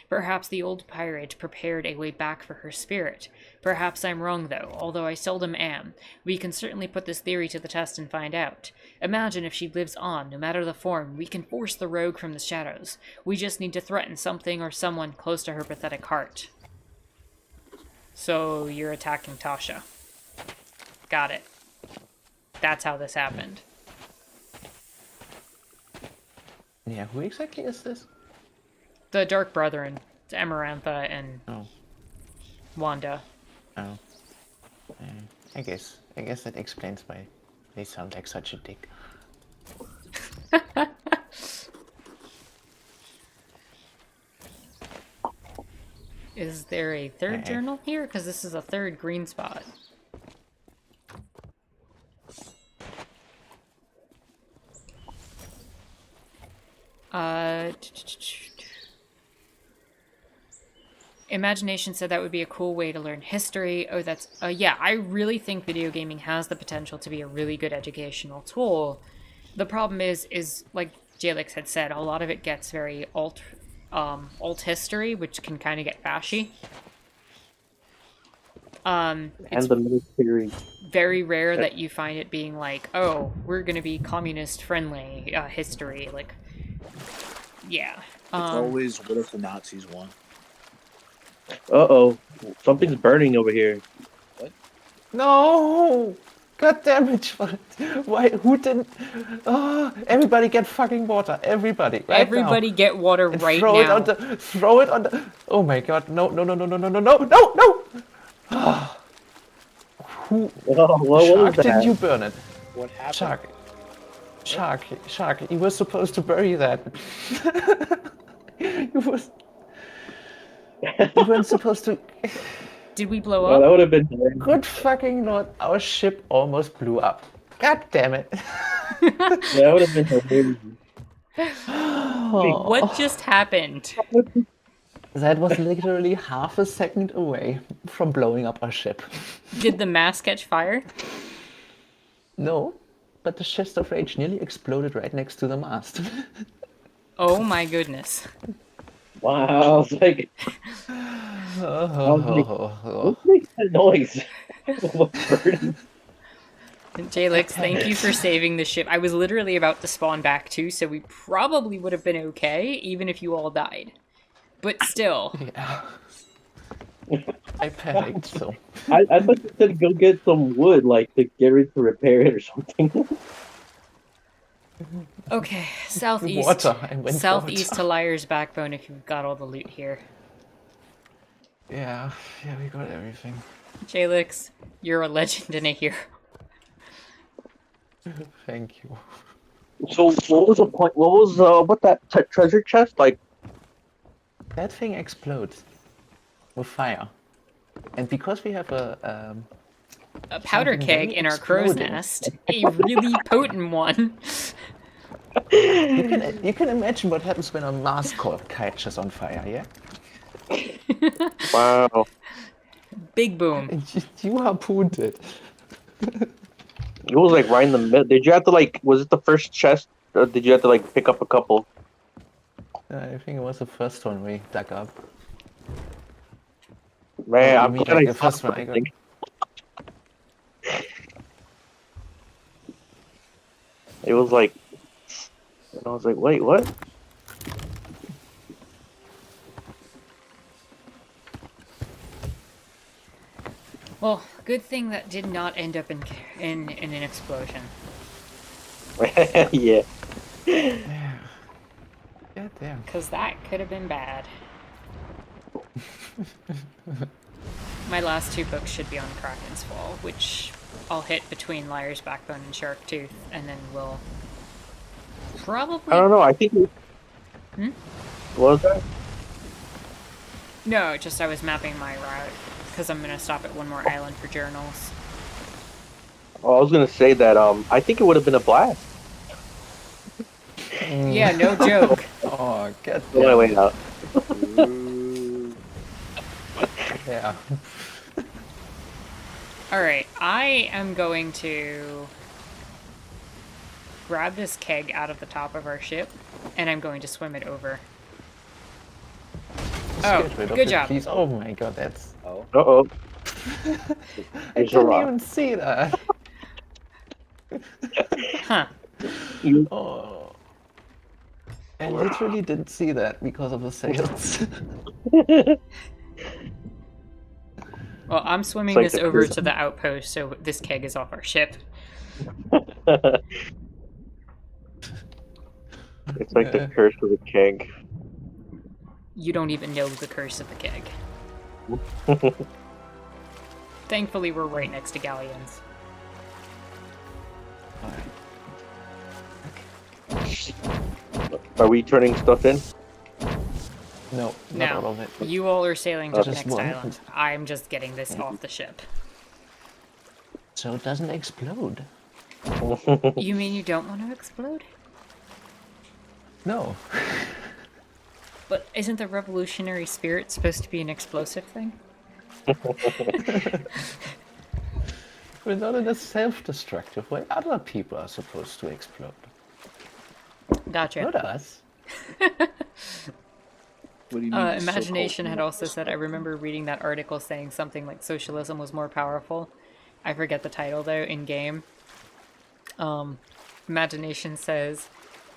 [SPEAKER 1] Perhaps the old pirate prepared a way back for her spirit. Perhaps I'm wrong, though, although I seldom am. We can certainly put this theory to the test and find out. Imagine if she lives on, no matter the form. We can force the rogue from the shadows. We just need to threaten something or someone close to her pathetic heart. So, you're attacking Tasha. Got it. That's how this happened.
[SPEAKER 3] Yeah, who exactly is this?
[SPEAKER 1] The Dark Brethren. It's Amarantha and Wanda.
[SPEAKER 3] Oh. I guess that explains why they sound like such a dick.
[SPEAKER 1] Is there a third journal here? Because this is a third green spot. Imagination said that would be a cool way to learn history. Oh, that's... yeah, I really think video gaming has the potential to be a really good educational tool. The problem is like Jalix had said, a lot of it gets very alt history, which can kind of get bashy.
[SPEAKER 8] And the military.
[SPEAKER 1] Very rare that you find it being like, oh, we're going to be communist-friendly history. Like, yeah.
[SPEAKER 5] It's always, what if the Nazis won?
[SPEAKER 8] Uh-oh. Something's burning over here.
[SPEAKER 5] What?
[SPEAKER 3] No! God damn it! Why? Who didn't? Oh, everybody get fucking water! Everybody! Right
[SPEAKER 1] Everybody
[SPEAKER 3] now.
[SPEAKER 1] get water
[SPEAKER 3] And
[SPEAKER 1] right
[SPEAKER 3] throw
[SPEAKER 1] now.
[SPEAKER 3] Throw it on the. Oh my god! No! No! No! No! No! No! No! No! No! No! Who?
[SPEAKER 8] Oh, what
[SPEAKER 3] Shark,
[SPEAKER 8] was that?
[SPEAKER 3] didn't you burn it?
[SPEAKER 5] What happened?
[SPEAKER 3] Shark! You were supposed to bury that. You weren't supposed to.
[SPEAKER 1] Did we blow
[SPEAKER 8] Oh, that
[SPEAKER 1] up?
[SPEAKER 8] would have been.
[SPEAKER 3] Good fucking lord! Our ship almost blew up. God damn it!
[SPEAKER 8] That would have been hilarious.
[SPEAKER 1] What just happened?
[SPEAKER 3] That was literally half a second away from blowing up our ship.
[SPEAKER 1] Did the mast catch fire?
[SPEAKER 3] No, but the chest of rage nearly exploded right next to the mast.
[SPEAKER 1] Oh my goodness.
[SPEAKER 8] Wow, it's like, what makes that noise? What's burning?
[SPEAKER 1] Jalix, thank you for saving the ship. I was literally about to spawn back too, so we probably would have been okay, even if you all died. But still.
[SPEAKER 3] Yeah. I panicked, so.
[SPEAKER 8] I thought you said go get some wood, like, to get ready to repair it or something.
[SPEAKER 1] Okay, southeast.
[SPEAKER 3] Water. I went
[SPEAKER 1] Southeast
[SPEAKER 3] water.
[SPEAKER 1] to Liar's Backbone if you've got all the loot here.
[SPEAKER 3] Yeah, we got everything.
[SPEAKER 1] Jalix, you're a legend and a hero.
[SPEAKER 3] Thank you.
[SPEAKER 8] So, what was the point? What was, what that treasure chest? Like,
[SPEAKER 3] That thing explodes with fire. And because we have a
[SPEAKER 1] Powder
[SPEAKER 3] something
[SPEAKER 1] keg
[SPEAKER 3] very
[SPEAKER 1] in our crow's
[SPEAKER 3] exploding.
[SPEAKER 1] nest. A really potent one.
[SPEAKER 3] You can imagine what happens when a mascot catches on fire, yeah?
[SPEAKER 8] wow.
[SPEAKER 1] Big boom.
[SPEAKER 3] And you harpooned it.
[SPEAKER 8] It was like right in the middle. Did you have to like? Was it the first chest, or did you have to like pick up a couple?
[SPEAKER 3] I think it was the first one we dug up.
[SPEAKER 8] Man,
[SPEAKER 3] Oh, you
[SPEAKER 8] I'm
[SPEAKER 3] mean
[SPEAKER 8] glad
[SPEAKER 3] like
[SPEAKER 8] I
[SPEAKER 3] the first
[SPEAKER 8] saw
[SPEAKER 3] one I got?
[SPEAKER 8] something. It was like, and I was like, wait, what?
[SPEAKER 1] Well, good thing that did not end up in an explosion.
[SPEAKER 8] Yeah.
[SPEAKER 3] Yeah. God damn.
[SPEAKER 1] Because that could have been bad. My last two books should be on Kraken's Fall, which I'll hit between Liar's Backbone and Shark Tooth, and then we'll probably...
[SPEAKER 8] I don't know. I think. What was that?
[SPEAKER 1] No, just I was mapping my route, because I'm going to stop at one more island for journals.
[SPEAKER 8] Oh, I was gonna say that. I think it would have been a blast.
[SPEAKER 1] Yeah, no joke.
[SPEAKER 3] Oh, get
[SPEAKER 2] The only way out.
[SPEAKER 5] Ooh.
[SPEAKER 3] Yeah.
[SPEAKER 1] Alright, I am going to grab this keg out of the top of our ship, and I'm going to swim it over. Oh,
[SPEAKER 3] Get rid of
[SPEAKER 1] good
[SPEAKER 3] it,
[SPEAKER 1] job.
[SPEAKER 3] please. Oh my god, that's...
[SPEAKER 5] Oh.
[SPEAKER 2] Uh-oh.
[SPEAKER 3] I
[SPEAKER 2] There's a
[SPEAKER 3] didn't
[SPEAKER 2] rock.
[SPEAKER 3] even see that.
[SPEAKER 1] Huh.
[SPEAKER 2] You,
[SPEAKER 3] Oh. I literally didn't see that because of the sails.
[SPEAKER 1] Well, I'm swimming
[SPEAKER 2] like
[SPEAKER 1] this
[SPEAKER 2] the
[SPEAKER 1] over
[SPEAKER 2] cruise.
[SPEAKER 1] to the outpost, so this keg is off our ship.
[SPEAKER 2] It's like the curse of the keg.
[SPEAKER 1] You don't even know the curse of the keg. Thankfully, we're right next to galleons.
[SPEAKER 2] Are we turning stuff in?
[SPEAKER 3] No, not all
[SPEAKER 1] Now,
[SPEAKER 3] of it.
[SPEAKER 1] you all are sailing to the
[SPEAKER 3] Just
[SPEAKER 1] next
[SPEAKER 3] one.
[SPEAKER 1] island. I'm just getting this off the ship.
[SPEAKER 3] So it doesn't explode.
[SPEAKER 1] You mean you don't want to explode?
[SPEAKER 3] No.
[SPEAKER 1] But isn't the revolutionary spirit supposed to be an explosive thing?
[SPEAKER 3] We're not in a self-destructive way. Other people are supposed to explode.
[SPEAKER 1] Gotcha.
[SPEAKER 3] Not us.
[SPEAKER 5] What do you mean?
[SPEAKER 1] Imagination had
[SPEAKER 5] so-called
[SPEAKER 1] also said, I remember reading that article saying something like socialism was more powerful. I forget the title though, in game. Imagination says,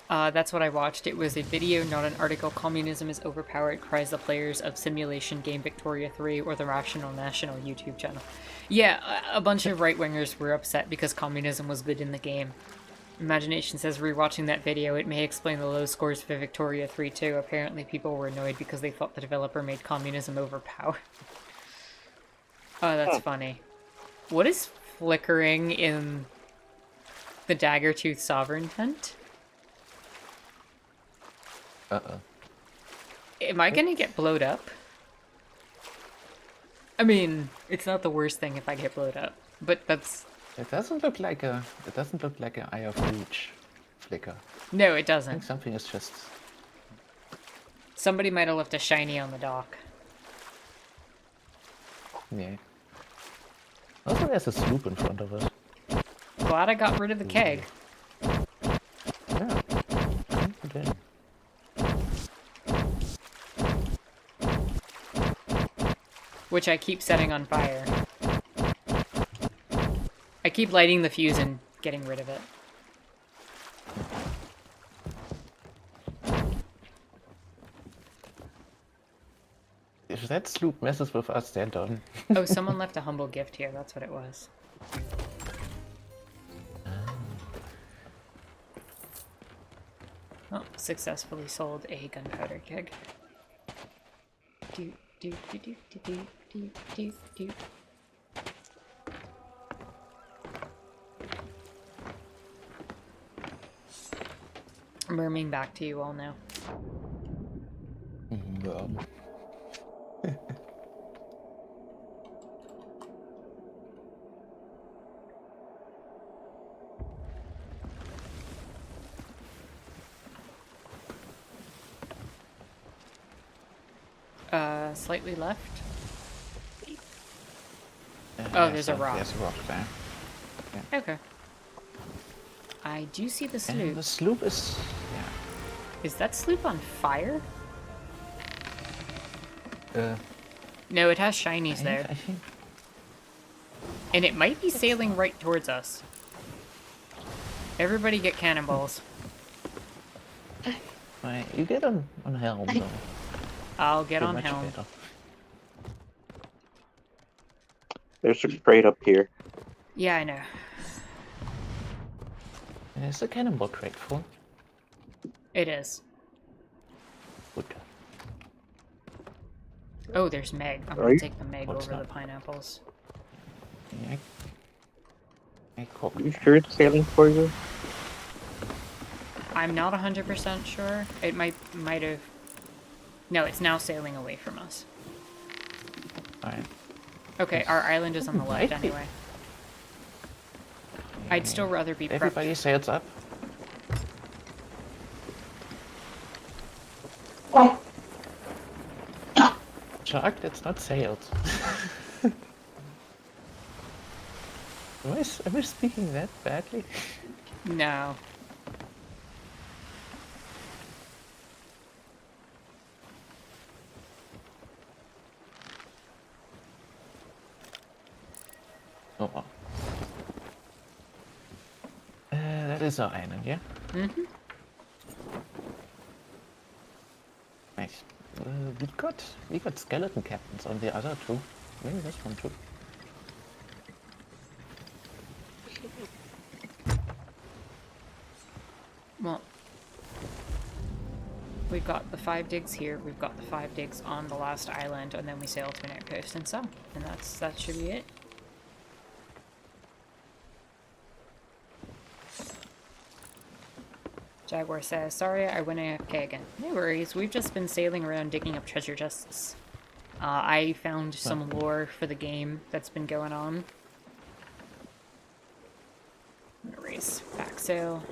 [SPEAKER 1] that's what I watched. It was a video, not an article. Communism is overpowered, cries the players of simulation game Victoria 3 or the Rational National YouTube channel. Yeah, a bunch of right-wingers were upset because communism was good in the game. Imagination says, rewatching that video, it may explain the low scores for Victoria 3 too. Apparently people were annoyed because they thought the developer made communism overpowered. Oh, that's funny. What is flickering in the Daggertooth Sovereign tent?
[SPEAKER 3] Uh-oh.
[SPEAKER 1] Am I gonna get blowed up? I mean, it's not the worst thing if I get blowed up, but that's...
[SPEAKER 3] It doesn't look like a... It doesn't look like an Eye of Reach flicker.
[SPEAKER 1] No, it
[SPEAKER 3] I think
[SPEAKER 1] doesn't.
[SPEAKER 3] something is just...
[SPEAKER 1] Somebody might have left a shiny on the dock.
[SPEAKER 3] Yeah. Also, there's a sloop in front of us.
[SPEAKER 1] Glad I got rid of the keg.
[SPEAKER 3] Yeah. Okay.
[SPEAKER 1] Which I keep setting on fire. I keep lighting the fuse and getting rid of it.
[SPEAKER 3] If that sloop messes with us, they're done.
[SPEAKER 1] Oh, someone left a humble gift here. That's what it was. Oh, successfully sold a gunpowder keg. Do, do, do, do, do, do, do, do, do. I'm murmuring back to you all now. Slightly left. Oh, there's a rock.
[SPEAKER 3] There's a rock there.
[SPEAKER 1] Okay. I do see the sloop.
[SPEAKER 3] And the sloop is... Yeah.
[SPEAKER 1] Is that sloop on fire?
[SPEAKER 3] Uh,
[SPEAKER 1] No, it has shinies there.
[SPEAKER 3] I think...
[SPEAKER 1] And it might be sailing right towards us. Everybody get cannonballs.
[SPEAKER 3] Right, you get on helm, though.
[SPEAKER 1] I'll get
[SPEAKER 3] You're
[SPEAKER 1] on
[SPEAKER 3] much
[SPEAKER 1] helm.
[SPEAKER 3] better.
[SPEAKER 2] There's a crate up here.
[SPEAKER 1] Yeah, I know.
[SPEAKER 3] Is the cannonball crate full?
[SPEAKER 1] It is.
[SPEAKER 3] Good.
[SPEAKER 1] Oh, there's Meg. I'm
[SPEAKER 2] Are
[SPEAKER 1] gonna
[SPEAKER 2] you-
[SPEAKER 1] take the Meg
[SPEAKER 3] What's
[SPEAKER 1] over
[SPEAKER 3] that?
[SPEAKER 1] the pineapples.
[SPEAKER 3] Yeah. I copy.
[SPEAKER 2] You sure it's sailing for you?
[SPEAKER 1] I'm not 100% sure. It might have... No, it's now sailing away from us.
[SPEAKER 3] Alright.
[SPEAKER 1] Okay, our island is on the left
[SPEAKER 3] Might be.
[SPEAKER 1] anyway. I'd still rather be
[SPEAKER 3] Everybody sails up. shark that's not sailed. Am I speaking that badly?
[SPEAKER 1] No.
[SPEAKER 3] Oh well. That is our island, yeah?
[SPEAKER 1] Mm-hmm.
[SPEAKER 3] Nice. We got skeleton captains on the other two. Maybe this one too.
[SPEAKER 1] Well, we've got the 5 digs here, we've got the 5 digs on the last island, and then we sail to an outpost and sell. And that should be it. Jaguar says, sorry, I went AFK again. No worries, we've just been sailing around digging up treasure chests. I found some lore for the game that's been going on. No worries. Back sail.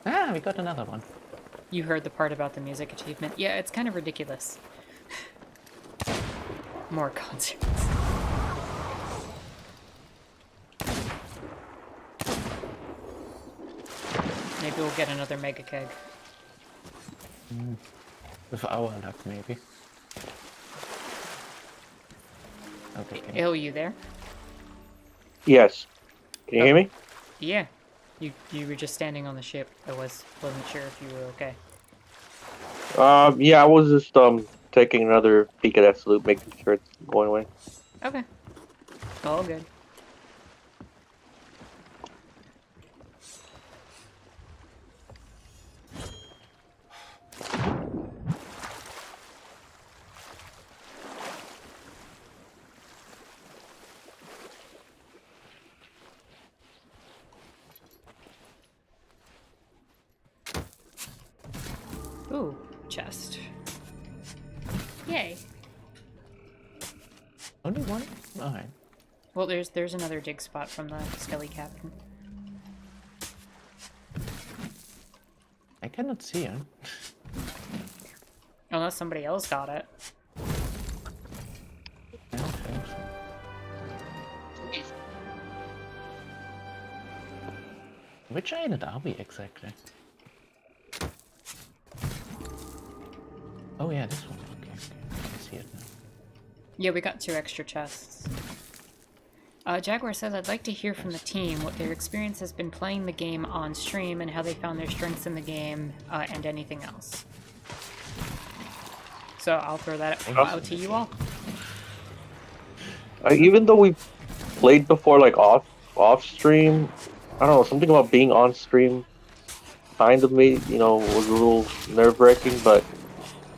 [SPEAKER 3] Ah, we got another one.
[SPEAKER 1] You heard the part about the music achievement. Yeah, it's kind of ridiculous. More concerts. Maybe we'll get another mega keg.
[SPEAKER 3] With our luck, maybe. Okay.
[SPEAKER 1] Ill, you there?
[SPEAKER 2] Yes. Can you hear me?
[SPEAKER 1] Yeah. You were just standing on the ship. I wasn't sure if you were okay.
[SPEAKER 2] Yeah, I was just taking another peek at that salute, making sure it's going away.
[SPEAKER 1] Okay. All good. Ooh, chest. Yay.
[SPEAKER 3] Only one? Alright.
[SPEAKER 1] Well, there's another dig spot from the Skelly Captain.
[SPEAKER 3] I cannot see him.
[SPEAKER 1] Unless somebody else got it.
[SPEAKER 3] I don't think so. Which island are we exactly? Oh yeah, this one. Okay. I see it now.
[SPEAKER 1] Yeah, we got 2 extra chests. Jaguar says, I'd like to hear from the team what their experience has been playing the game on stream and how they found their strengths in the game, and anything else. So I'll throw that out to you all.
[SPEAKER 2] Even though we played before, like off stream, I don't know, something about being on stream kind of made, was a little nerve wracking, but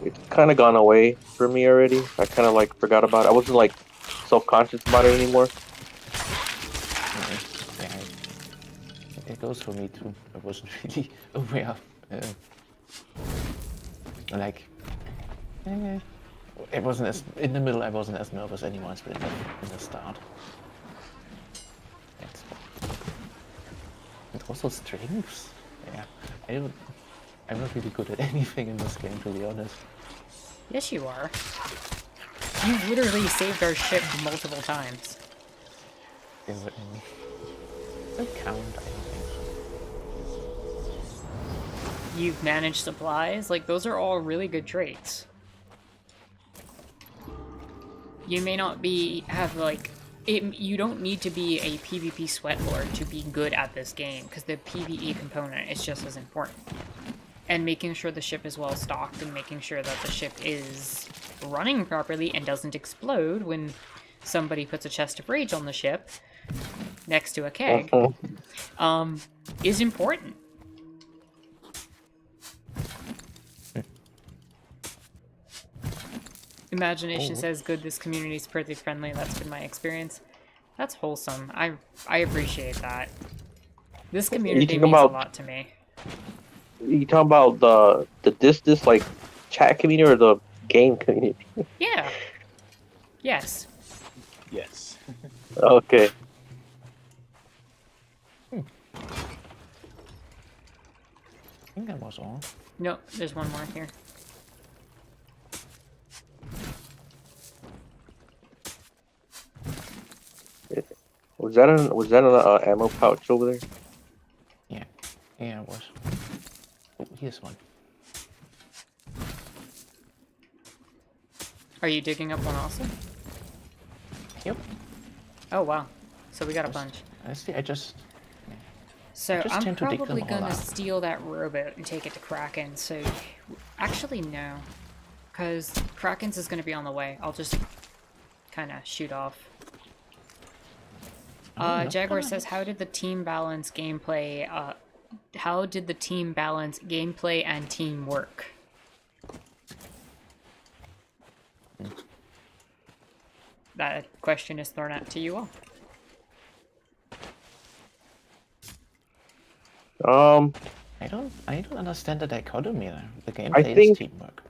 [SPEAKER 2] it's kind of gone away for me already. I kind of like forgot about it. I wasn't like self-conscious about it anymore.
[SPEAKER 3] Yeah, it goes for me too. I wasn't really aware. Like, it wasn't as in the middle. I wasn't as nervous anymore as in the start. And also strings. Yeah, I'm not really good at anything in this game, to be honest.
[SPEAKER 1] Yes, you are. You literally saved our ship multiple times.
[SPEAKER 3] Is it don't count? I don't think so.
[SPEAKER 1] You've managed supplies. Like, those are all really good traits. You may not you don't need to be a PvP sweatlord to be good at this game, because the PvE component is just as important. And making sure the ship is well stocked and making sure that the ship is running properly and doesn't explode when somebody puts a chest of rage on the ship next to a keg is important. Imagination says, good, this community is pretty friendly. That's been my experience. That's wholesome. I appreciate that. This community means a lot to me.
[SPEAKER 2] You talking about the this like chat community or the game community?
[SPEAKER 1] Yeah. Yes.
[SPEAKER 5] Yes.
[SPEAKER 2] Okay.
[SPEAKER 3] I think that was all.
[SPEAKER 1] No, there's one more here.
[SPEAKER 2] Was that an ammo pouch over there?
[SPEAKER 3] Yeah. Yeah, it was. Oh, here's one.
[SPEAKER 1] Are you digging up one also?
[SPEAKER 3] Yep.
[SPEAKER 1] Oh wow. So we got a
[SPEAKER 3] Just,
[SPEAKER 1] bunch.
[SPEAKER 3] honestly, I just
[SPEAKER 1] So
[SPEAKER 3] just
[SPEAKER 1] I'm
[SPEAKER 3] tend to dig them
[SPEAKER 1] probably
[SPEAKER 3] all
[SPEAKER 1] gonna
[SPEAKER 3] up.
[SPEAKER 1] steal that rowboat and take it to Kraken. So actually no, because Kraken's is gonna be on the way. I'll just kind of shoot off.
[SPEAKER 3] not
[SPEAKER 1] Jaguar
[SPEAKER 3] gonna-
[SPEAKER 1] says, how did the team balance gameplay? How did the team balance gameplay and teamwork? That question is thrown out to you all.
[SPEAKER 2] Um,
[SPEAKER 3] I don't understand the dichotomy there. The
[SPEAKER 2] I
[SPEAKER 3] gameplay is
[SPEAKER 2] think.
[SPEAKER 3] teamwork.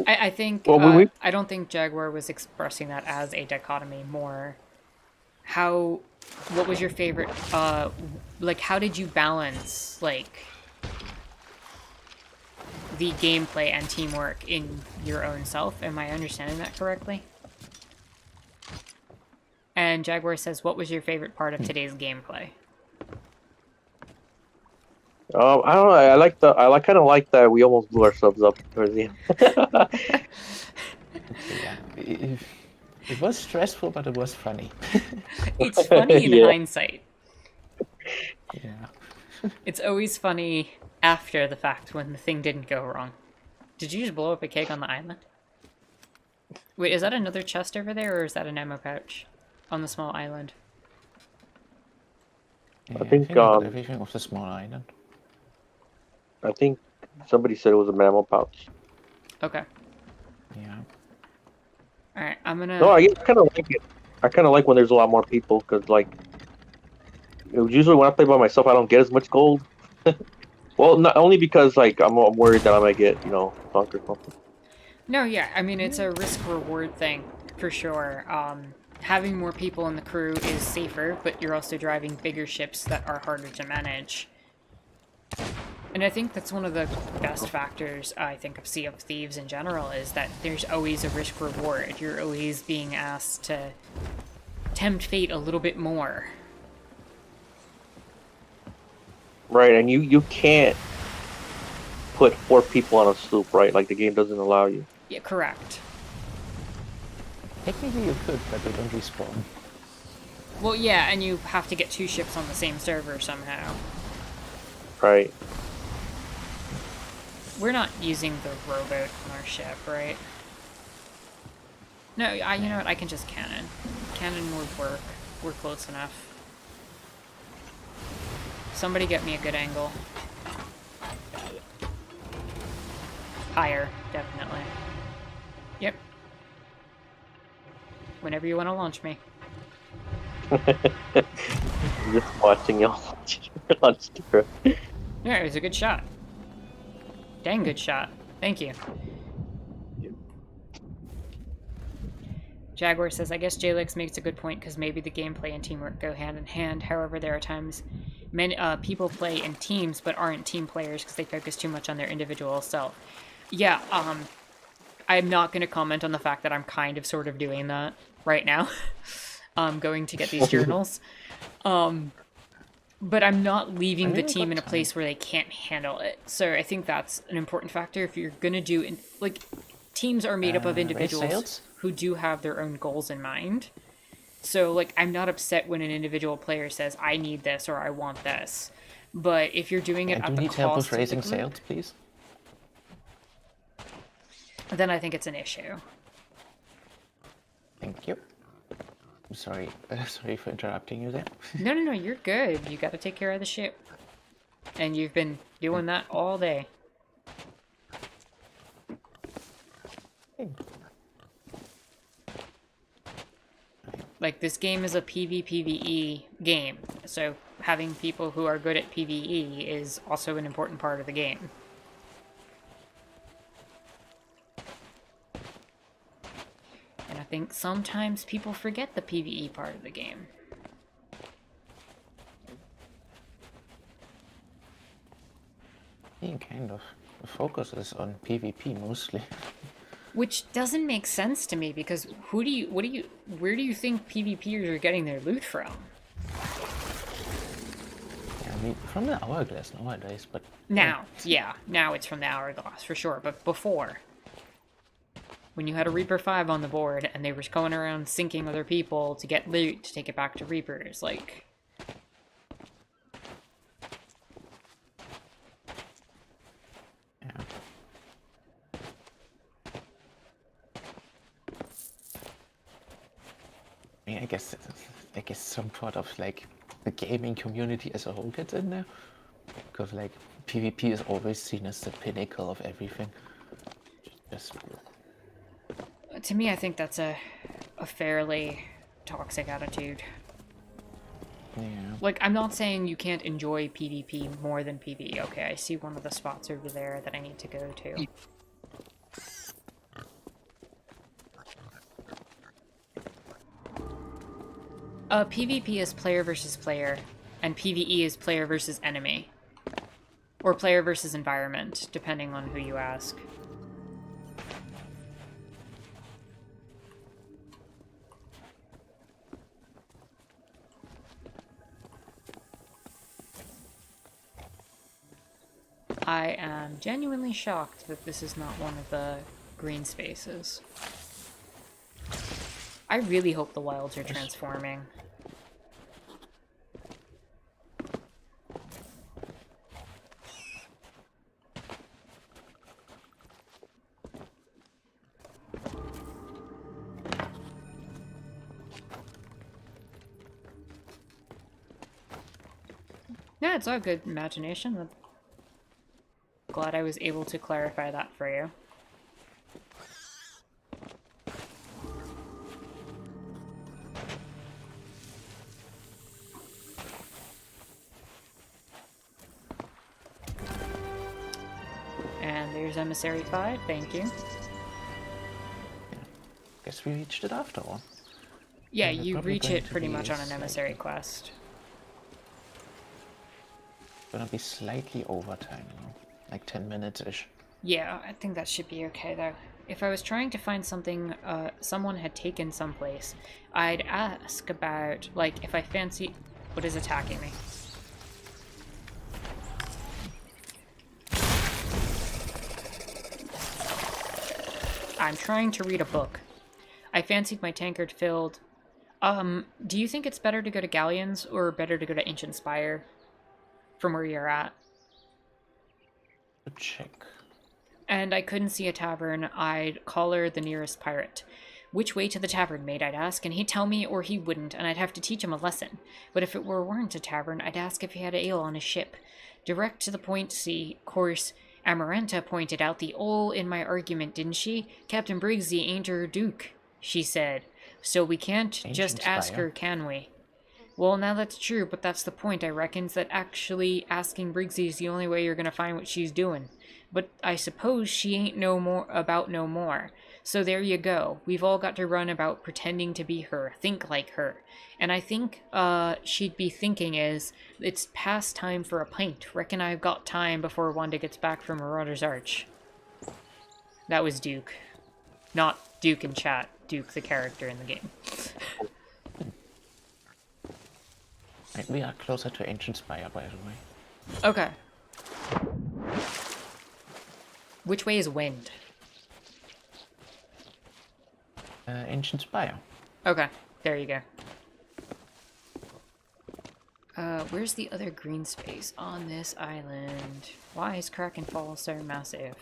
[SPEAKER 1] I think
[SPEAKER 2] Well,
[SPEAKER 1] I don't think Jaguar was expressing that as a dichotomy. More, how, what was your favorite? Like, how did you balance like the gameplay and teamwork in your own self? Am I understanding that correctly? And Jaguar says, what was your favorite part of today's gameplay?
[SPEAKER 2] I don't know. Kind of like that we almost blew ourselves up towards the end.
[SPEAKER 3] Yeah. It was stressful, but it was funny.
[SPEAKER 1] It's funny in
[SPEAKER 2] Yeah.
[SPEAKER 1] hindsight.
[SPEAKER 3] Yeah.
[SPEAKER 1] It's always funny after the fact when the thing didn't go wrong. Did you just blow up a keg on the island? Wait, is that another chest over there, or is that an ammo pouch on the small island?
[SPEAKER 3] Yeah,
[SPEAKER 2] think,
[SPEAKER 3] I got everything off the small island.
[SPEAKER 2] I think somebody said it was a mammal pouch.
[SPEAKER 1] Okay.
[SPEAKER 3] Yeah.
[SPEAKER 1] Alright, I'm gonna...
[SPEAKER 2] No, I kind of like it. I kind of like when there's a lot more people because, like, usually when I play by myself, I don't get as much gold. Well, not only because like I'm worried that I might get sunk or something.
[SPEAKER 1] No, yeah, I mean, it's a risk-reward thing, for sure. Having more people in the crew is safer, but you're also driving bigger ships that are harder to manage. And I think that's one of the best factors, I think, of Sea of Thieves in general, is that there's always a risk-reward. You're always being asked to tempt fate a little bit more.
[SPEAKER 2] Right, and you can't put 4 people on a sloop, right? Like the game doesn't allow you.
[SPEAKER 1] Yeah, correct.
[SPEAKER 3] Technically you could, but they don't respawn.
[SPEAKER 1] Well, yeah, and you have to get 2 ships on the same server somehow.
[SPEAKER 2] Right.
[SPEAKER 1] We're not using the rowboat on our ship, right? No, you know what? I can just cannon. Cannon would work. We're close enough. Somebody get me a good angle. Higher, definitely. Yep. Whenever you want to launch me.
[SPEAKER 2] I'm just watching y'all launch the
[SPEAKER 1] Yeah, it was a good shot. Dang good shot. Thank you. Jaguar says, I guess Jalix makes a good point because maybe the gameplay and teamwork go hand in hand. However, there are times many people play in teams but aren't team players because they focus too much on their individual self. Yeah, I'm not going to comment on the fact that I'm kind of sort of doing that right now. I'm going to get these journals. But I'm not leaving the team in a place where they can't handle it. So I think that's an important factor. If you're going to do... like, teams are made up of individuals who do have their own goals in mind. So, like, I'm not upset when an individual player says, I need this or I want this. But if you're doing it at the cost
[SPEAKER 3] help with
[SPEAKER 1] of the
[SPEAKER 3] raising
[SPEAKER 1] group,
[SPEAKER 3] sails, please?
[SPEAKER 1] then I think it's an issue.
[SPEAKER 3] Thank you. I'm sorry. Sorry for interrupting you there.
[SPEAKER 1] No, you're good. You got to take care of the ship. And you've been doing that all day. Like, this game is a PvPvE game, so having people who are good at PvE is also an important part of the game. And I think sometimes people forget the PvE part of the game.
[SPEAKER 3] Yeah, kind of. The focus is on PvP mostly. 'Cause, like, PvE is just a side thing. Like, it's just a
[SPEAKER 1] Which doesn't make sense to me because where do you think PvPers are getting their loot from?
[SPEAKER 3] Yeah, I mean, from the hourglass nowadays, but
[SPEAKER 1] Now, yeah, now it's from the hourglass for sure, but before, when you had a Reaper 5 on the board and they were going around sinking other people to get loot to take it back to Reapers, like...
[SPEAKER 3] yeah. I mean, I guess some part of like the gaming community as a whole gets in there, because like PvP is always seen as the pinnacle of everything. Just
[SPEAKER 1] To me, I think that's a fairly toxic attitude.
[SPEAKER 3] yeah.
[SPEAKER 1] Like, I'm not saying you can't enjoy PvP more than PvE. Okay, I see one of the spots over there that I need to go to. PvP is player versus player, and PvE is player versus enemy. Or player versus environment, depending on who you ask. I am genuinely shocked that this is not one of the green spaces. I really hope the wilds are transforming. Yeah, it's all good imagination. I'm glad I was able to clarify that for you. And there's Emissary 5, thank you.
[SPEAKER 3] Guess we reached it after all.
[SPEAKER 1] Yeah,
[SPEAKER 3] And we're
[SPEAKER 1] you
[SPEAKER 3] probably
[SPEAKER 1] reach
[SPEAKER 3] going
[SPEAKER 1] it
[SPEAKER 3] to
[SPEAKER 1] pretty
[SPEAKER 3] be
[SPEAKER 1] much on an
[SPEAKER 3] slightly-
[SPEAKER 1] emissary quest.
[SPEAKER 3] Gonna be slightly over time now, like 10 minutes-ish.
[SPEAKER 1] Yeah, I think that should be okay though. If I was trying to find something someone had taken someplace, I'd ask about, like, if I fancy... What is attacking me? I'm trying to read a book. I fancied my tankard filled. Do you think it's better to go to Galleons or better to go to Ancient Spire from where you're at?
[SPEAKER 3] Check.
[SPEAKER 1] And I couldn't see a tavern, I'd collar the nearest pirate. Which way to the tavern, mate, I'd ask, and he'd tell me or he wouldn't, and I'd have to teach him a lesson. But if it weren't a tavern, I'd ask if he had ale on his ship. Direct to the point, see, course, Amaranta pointed out the ole in my argument, didn't she? Captain Briggsy ain't her duke, she said. So we can't just
[SPEAKER 3] Ancient
[SPEAKER 1] ask
[SPEAKER 3] Spire.
[SPEAKER 1] her, can we? Well, now that's true, but that's the point, I reckons, that actually asking Briggsy is the only way you're gonna find what she's doing. But I suppose she ain't no more about no more. So there you go. We've all got to run about pretending to be her, think like her. And I think she'd be thinking is, it's past time for a pint. Reckon I've got time before Wanda gets back from Marauder's Arch. That was Duke. Not Duke in chat, Duke the character in the game.
[SPEAKER 3] Right, we are closer to Ancient Spire, by the way.
[SPEAKER 1] Okay. Which way is wind?
[SPEAKER 3] Ancient Spire.
[SPEAKER 1] Okay, there you go. Where's the other green space on this island? Why is Kraken Fall so massive?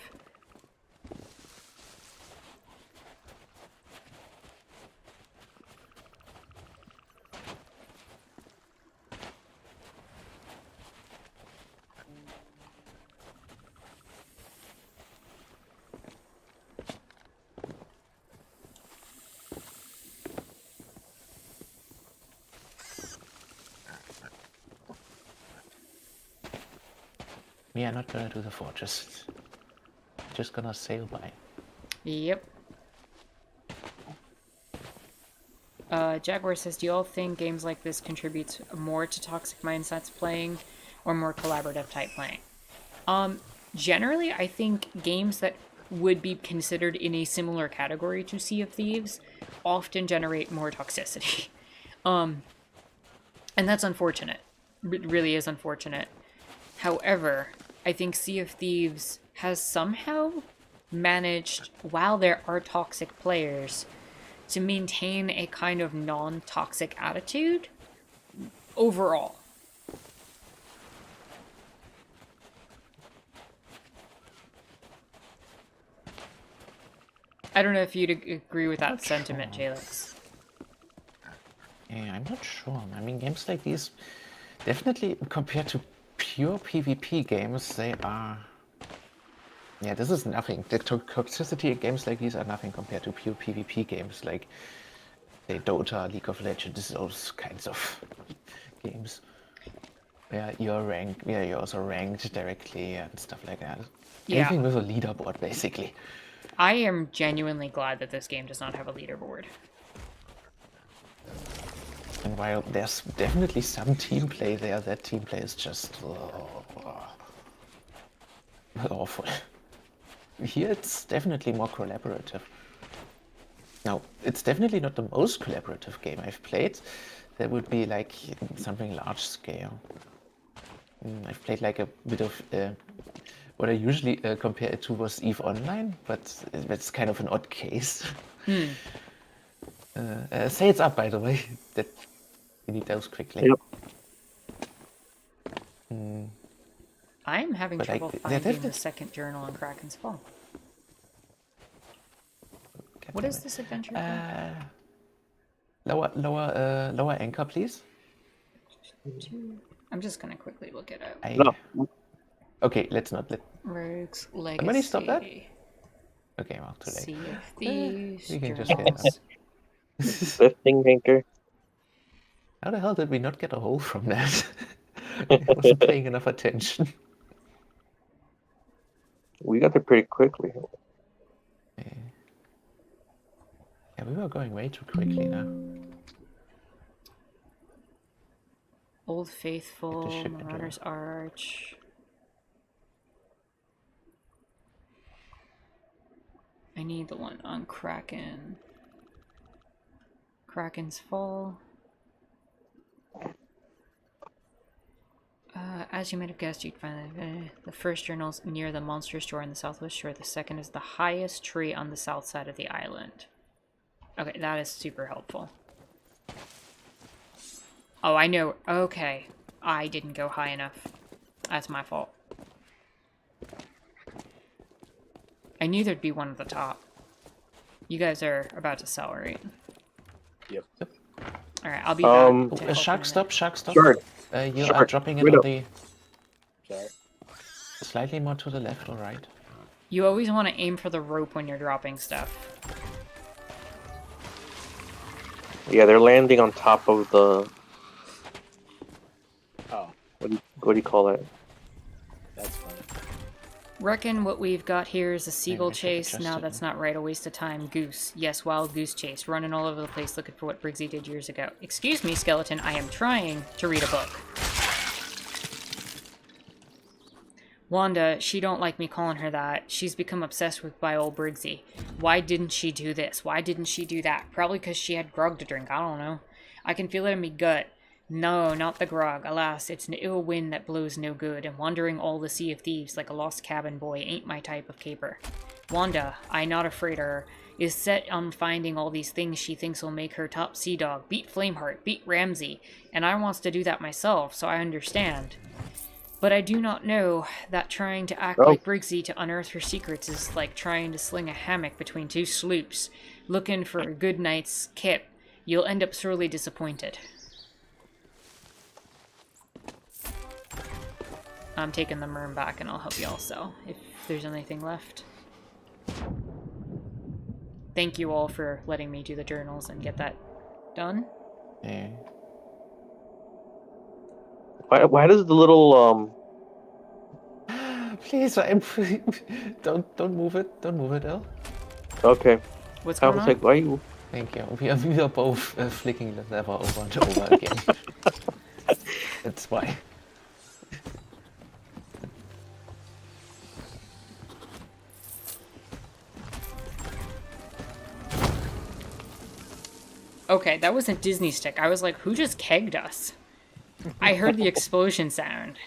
[SPEAKER 3] We are not gonna do the fortress. Just gonna sail by.
[SPEAKER 1] Yep. Jaguar says, do you all think games like this contributes more to toxic mindsets playing or more collaborative type playing? Generally, I think games that would be considered in a similar category to Sea of Thieves often generate more toxicity. And that's unfortunate. It really is unfortunate. However, I think Sea of Thieves has somehow managed, while there are toxic players, to maintain a kind of non-toxic attitude overall. I don't know if you'd agree with that sentiment, Jalix.
[SPEAKER 3] Yeah, I'm not sure. I mean, games like these, definitely compared to pure PvP games, they are... Yeah, this is nothing. The toxicity in games like these are nothing compared to pure PvP games like, say, Dota, League of Legends, those kinds of games. Where you're also ranked directly and stuff like that.
[SPEAKER 1] Yeah.
[SPEAKER 3] Anything with a leaderboard, basically.
[SPEAKER 1] I am genuinely glad that this game does not have a leaderboard.
[SPEAKER 3] And while there's definitely some team play there, that team play is just awful. Here it's definitely more collaborative. Now, it's definitely not the most collaborative game I've played. That would be like something large scale. I've played like a bit of what I usually compare it to was EVE Online, but it's kind of an odd case. Say it's up, by the way. That we need those quickly.
[SPEAKER 2] Yep.
[SPEAKER 1] I'm having
[SPEAKER 3] But, like,
[SPEAKER 1] trouble
[SPEAKER 3] they're
[SPEAKER 1] finding the
[SPEAKER 3] definitely-
[SPEAKER 1] second journal on Kraken's Fall. What is this adventure called?
[SPEAKER 3] Lower anchor, please.
[SPEAKER 1] I'm just gonna quickly look it up.
[SPEAKER 2] No.
[SPEAKER 3] Okay, let's not let.
[SPEAKER 1] Rogue's Legacy.
[SPEAKER 3] Somebody stop that? Okay, well, too late.
[SPEAKER 1] Sea of Thieves.
[SPEAKER 3] we can just get
[SPEAKER 1] journals.
[SPEAKER 2] Lifting anchor.
[SPEAKER 3] How the hell did we not get a hole from that? I wasn't paying enough attention.
[SPEAKER 2] We got there pretty quickly.
[SPEAKER 3] Yeah, we were going way too quickly now.
[SPEAKER 1] Old Faithful,
[SPEAKER 3] ship into
[SPEAKER 1] Marauder's Arch. I need the one on Kraken. Kraken's Fall. As you might have guessed, you'd find the first journal's near the monster store on the southwest shore. The second is the highest tree on the south side of the island. Okay, that is super helpful. Oh, I know. Okay. I didn't go high enough. That's my fault. I knew there'd be one at the top. You guys are about to sell, right?
[SPEAKER 5] Yep.
[SPEAKER 1] Alright, I'll be back. to help in
[SPEAKER 3] Shark
[SPEAKER 1] a
[SPEAKER 3] stop,
[SPEAKER 1] minute.
[SPEAKER 3] shark stop.
[SPEAKER 2] Sure.
[SPEAKER 3] You
[SPEAKER 2] Shark,
[SPEAKER 3] are dropping it
[SPEAKER 2] wait
[SPEAKER 3] on
[SPEAKER 2] up.
[SPEAKER 3] the
[SPEAKER 5] Sorry.
[SPEAKER 3] slightly more to the left or right.
[SPEAKER 1] You always want to aim for the rope when you're dropping stuff.
[SPEAKER 2] Yeah, they're landing on top of the.
[SPEAKER 5] Oh,
[SPEAKER 2] What do you call that?
[SPEAKER 5] that's funny.
[SPEAKER 1] Reckon what we've got here is a seagull
[SPEAKER 3] I should
[SPEAKER 1] chase.
[SPEAKER 3] adjust
[SPEAKER 1] No,
[SPEAKER 3] it
[SPEAKER 1] that's
[SPEAKER 3] now.
[SPEAKER 1] not right. A waste of time. Goose. Yes, wild goose chase. Running all over the place looking for what Briggsy did years ago. Excuse me, skeleton. I am trying to read a book. Wanda, she don't like me calling her that. She's become obsessed with by old Briggsy. Why didn't she do this? Why didn't she do that? Probably because she had grog to drink. I don't know. I can feel it in me gut. No, not the grog. Alas, it's an ill wind that blows no good, and wandering all the Sea of Thieves like a lost cabin boy ain't my type of caper. Wanda, I not afraid of her, is set on finding all these things she thinks will make her top sea dog, beat Flameheart, beat Ramsay, and I wants to do that myself, so I understand. But I do not know that trying to act like Briggsy to unearth her secrets is like trying to sling a hammock between two sloops, looking for a good night's kip. You'll end up sorely disappointed. I'm taking the merm back and I'll help y'all sell if there's anything left. Thank you all for letting me do the journals and get that done.
[SPEAKER 3] Yeah.
[SPEAKER 2] Why does the little
[SPEAKER 3] Please, don't move it. Don't move it, El.
[SPEAKER 2] Okay.
[SPEAKER 1] What's
[SPEAKER 2] I
[SPEAKER 1] going
[SPEAKER 2] was
[SPEAKER 1] on?
[SPEAKER 2] like, why you?
[SPEAKER 3] Thank you. We are both flicking the lever over and over again. That's why.
[SPEAKER 1] Okay, that wasn't Disney stick. I was like, who just kegged us? I heard the explosion sound.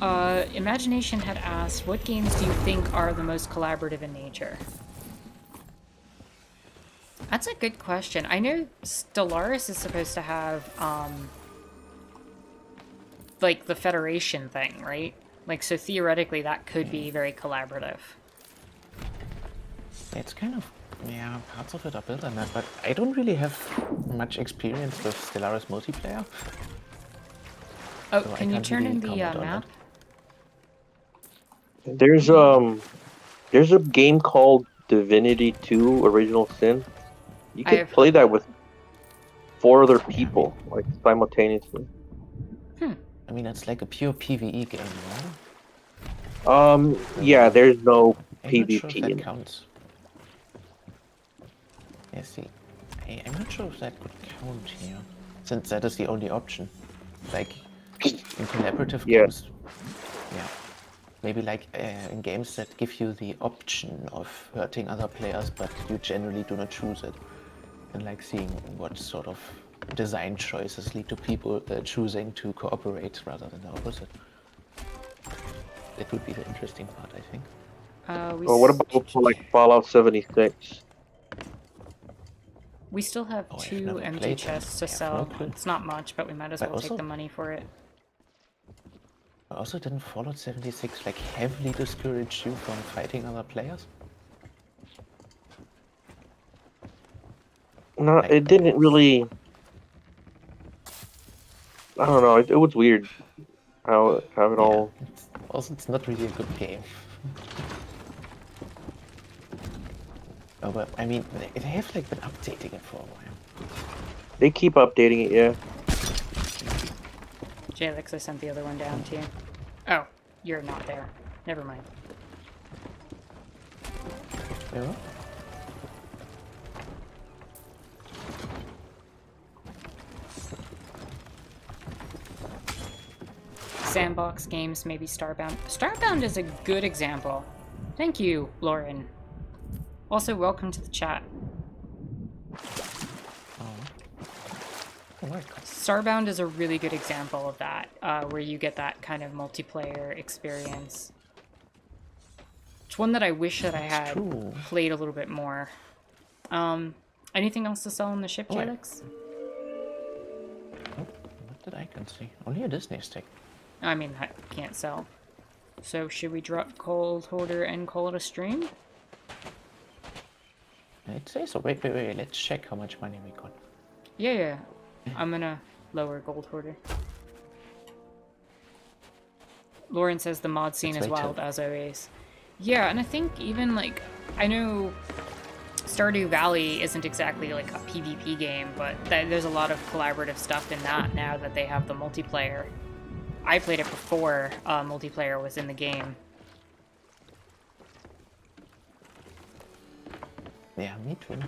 [SPEAKER 1] Imagination had asked, what games do you think are the most collaborative in nature? That's a good question. I know Stellaris is supposed to have, like, the Federation thing, right? Like, so theoretically that could be very collaborative.
[SPEAKER 3] It's kind of, yeah, parts of it are built on that, but I don't really have much experience with Stellaris multiplayer.
[SPEAKER 1] Oh,
[SPEAKER 3] So I
[SPEAKER 1] can you
[SPEAKER 3] can't
[SPEAKER 1] turn
[SPEAKER 3] really
[SPEAKER 1] in the
[SPEAKER 3] comment on
[SPEAKER 1] map?
[SPEAKER 2] There's a game called Divinity 2 Original Sin. You
[SPEAKER 1] I
[SPEAKER 2] could
[SPEAKER 1] have
[SPEAKER 2] play
[SPEAKER 1] heard
[SPEAKER 2] that
[SPEAKER 1] that.
[SPEAKER 2] with 4 other
[SPEAKER 3] Yeah, I mean,
[SPEAKER 2] people, like simultaneously.
[SPEAKER 3] it's like a pure PvE game, right?
[SPEAKER 2] Yeah,
[SPEAKER 3] So
[SPEAKER 2] there's no
[SPEAKER 3] I'm not sure if
[SPEAKER 2] PvP
[SPEAKER 3] that
[SPEAKER 2] in it.
[SPEAKER 3] counts. Yeah, see, I'm not sure if that could count here, since that is the only option. Like, in collaborative
[SPEAKER 2] Yeah,
[SPEAKER 3] games, yeah. Maybe like in games that give you the option of hurting other players, but you generally do not choose it. And like seeing what sort of design choices lead to people choosing to cooperate rather than the opposite. That would be the interesting part, I think.
[SPEAKER 2] well, what about for like Fallout 76?
[SPEAKER 1] We still have
[SPEAKER 3] Oh, I've
[SPEAKER 1] 2
[SPEAKER 3] never
[SPEAKER 1] empty
[SPEAKER 3] played them.
[SPEAKER 1] chests to
[SPEAKER 3] I have no
[SPEAKER 1] sell.
[SPEAKER 3] clue.
[SPEAKER 1] It's not much, but we might as
[SPEAKER 3] But
[SPEAKER 1] well take
[SPEAKER 3] also,
[SPEAKER 1] the money for it.
[SPEAKER 3] also didn't Fallout 76 like heavily discourage you from fighting other players?
[SPEAKER 2] No,
[SPEAKER 3] Like,
[SPEAKER 2] it didn't really. I don't know. It was weird how it
[SPEAKER 3] yeah.
[SPEAKER 2] all.
[SPEAKER 3] Also, it's not really a good game. Oh, but I mean, they have like been updating it for a while.
[SPEAKER 2] They keep updating it, yeah.
[SPEAKER 1] Jalix, I sent the other one down to you. Oh, you're not there. Never mind.
[SPEAKER 3] Yeah.
[SPEAKER 1] Sandbox games, maybe Starbound. Starbound is a good example. Thank you, Lauren. Also, welcome to the chat. Starbound is a really good example of that, where you get that kind of multiplayer experience. It's one that I wish that I had played a little bit more. Anything else to sell on the ship,
[SPEAKER 3] Oh,
[SPEAKER 1] Jalix?
[SPEAKER 3] What did I can see? Only a Disney stick.
[SPEAKER 1] I mean, I can't sell. So should we drop Cold Hoarder and call it a stream?
[SPEAKER 3] I'd say so. Wait. Let's check how much money we got.
[SPEAKER 1] Yeah. I'm gonna lower Gold Hoarder. Lauren says the mod scene is wild as always. Yeah, and I think even like, I know Stardew Valley isn't exactly like a PvP game, but there's a lot of collaborative stuff in that now that they have the multiplayer. I played it before multiplayer was in the game.
[SPEAKER 3] Yeah, me too.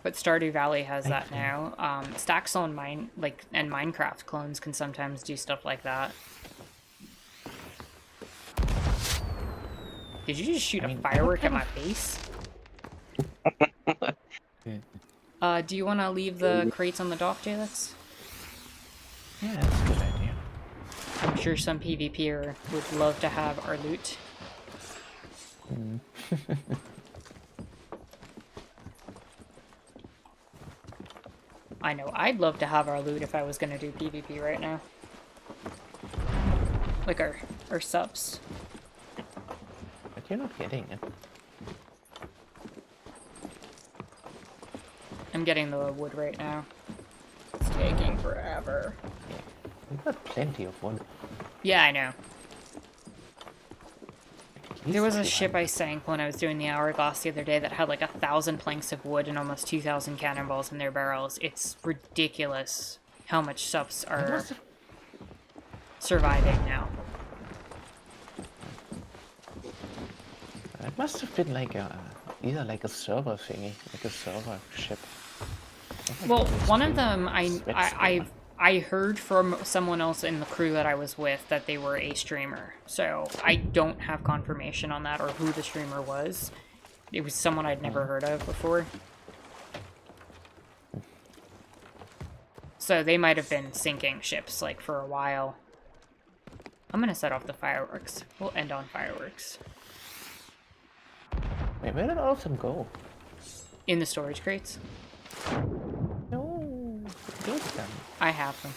[SPEAKER 1] But Stardew Valley has that now. Stacks on and Minecraft clones can sometimes do stuff like that. Did you just shoot a firework at my face? Do you want to leave the crates on the dock, Jalix?
[SPEAKER 3] Yeah, that's a good idea.
[SPEAKER 1] I'm sure some PvPer would love to have our loot. I know, I'd love to have our loot if I was gonna do PvP right now. Like our subs.
[SPEAKER 3] But you're not getting it.
[SPEAKER 1] I'm getting the wood right now. It's taking forever.
[SPEAKER 3] Yeah, we've got plenty of wood.
[SPEAKER 1] Yeah, I know. There was a ship I sank when I was doing the Hourglass the other day that had like 1,000 planks of wood and almost 2,000 cannonballs in their barrels. It's ridiculous how much subs are surviving now.
[SPEAKER 3] It must have been like either like a server thingy, like a server ship.
[SPEAKER 1] Well, one of them I heard from someone else in the crew that I was with that they were a streamer. So I don't have confirmation on that or who the streamer was. It was someone I'd never heard of before. So they might have been sinking ships, like, for a while. I'm gonna set off the fireworks. We'll end on fireworks.
[SPEAKER 3] Wait, where did all of them go?
[SPEAKER 1] In the storage crates.
[SPEAKER 3] No, good them.
[SPEAKER 1] I have them.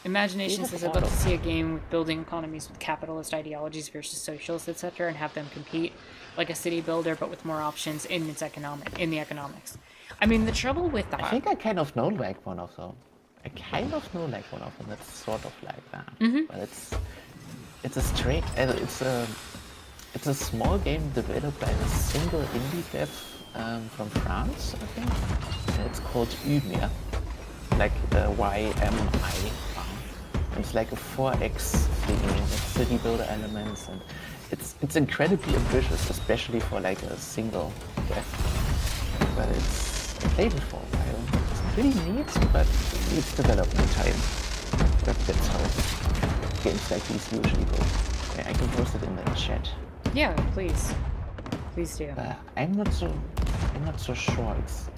[SPEAKER 1] Imagination
[SPEAKER 3] have
[SPEAKER 1] says
[SPEAKER 3] a
[SPEAKER 1] I'd
[SPEAKER 3] lot
[SPEAKER 1] love to
[SPEAKER 3] of
[SPEAKER 1] see a game with building economies with capitalist ideologies versus socialists, etc., and have them compete like a city builder, but with more options in the economics. I mean, the trouble with
[SPEAKER 3] I
[SPEAKER 1] that.
[SPEAKER 3] think I kind of know like one of them. I kind of know like one of them that's sort of like that. But it's a straight, it's a small game developed by a single indie dev from France, I think. And it's called Ymir, like YMI. It's like a 4X thing with city builder elements, and it's incredibly ambitious, especially for like a single dev. But I played it for a while. It's pretty neat, but it needs development time. That's how games like these usually go. I can post it in the chat.
[SPEAKER 1] Yeah, please. Please do.
[SPEAKER 3] I'm not so sure. It's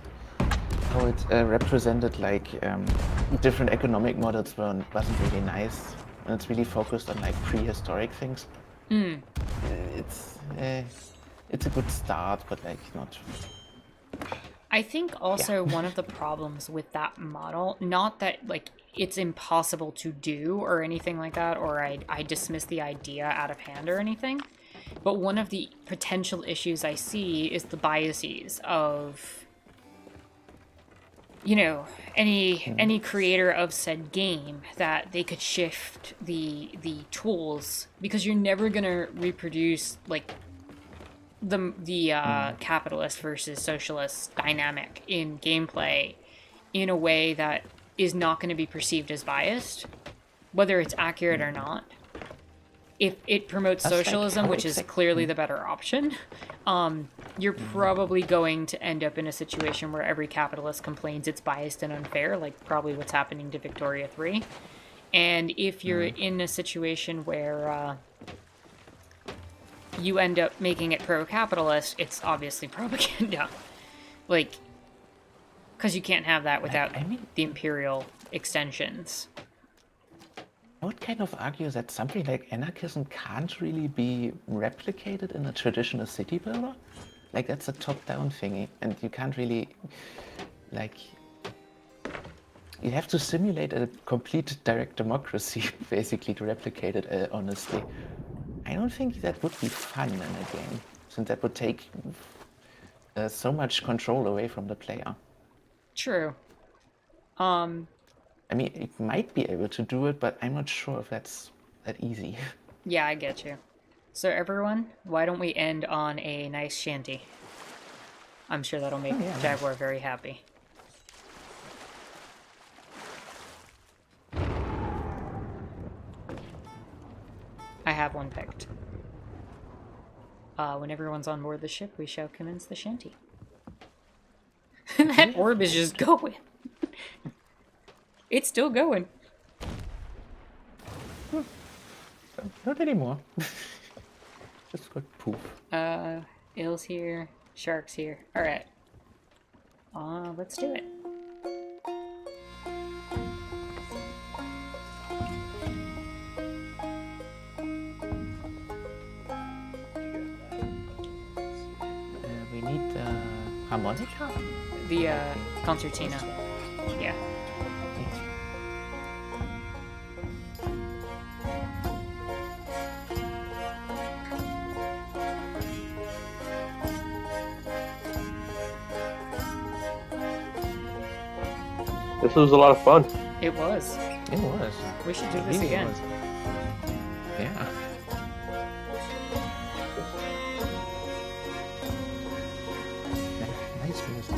[SPEAKER 3] how it represented like different economic models wasn't really nice, and it's really focused on like prehistoric things. It's a good start, but like not.
[SPEAKER 1] I think also one of the problems with that model, not that like it's impossible to do or anything like that, or I dismiss the idea out of hand or anything, but one of the potential issues I see is the biases of, you know, any creator of said game, that they could shift the tools, because you're never gonna reproduce like the capitalist versus socialist dynamic in gameplay in a way that is not going to be perceived as biased, whether it's accurate or not. If it promotes
[SPEAKER 3] That's
[SPEAKER 1] socialism,
[SPEAKER 3] like
[SPEAKER 1] which is clearly the better option, you're probably going to end up in a situation where every capitalist complains it's biased and unfair, like probably what's happening to Victoria 3. And if you're in a situation where you end up making it pro-capitalist, it's obviously propaganda. Like, because you can't have that without the imperial extensions.
[SPEAKER 3] I would kind of argue that something like anarchism can't really be replicated in a traditional city builder. Like, that's a top-down thingy, and you can't really, like, you have to simulate a complete direct democracy, basically, to replicate it, honestly. I don't think that would be fun in a game, since that would take so much control away from the player.
[SPEAKER 1] True.
[SPEAKER 3] I mean, it might be able to do it, but I'm not sure if that's that easy.
[SPEAKER 1] Yeah, I get you. So everyone, why don't we end on a nice shanty? I'm sure that'll make Jaguar very happy. I have one picked. When everyone's on board the ship, we shall commence the shanty. That orb is just going. It's still going.
[SPEAKER 3] Not anymore. Just got poof.
[SPEAKER 1] Il's here. Shark's here. Alright. Let's do it.
[SPEAKER 3] We need the harmonica?
[SPEAKER 1] The, concertina. Yeah.
[SPEAKER 2] This was a lot of fun.
[SPEAKER 1] It was.
[SPEAKER 3] It was.
[SPEAKER 1] We should do
[SPEAKER 3] It
[SPEAKER 1] this
[SPEAKER 3] really
[SPEAKER 1] again.
[SPEAKER 3] was. Yeah. Nice music.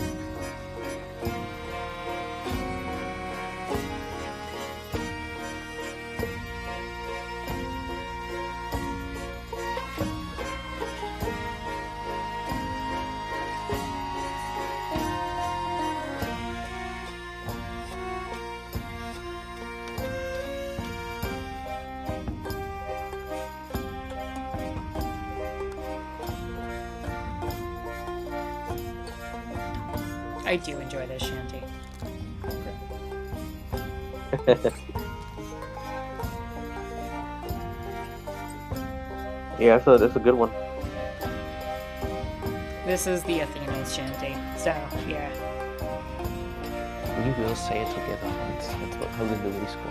[SPEAKER 1] I do enjoy this shanty.
[SPEAKER 2] Yeah, that's a good one.
[SPEAKER 1] This is the Athena's shanty, so yeah.
[SPEAKER 3] We will say it together once. That's how the lyrics go.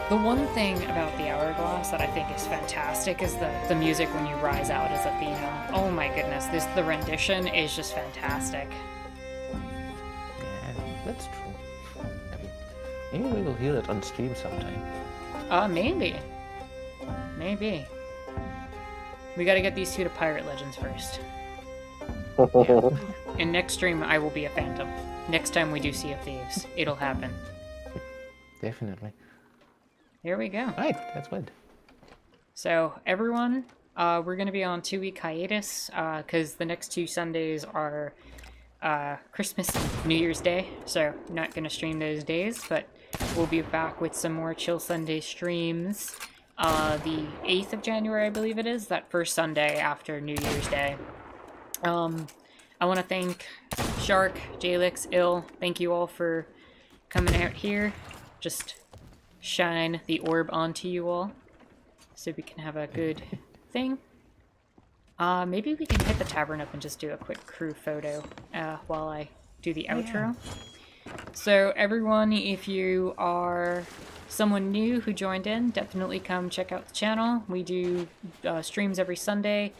[SPEAKER 1] The one thing about the Hourglass that I think is fantastic is the music when you rise out as Athena. Oh my goodness, the rendition is just fantastic.
[SPEAKER 3] Yeah, that's true. I mean, maybe we will hear it on stream sometime.
[SPEAKER 1] Maybe. Maybe. We gotta get these two to Pirate Legends first.
[SPEAKER 3] Yeah.
[SPEAKER 1] And next stream, I will be a Phantom. Next time we do Sea of Thieves, it'll happen.
[SPEAKER 3] Definitely.
[SPEAKER 1] Here we go.
[SPEAKER 3] Right, that's good.
[SPEAKER 1] So, everyone, we're gonna be on 2-week hiatus, because the next 2 Sundays are Christmas and New Year's Day, so not gonna stream those days, but we'll be back with some more Chill Sunday streams. The 8th of January, I believe it is, that first Sunday after New Year's Day. I want to thank Shark, Jalix, Ill, thank you all for coming out here. Just shine the orb onto you all, so we can have a good thing. Maybe we can hit the tavern up and just do a quick crew photo while I do the outro. So everyone, if you are someone new who joined in, definitely come check out the channel. We do streams every Sunday,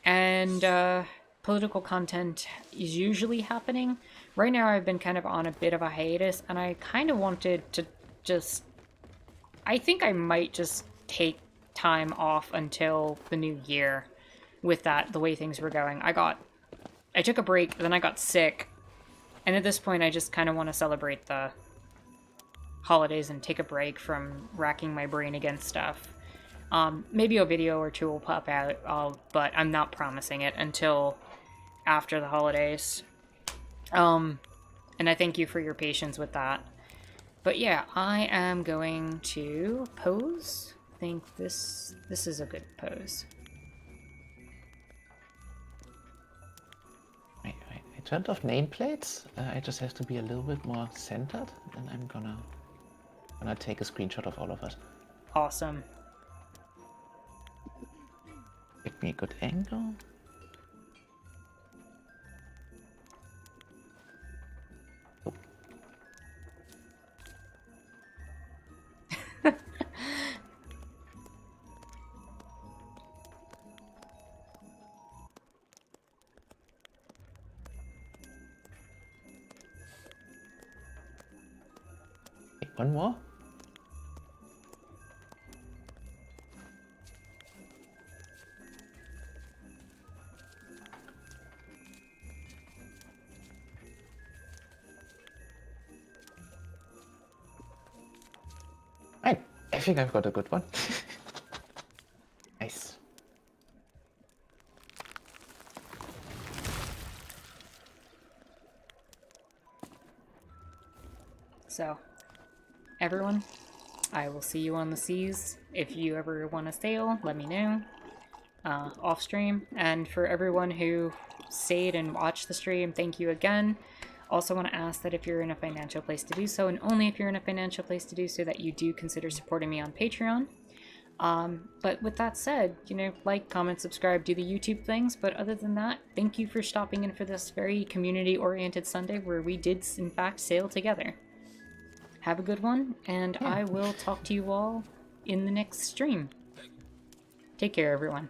[SPEAKER 1] and political content is usually happening. Right now I've been kind of on a bit of a hiatus, and I kind of wanted to just... I think I might just take time off until the new year with that, the way things were going. I took a break, then I got sick, and at this point I just kind of want to celebrate the holidays and take a break from racking my brain against stuff. Maybe a video or two will pop out, but I'm not promising it until after the holidays. And I thank you for your patience with that. But yeah, I am going to pose. I think this is a good pose.
[SPEAKER 3] I turned off nameplates. I just have to be a little bit more centered, and I'm gonna take a screenshot of all of us.
[SPEAKER 1] Awesome.
[SPEAKER 3] Pick me a good angle. Oh. Okay, one more. Right, I think I've got a good one. Nice.
[SPEAKER 1] So, everyone, I will see you on the seas. If you ever want to sail, let me know. Off stream. And for everyone who stayed and watched the stream, thank you again. Also want to ask that if you're in a financial place to do so, and only if you're in a financial place to do so, that you do consider supporting me on Patreon. But with that said, you know, like, comment, subscribe, do the YouTube things. But other than that, thank you for stopping in for this very community-oriented Sunday where we did, in fact, sail together. Have a good one, and I will talk to you all in the next stream. Take care, everyone.